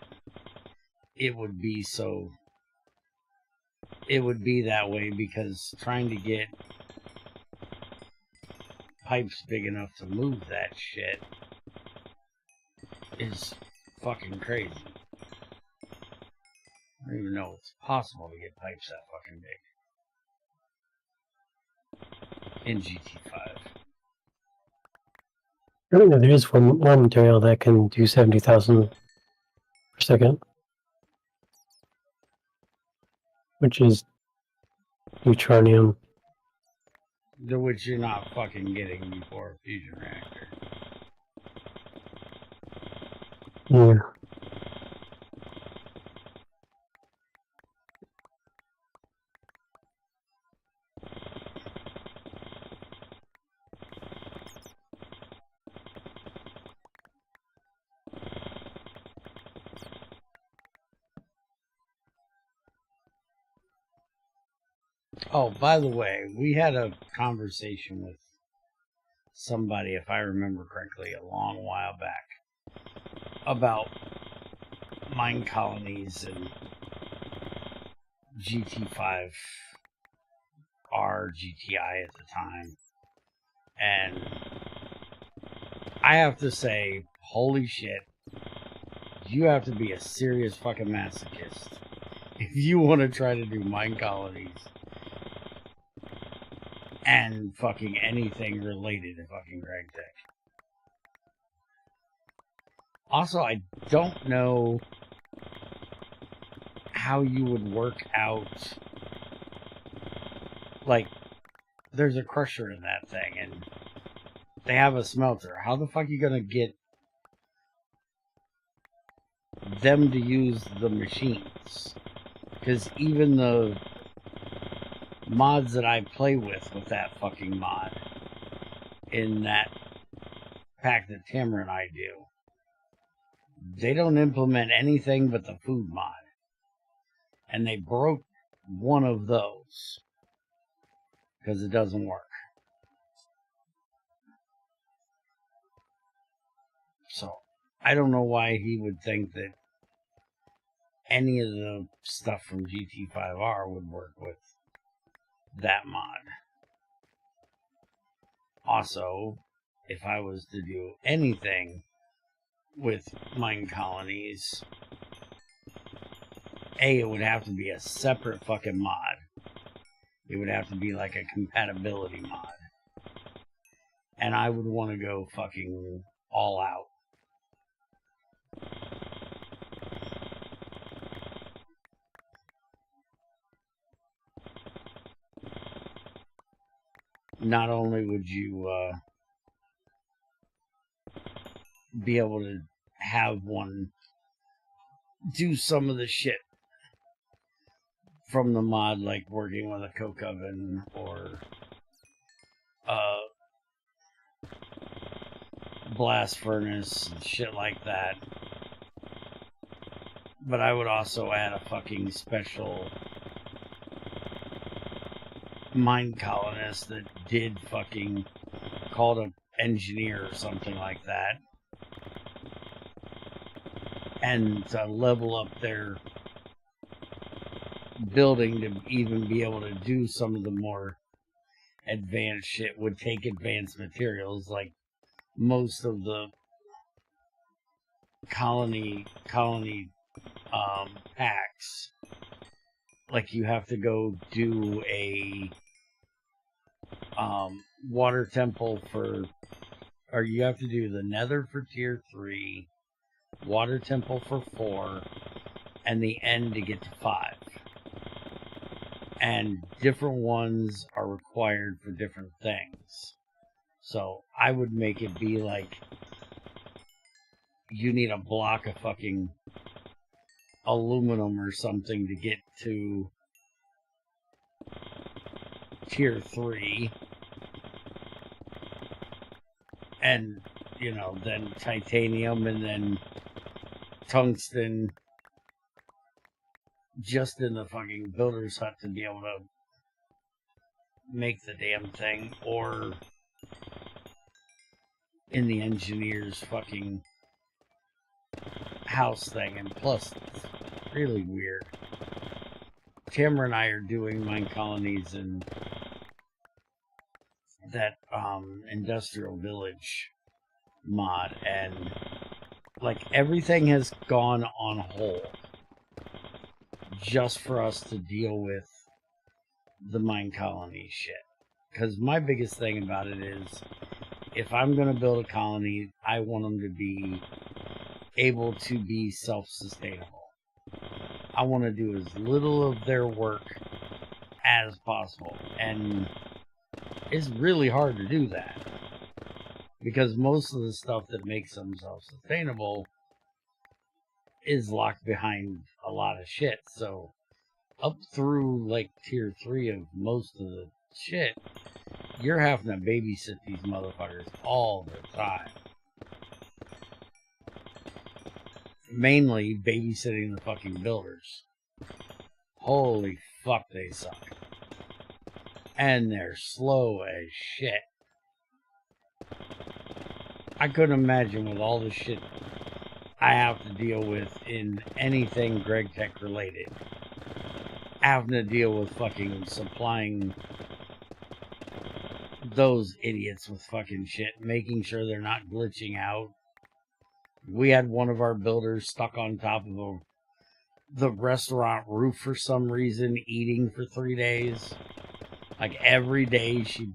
Speaker 1: it would be so... It would be that way because trying to get pipes big enough to move that shit is fucking crazy. I don't even know it's possible to get pipes that fucking big in GT5.
Speaker 2: I don't know, there is one material that can do 70,000 per second, which is neutronium.
Speaker 1: Which you're not fucking getting before a fusion reactor.
Speaker 2: Yeah.
Speaker 1: Oh, by the way, we had a conversation with somebody, if I remember correctly, a long while back about mine colonies and GT5R, GTI at the time. And I have to say, holy shit, you have to be a serious fucking masochist if you want to try to do mine colonies and fucking anything related to fucking GregTech. Also, I don't know how you would work out, like, there's a crusher in that thing, and they have a smelter. How the fuck are you gonna get them to use the machines? Because even the mods that I play with that fucking mod in that pack that Tamara and I do, they don't implement anything but the food mod. And they broke one of those because it doesn't work. So I don't know why he would think that any of the stuff from GT5R would work with that mod. Also, if I was to do anything with mine colonies, it would have to be a separate fucking mod. It would have to be like a compatibility mod. And I would want to go fucking all out. Not only would you be able to have one do some of the shit from the mod, like working with a coke oven or blast furnace and shit like that. But I would also add a fucking special mine colonist that did fucking called an engineer or something like that, and to level up their building to even be able to do some of the more advanced shit would take advanced materials, like most of the colony packs. Like you have to go do a water temple for, or you have to do the nether for tier 3, water temple for 4, and the end to get to 5. And different ones are required for different things. So I would make it be like you need a block of fucking aluminum or something to get to tier 3. And, you know, then titanium and then tungsten just in the fucking builder's hut to be able to make the damn thing, or in the engineer's fucking house thing. And plus, it's really weird. Tamara and I are doing mine colonies in that industrial village mod, and like everything has gone on hold just for us to deal with the mine colony shit. Because my biggest thing about it is, if I'm going to build a colony, I want them to be able to be self-sustainable. I want to do as little of their work as possible. And it's really hard to do that, because most of the stuff that makes them self-sustainable is locked behind a lot of shit. So up through like tier 3 of most of the shit, you're having to babysit these motherfuckers all the time. Mainly babysitting the fucking builders. Holy fuck, they suck. And they're slow as shit. I couldn't imagine with all the shit I have to deal with in anything GregTech related, having to deal with fucking supplying those idiots with fucking shit, making sure they're not glitching out. We had one of our builders stuck on top of the restaurant roof for some reason, eating for 3 days. Like every day she'd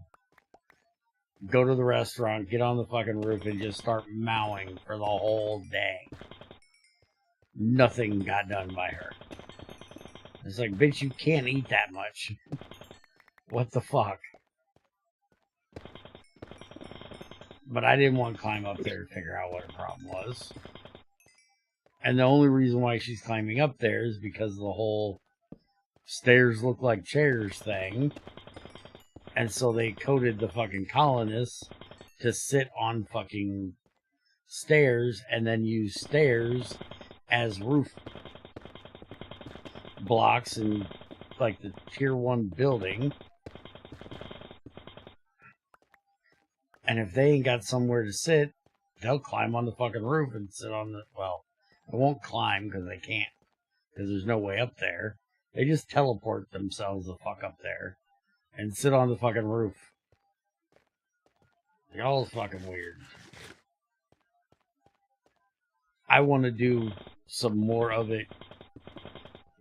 Speaker 1: go to the restaurant, get on the fucking roof, and just start mowing for the whole day. Nothing got done by her. It's like, bitch, you can't eat that much. What the fuck? But I didn't want to climb up there to figure out what her problem was. And the only reason why she's climbing up there is because of the whole stairs look like chairs thing. And so they coded the fucking colonists to sit on fucking stairs and then use stairs as roof blocks in like the tier 1 building. And if they ain't got somewhere to sit, they'll climb on the fucking roof and sit on the, well, they won't climb because they can't, because there's no way up there. They just teleport themselves the fuck up there and sit on the fucking roof. Y'all is fucking weird. I want to do some more of it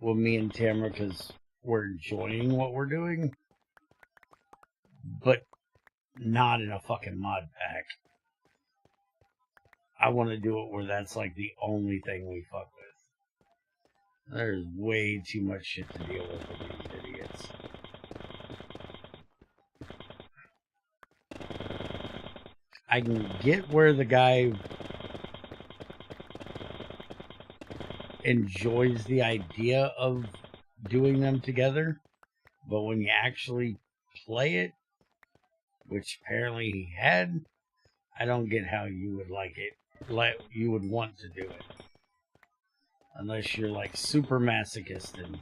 Speaker 1: with me and Tamara because we're enjoying what we're doing, but not in a fucking mod pack. I want to do it where that's like the only thing we fuck with. There's way too much shit to deal with these idiots. I can get where the guy enjoys the idea of doing them together, but when you actually play it, which apparently he had, I don't get how you would like it, like you would want to do it, unless you're like super masochist. And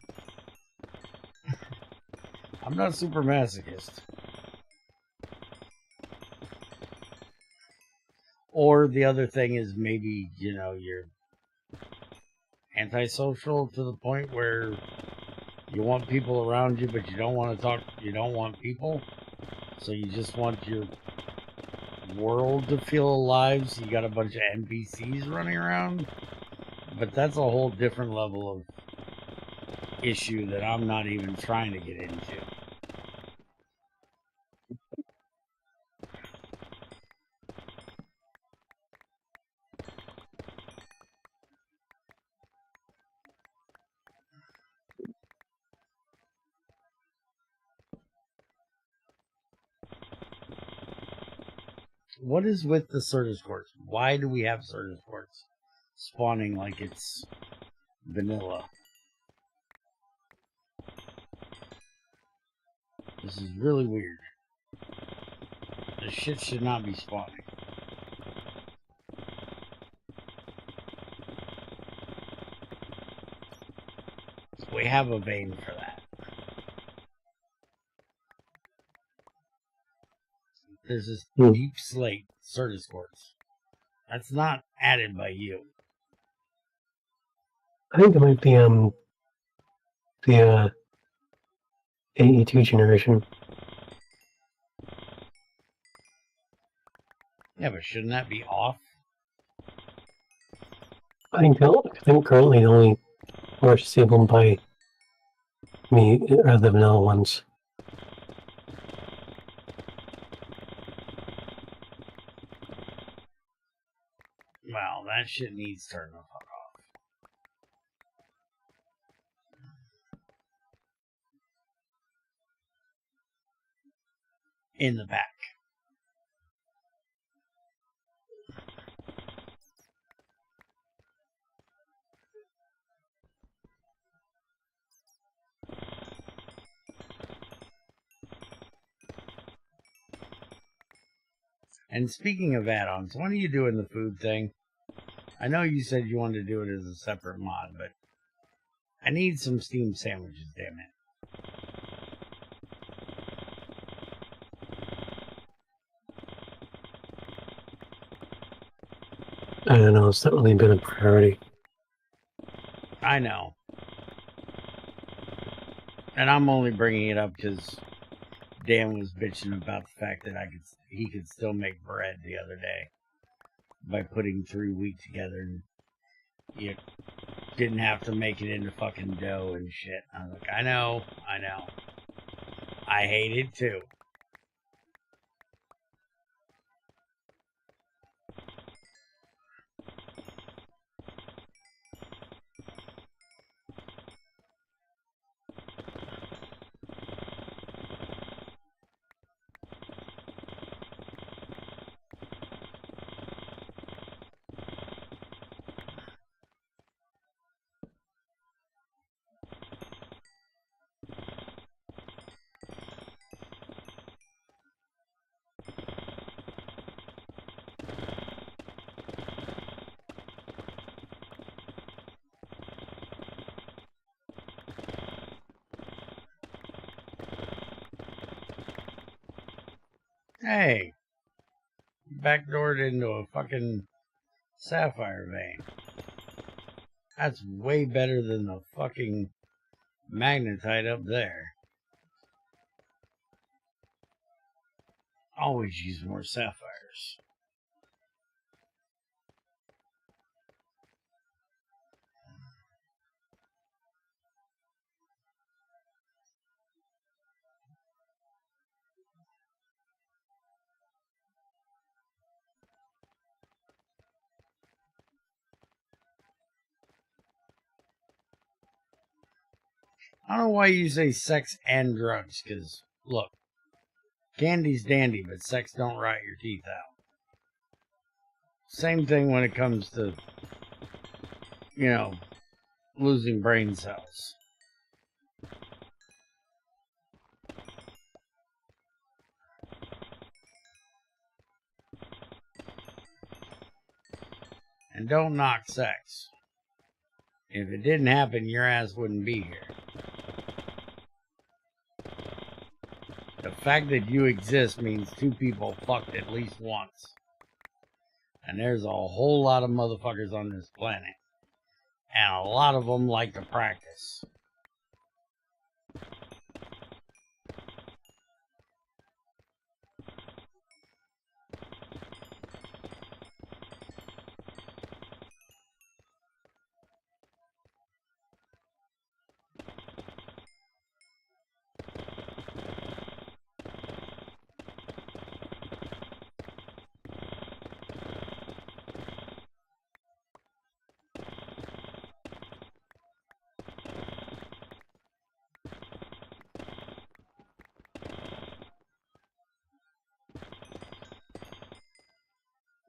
Speaker 1: I'm not super masochist. Or the other thing is maybe, you know, you're antisocial to the point where you want people around you, but you don't want to talk, you don't want people. So you just want your world to feel alive, so you got a bunch of NPCs running around. But that's a whole different level of issue that I'm not even trying to get into. What is with the Certus quartz? Why do we have Certus quartz spawning like it's vanilla? This is really weird. This shit should not be spawning. We have a vein for that. There's this deep slate Certus quartz. That's not added by you.
Speaker 2: I think it might be the AE2 generation.
Speaker 1: Yeah, but shouldn't that be off?
Speaker 2: I think currently the only are disabled by me are the vanilla ones.
Speaker 1: Well, that shit needs turning the fuck off. In the back. And speaking of add-ons, when are you doing the food thing? I know you said you wanted to do it as a separate mod, but I need some steamed sandwiches, damn it.
Speaker 2: I don't know, it's not really been a priority.
Speaker 1: I know. And I'm only bringing it up because Dan was bitching about the fact that he could still make bread the other day by putting 3 wheat together, and you didn't have to make it into fucking dough and shit. I was like, I know. I hate it too. Hey, backdoored into a fucking sapphire vein. That's way better than the fucking magnetite up there. Always use more sapphires. I don't know why you say sex and drugs, because, look, candy's dandy, but sex don't rot your teeth out. Same thing when it comes to, you know, losing brain cells. And don't knock sex. If it didn't happen, your ass wouldn't be here. The fact that you exist means two people fucked at least once. And there's a whole lot of motherfuckers on this planet. And a lot of them like to practice.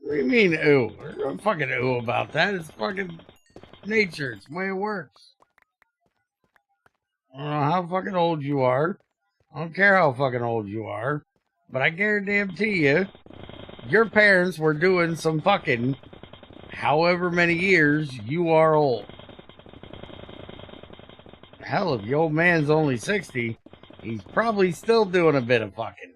Speaker 1: What do you mean, ooh? There's no fucking ooh about that. It's fucking nature. It's the way it works. I don't know how fucking old you are. I don't care how fucking old you are. But I guarantee you, your parents were doing some fucking however many years you are old. Hell, if your old man's only 60, he's probably still doing a bit of fucking.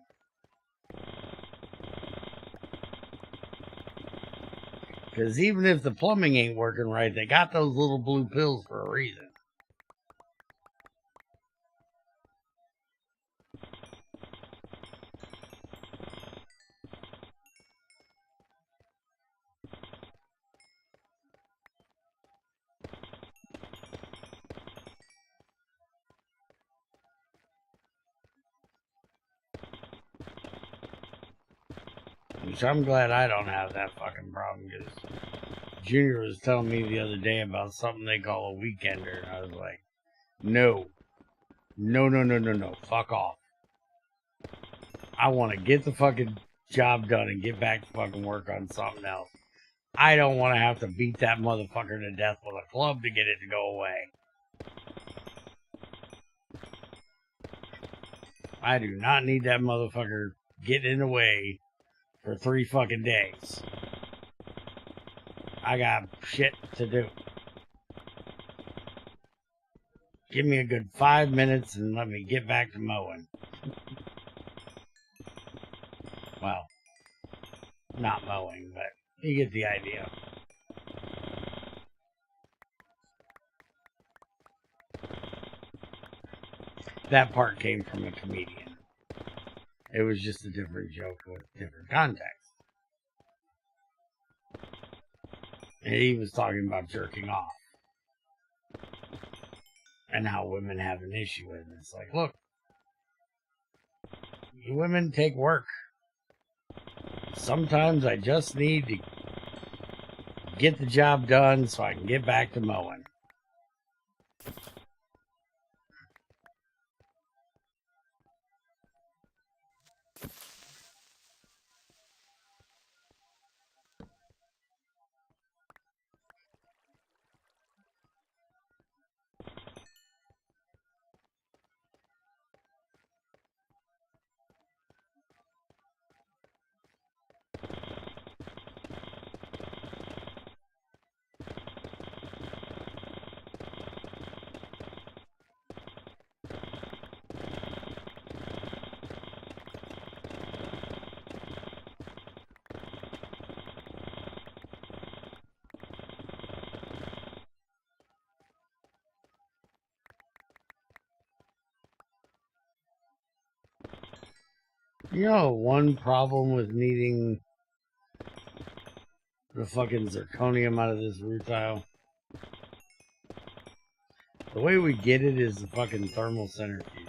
Speaker 1: Because even if the plumbing ain't working right, they got those little blue pills for a reason. Which I'm glad I don't have that fucking problem, because Junior was telling me the other day about something they call a weekender, and I was like, no. No. Fuck off. I want to get the fucking job done and get back to fucking work on something else. I don't want to have to beat that motherfucker to death with a club to get it to go away. I do not need that motherfucker getting in the way for 3 fucking days. I got shit to do. Give me a good 5 minutes and let me get back to mowing. Well, not mowing, but you get the idea. That part came from a comedian. It was just a different joke with different context. And he was talking about jerking off. And how women have an issue with it. It's like, look, you women take work. Sometimes I just need to get the job done so I can get back to mowing. You know, one problem with needing the fucking zirconium out of this rutile? The way we get it is the fucking thermal centrifuge.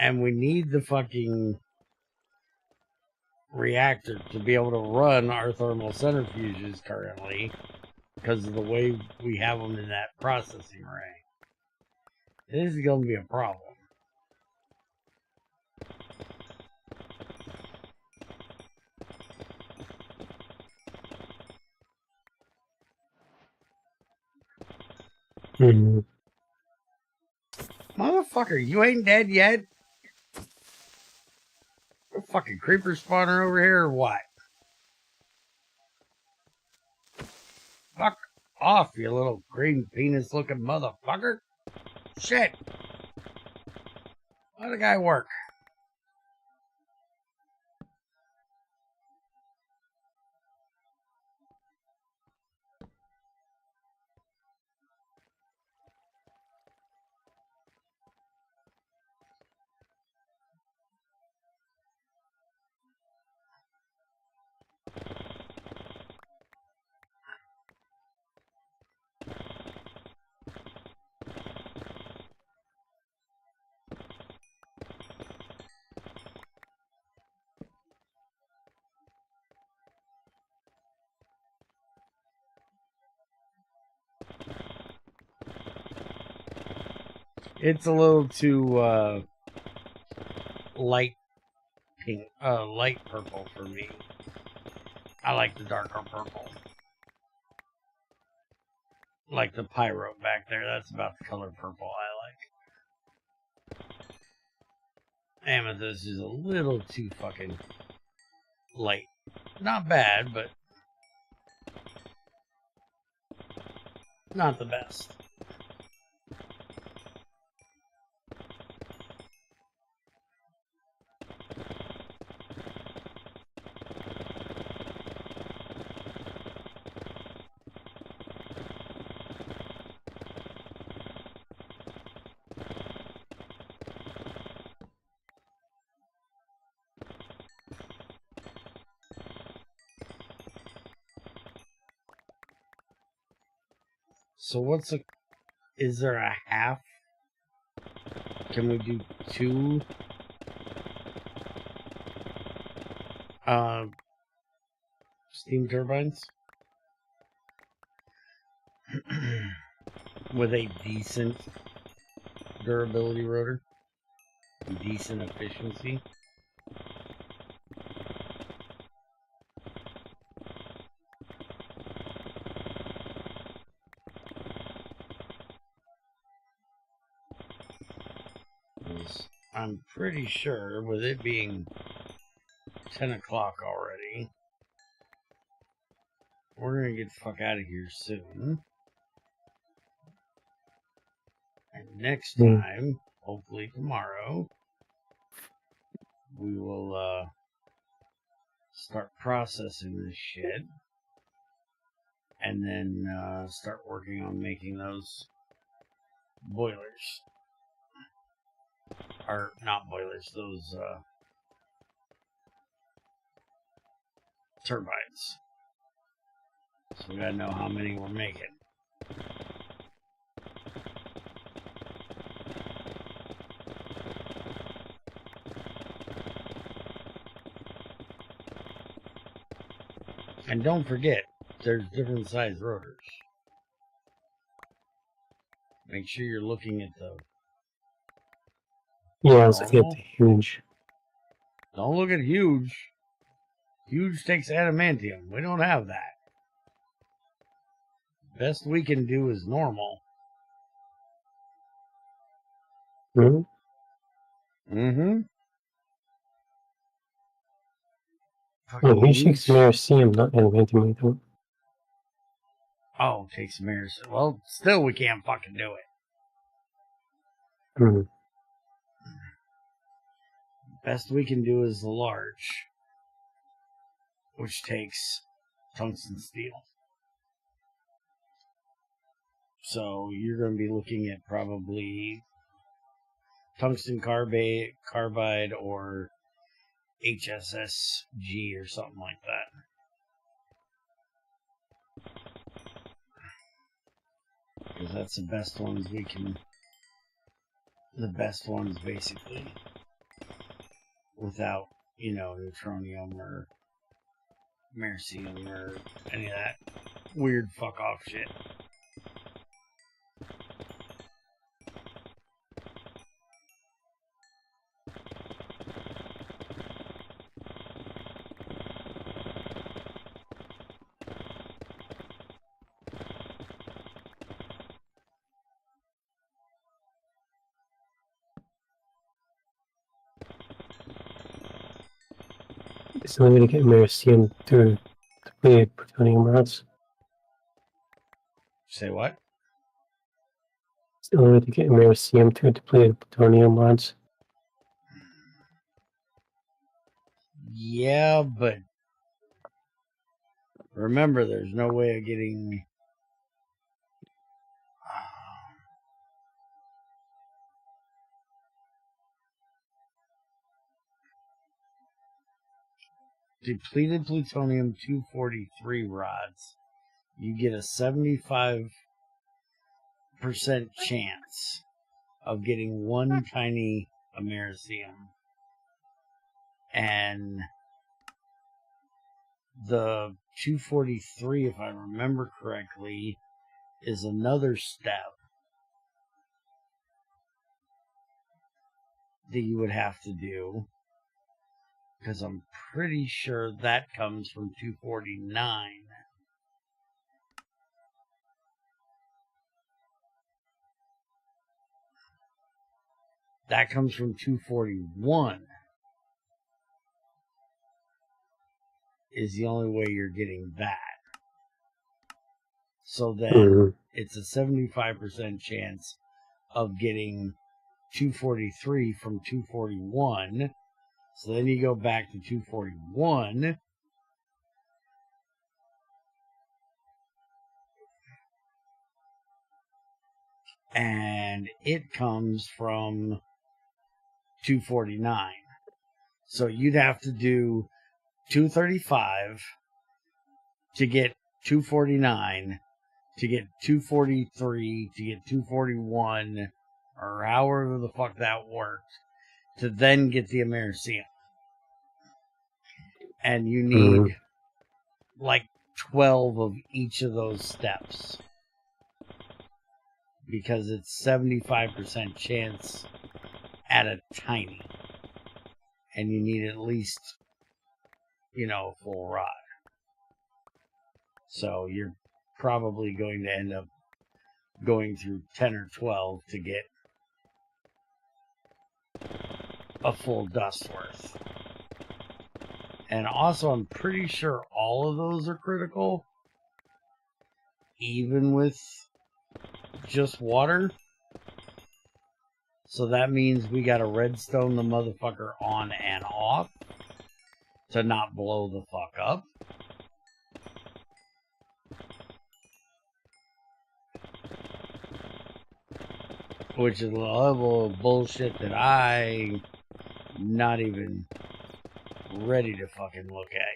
Speaker 1: And we need the fucking reactor to be able to run our thermal centrifuges currently because of the way we have them in that processing array. This is going to be a problem.
Speaker 2: Mm.
Speaker 1: Motherfucker, you ain't dead yet? A fucking creeper spawner over here or what? Fuck off, you little green penis looking motherfucker. Shit. Let the guy work. It's a little too light pink, light purple for me. I like the darker purple. Like the pyro back there, that's about the color purple I like. Amethyst is a little too fucking light. Not bad, but not the best. So is there a half? Can we do 2 steam turbines? With a decent durability rotor? Decent efficiency? I'm pretty sure, with it being 10 o'clock already, we're gonna get the fuck out of here soon. And next time, hopefully tomorrow, we will start processing this shit. And then start working on making those boilers. Or not boilers, those turbines. So we gotta know how many we're making. And don't forget, there's different size rotors. Make sure you're looking at the
Speaker 2: Yeah, I was looking at the huge.
Speaker 1: Don't look at huge. Huge takes adamantium. We don't have that. Best we can do is normal.
Speaker 2: Mm-hmm. Oh, huge takes mericium, not adamantium.
Speaker 1: Oh, takes mericium. Well, still we can't fucking do it.
Speaker 2: Mm-hmm.
Speaker 1: Best we can do is the large, which takes tungsten steel. So you're going to be looking at probably tungsten carbide or HSSG or something like that. Because that's the best ones we can... The best ones, basically. Without, neutronium or mericium or any of that weird fuck-off shit.
Speaker 2: It's the only way to get Mericium through depleted plutonium rods.
Speaker 1: Say what?
Speaker 2: It's the only way to get Mericium through depleted plutonium rods.
Speaker 1: Yeah, but remember, there's no way of getting... depleted plutonium-243 rods. You get a 75% chance of getting one tiny Americium. And the 243, if I remember correctly, is another step that you would have to do, because I'm pretty sure that comes from 249. That comes from 241. Is the only way you're getting that. So then it's a 75% chance of getting 243 from 241. So then you go back to 241. And it comes from 249. So you'd have to do 235 to get 249, to get 243, to get 241, or however the fuck that worked, to then get the Americium. And you need like 12 of each of those steps. Because it's 75% chance at a tiny. And you need at least, a full rod. So you're probably going to end up going through 10 or 12 to get a full dust worth. And also, I'm pretty sure all of those are critical, even with just water. So that means we gotta redstone the motherfucker on and off to not blow the fuck up. Which is a level of bullshit that I'm not even ready to fucking look at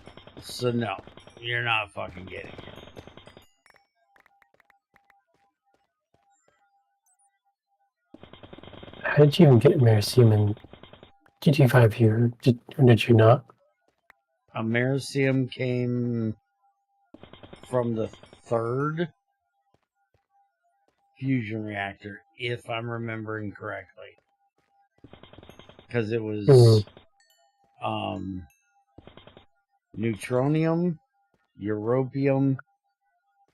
Speaker 1: yet. So no, you're not fucking getting it.
Speaker 2: How did you even get Americium in GT5 here? Or did you not?
Speaker 1: Americium came from the third fusion reactor, if I'm remembering correctly. Because it was neutronium, europium,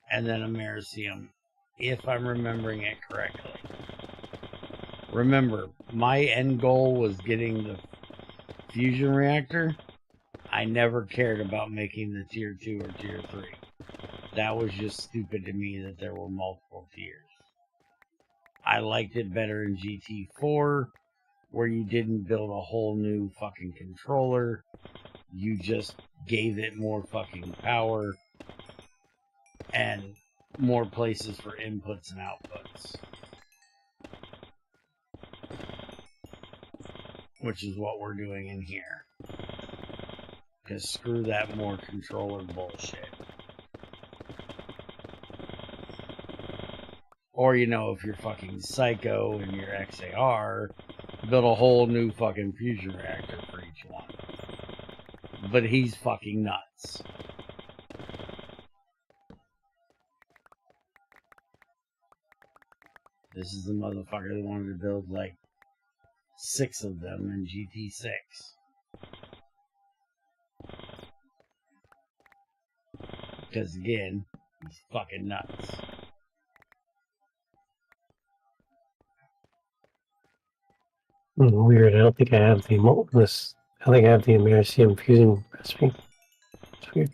Speaker 1: and then Americium, if I'm remembering it correctly. Remember, my end goal was getting the fusion reactor. I never cared about making the tier 2 or tier 3. That was just stupid to me that there were multiple tiers. I liked it better in GT4, where you didn't build a whole new fucking controller. You just gave it more fucking power and more places for inputs and outputs. Which is what we're doing in here. Because screw that more controller bullshit. Or, if you're fucking psycho and you're XAR, build a whole new fucking fusion reactor for each one. But he's fucking nuts. This is the motherfucker that wanted to build like 6 of them in GT6. Because again, he's fucking nuts.
Speaker 2: Weird, I don't think I have the molteness I think I have the Americium fusing recipe. It's weird.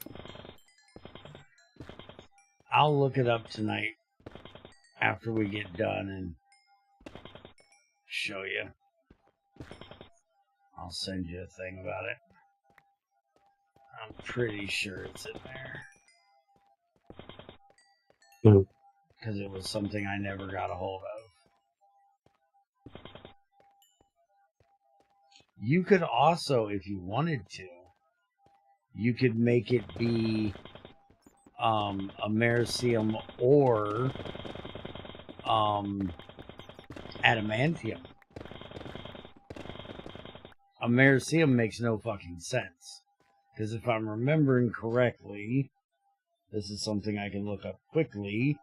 Speaker 1: I'll look it up tonight after we get done and show you. I'll send you a thing about it. I'm pretty sure it's in there. Because it was something I never got a hold of. You could also, if you wanted to, you could make it be Americium or adamantium. Americium makes no fucking sense. Because if I'm remembering correctly, this is something I can look up quickly.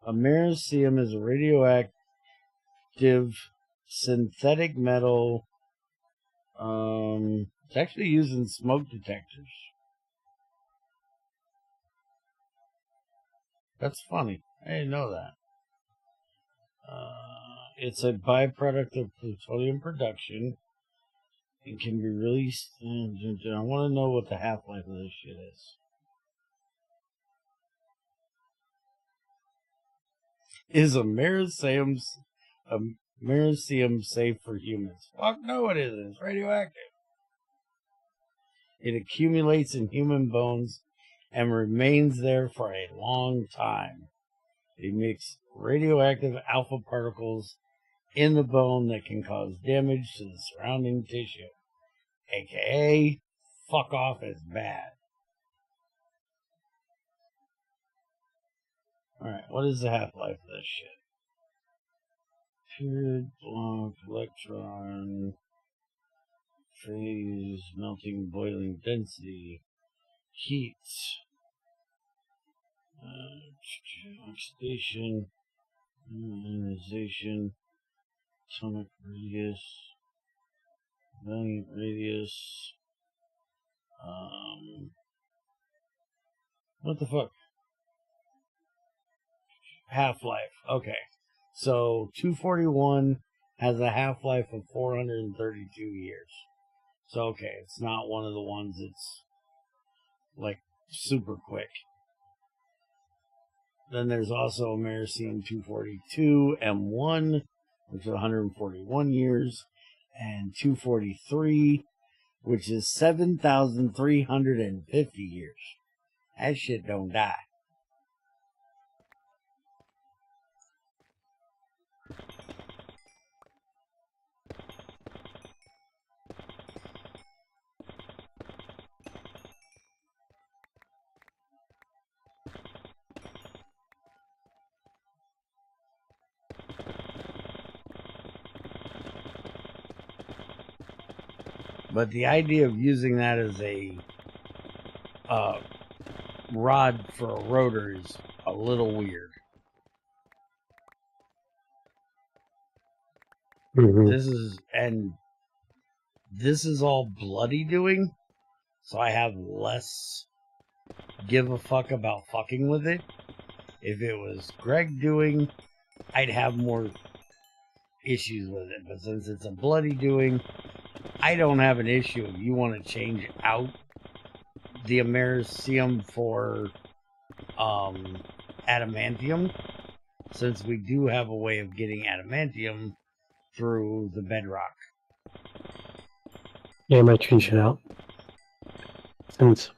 Speaker 1: Americium is a radioactive synthetic metal. It's actually used in smoke detectors. That's funny. I didn't know that. It's a byproduct of plutonium production and can be released. I want to know what the half-life of this shit is. Is Americium safe for humans? Fuck no, it isn't. It's radioactive. It accumulates in human bones and remains there for a long time. It emits radioactive alpha particles in the bone that can cause damage to the surrounding tissue. AKA, fuck off is bad. Alright, what is the half-life of this shit? Period, block, electron, phase, melting, boiling, density, heat, oxidation, ionization, atomic radius, valiant radius, what the fuck? Half-life, okay. So, 241 has a half-life of 432 years. So, okay, it's not one of the ones that's, like, super quick. Then there's also Americium 242 M1, which is 141 years, and 243, which is 7,350 years. That shit don't die. But the idea of using that as a rod for a rotor is a little weird.
Speaker 2: Mm-hmm.
Speaker 1: This is all bloody doing, so I have less give a fuck about fucking with it. If it was Greg doing, I'd have more issues with it. But since it's a bloody doing, I don't have an issue if you want to change out the Americium for adamantium, since we do have a way of getting adamantium through the bedrock.
Speaker 2: Yeah, I might change it out. Since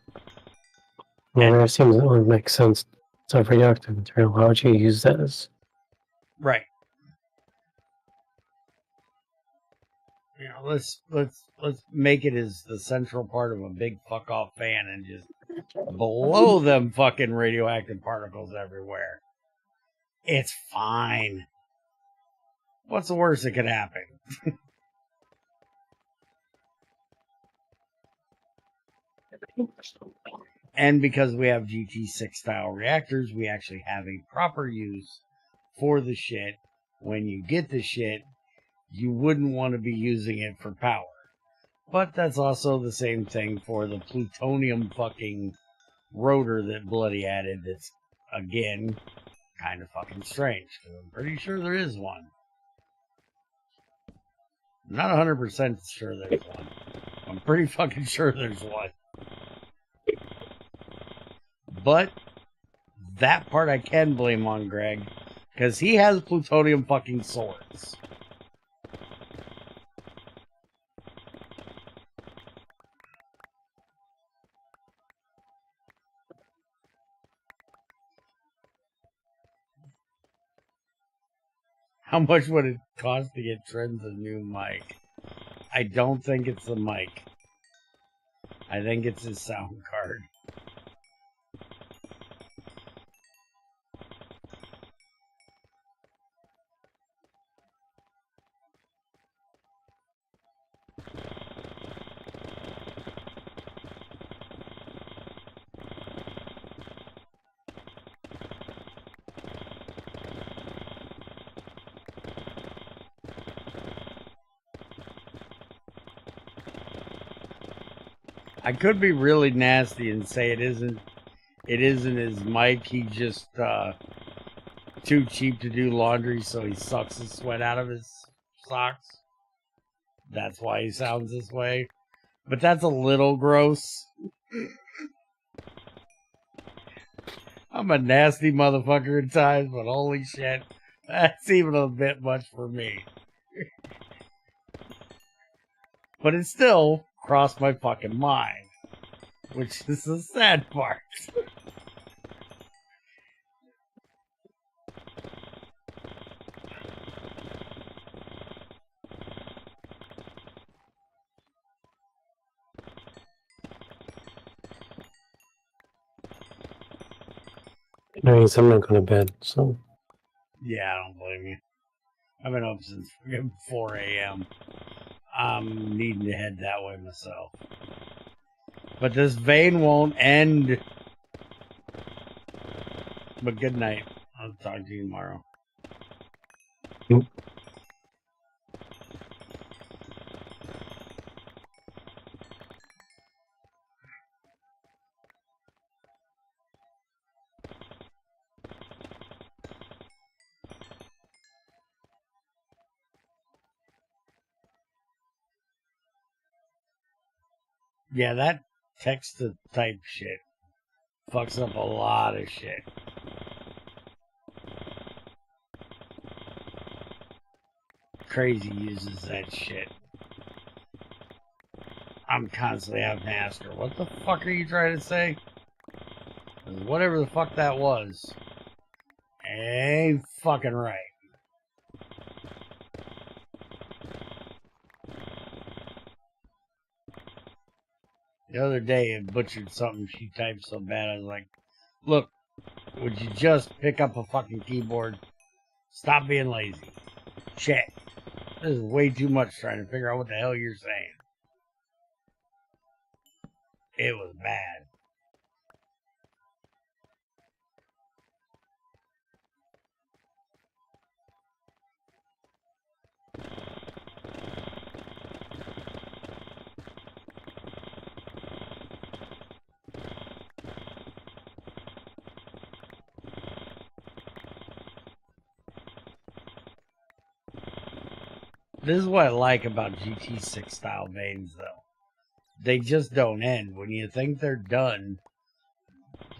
Speaker 2: Americium doesn't really make sense. It's a radioactive material. Why would you use that as?
Speaker 1: Right. You know, let's make it as the central part of a big fuck off fan and just blow them fucking radioactive particles everywhere. It's fine. What's the worst that could happen? And because we have GT6 style reactors, we actually have a proper use for the shit. When you get the shit, you wouldn't want to be using it for power. But that's also the same thing for the plutonium fucking rotor that Bloody added that's, again, kind of fucking strange, because I'm pretty sure there is one. I'm not 100% sure there's one. I'm pretty fucking sure there's one. But that part I can blame on Greg, because he has plutonium fucking swords. How much would it cost to get Trent's a new mic? I don't think it's the mic. I think it's his sound card. I could be really nasty and say it isn't his mic. He just too cheap to do laundry, so he sucks the sweat out of his socks. That's why he sounds this way. But that's a little gross. I'm a nasty motherfucker at times, but holy shit, that's even a bit much for me. But it still crossed my fucking mind, which is the sad part.
Speaker 2: Anyways, I'm not going to bed, so.
Speaker 1: Yeah, I don't blame you. I've been up since 4 a.m. I'm needing to head that way myself. But this vein won't end. But good night. I'll talk to you tomorrow.
Speaker 2: Yep.
Speaker 1: Yeah, that text-to-type shit fucks up a lot of shit. Crazy uses that shit. I'm constantly having to ask her, what the fuck are you trying to say? Whatever the fuck that was ain't fucking right. The other day it butchered something she typed so bad I was like, look, would you just pick up a fucking keyboard? Stop being lazy. Shit. This is way too much trying to figure out what the hell you're saying. It was bad. This is what I like about GT6 style veins, though. They just don't end. When you think they're done,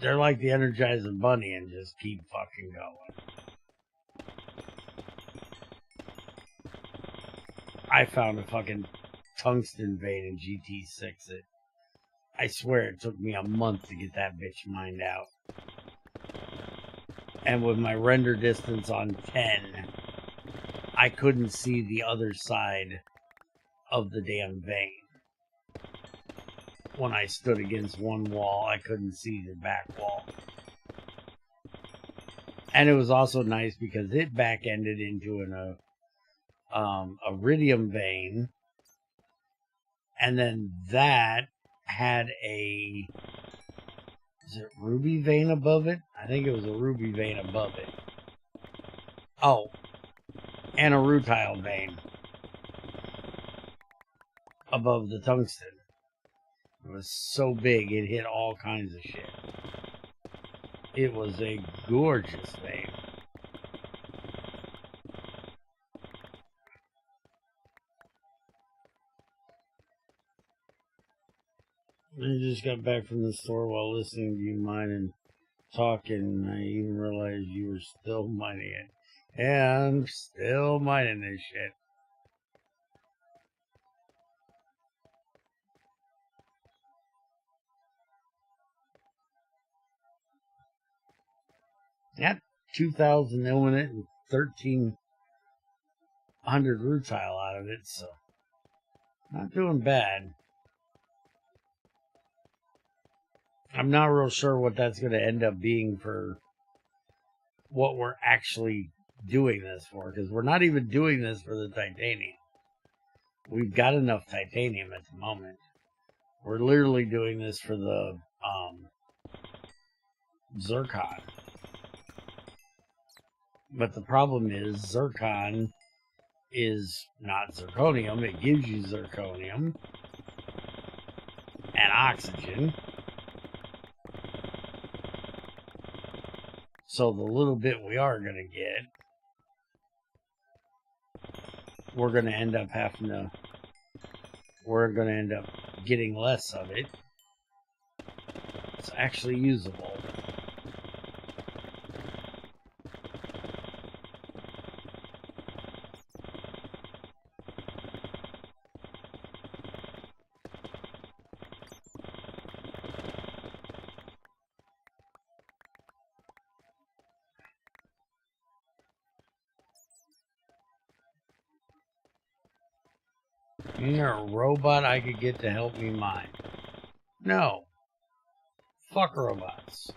Speaker 1: they're like the Energizer Bunny and just keep fucking going. I found a fucking tungsten vein in GT6. I swear it took me a month to get that bitch mined out. And with my render distance on 10, I couldn't see the other side of the damn vein. When I stood against one wall, I couldn't see the back wall. And it was also nice because it back-ended into an iridium vein. And then that had a... Is it ruby vein above it? I think it was a ruby vein above it. Oh. And a rutile vein above the tungsten. It was so big, it hit all kinds of shit. It was a gorgeous vein. I just got back from the store while listening to you mine and talking, and I even realized you were still mining it. Yeah, I'm still mining this shit. Got 2,000 ilmenite and 1,300 rutile out of it, so not doing bad. I'm not real sure what that's going to end up being for what we're actually doing this for, because we're not even doing this for the titanium. We've got enough titanium at the moment. We're literally doing this for the zircon. But the problem is zircon is not zirconium. It gives you zirconium and oxygen. So the little bit we are going to get, we're going to end up getting less of it. It's actually usable. Isn't there a robot I could get to help me mine? No. Fuck robots.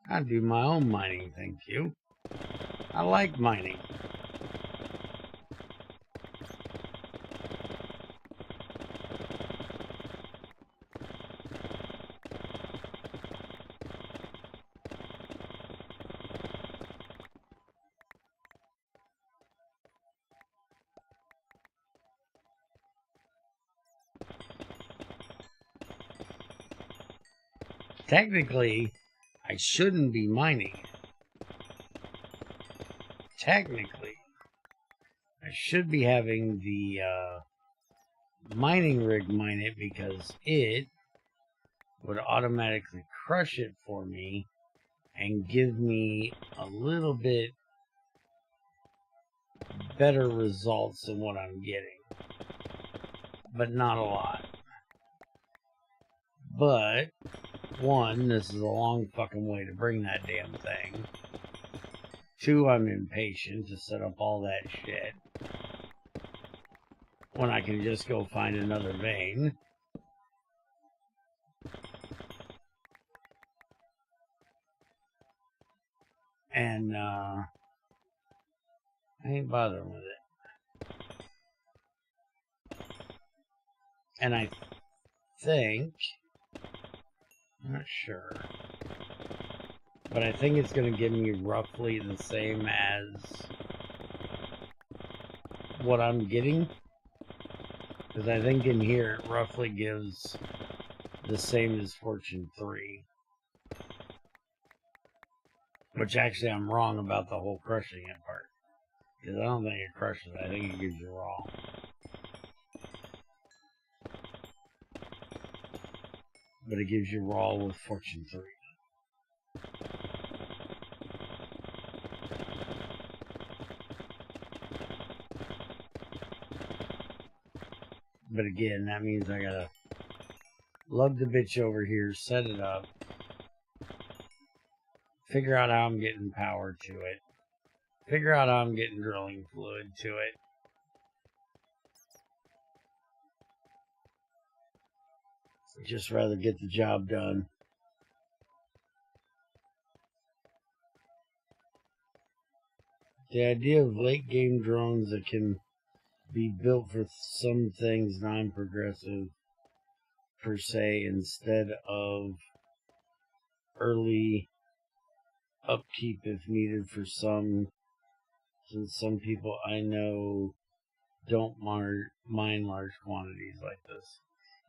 Speaker 1: I do my own mining, thank you. I like mining. Technically, I shouldn't be mining it. Technically, I should be having the mining rig mine it because it would automatically crush it for me and give me a little bit better results than what I'm getting. But not a lot. But, one, this is a long fucking way to bring that damn thing. Two, I'm impatient to set up all that shit when I can just go find another vein. And, I ain't bothering with it. And I think, I'm not sure, but I think it's going to give me roughly the same as what I'm getting. Because I think in here it roughly gives the same as Fortune 3. Which actually I'm wrong about the whole crushing it part. Because I don't think it crushes it. I think it gives you raw. But it gives you raw with Fortune 3. But again, that means I gotta lug the bitch over here, set it up, figure out how I'm getting power to it, figure out how I'm getting drilling fluid to it. I'd just rather get the job done. The idea of late game drones that can be built for some things non-progressive per se instead of early upkeep if needed for some, since some people I know don't mine large quantities like this.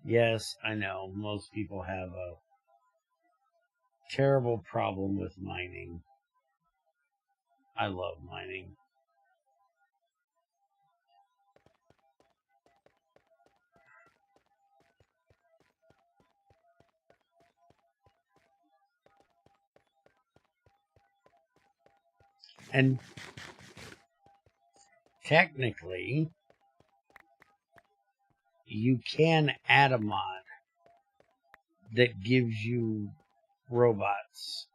Speaker 1: Yes, I know most people have a terrible problem with mining. I love mining. And technically, you can add a mod that gives you robots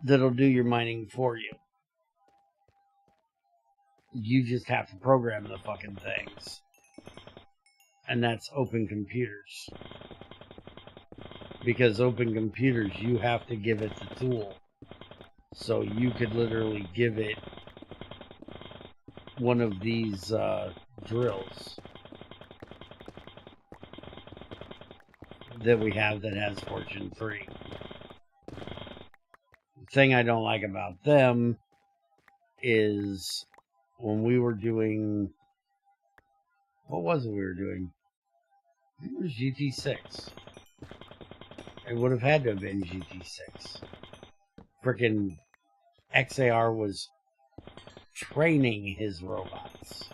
Speaker 1: that'll do your mining for you. You just have to program the fucking things. And that's Open Computers. Because Open Computers, you have to give it the tool. So you could literally give it one of these drills that we have that has Fortune 3. The thing I don't like about them is when we were doing... What was it we were doing? I think it was GT6. It would have had to have been GT6. Frickin' XAR was training his robots.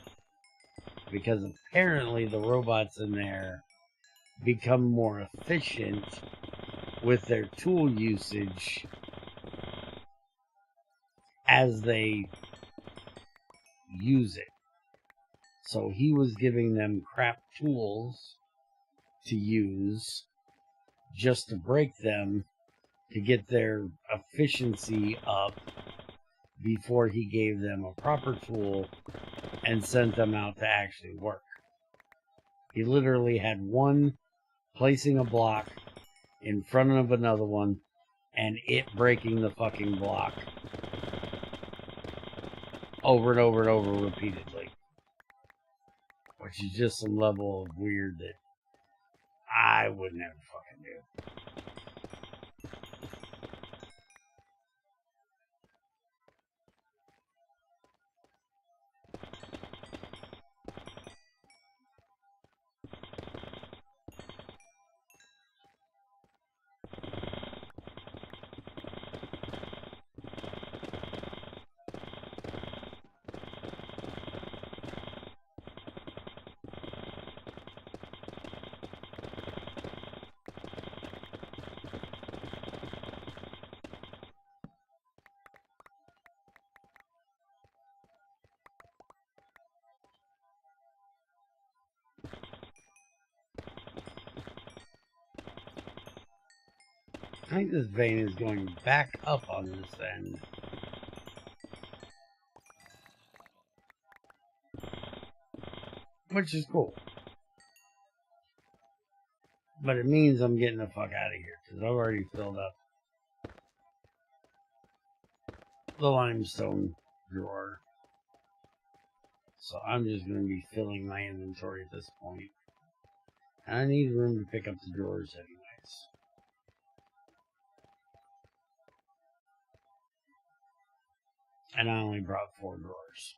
Speaker 1: Because apparently the robots in there become more efficient with their tool usage as they use it. So he was giving them crap tools to use just to break them to get their efficiency up before he gave them a proper tool and sent them out to actually work. He literally had one placing a block in front of another one and it breaking the fucking block over and over and over repeatedly. Which is just some level of weird that I would never fucking do. I think this vein is going back up on this end. Which is cool. But it means I'm getting the fuck out of here, because I've already filled up the limestone drawer. So I'm just going to be filling my inventory at this point. And I need room to pick up the drawers anyways. And I only brought 4 drawers.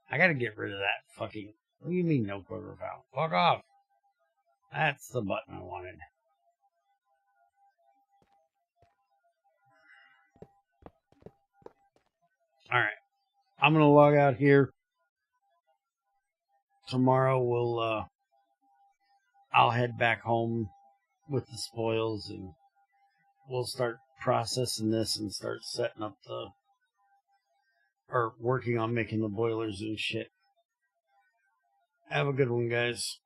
Speaker 1: I gotta get rid of that fucking... What do you mean no quarter valve? Fuck off! That's the button I wanted. Alright. I'm gonna log out here. Tomorrow we'll, I'll head back home with the spoils and we'll start processing this and start setting up the... or working on making the boilers and shit. Have a good one, guys.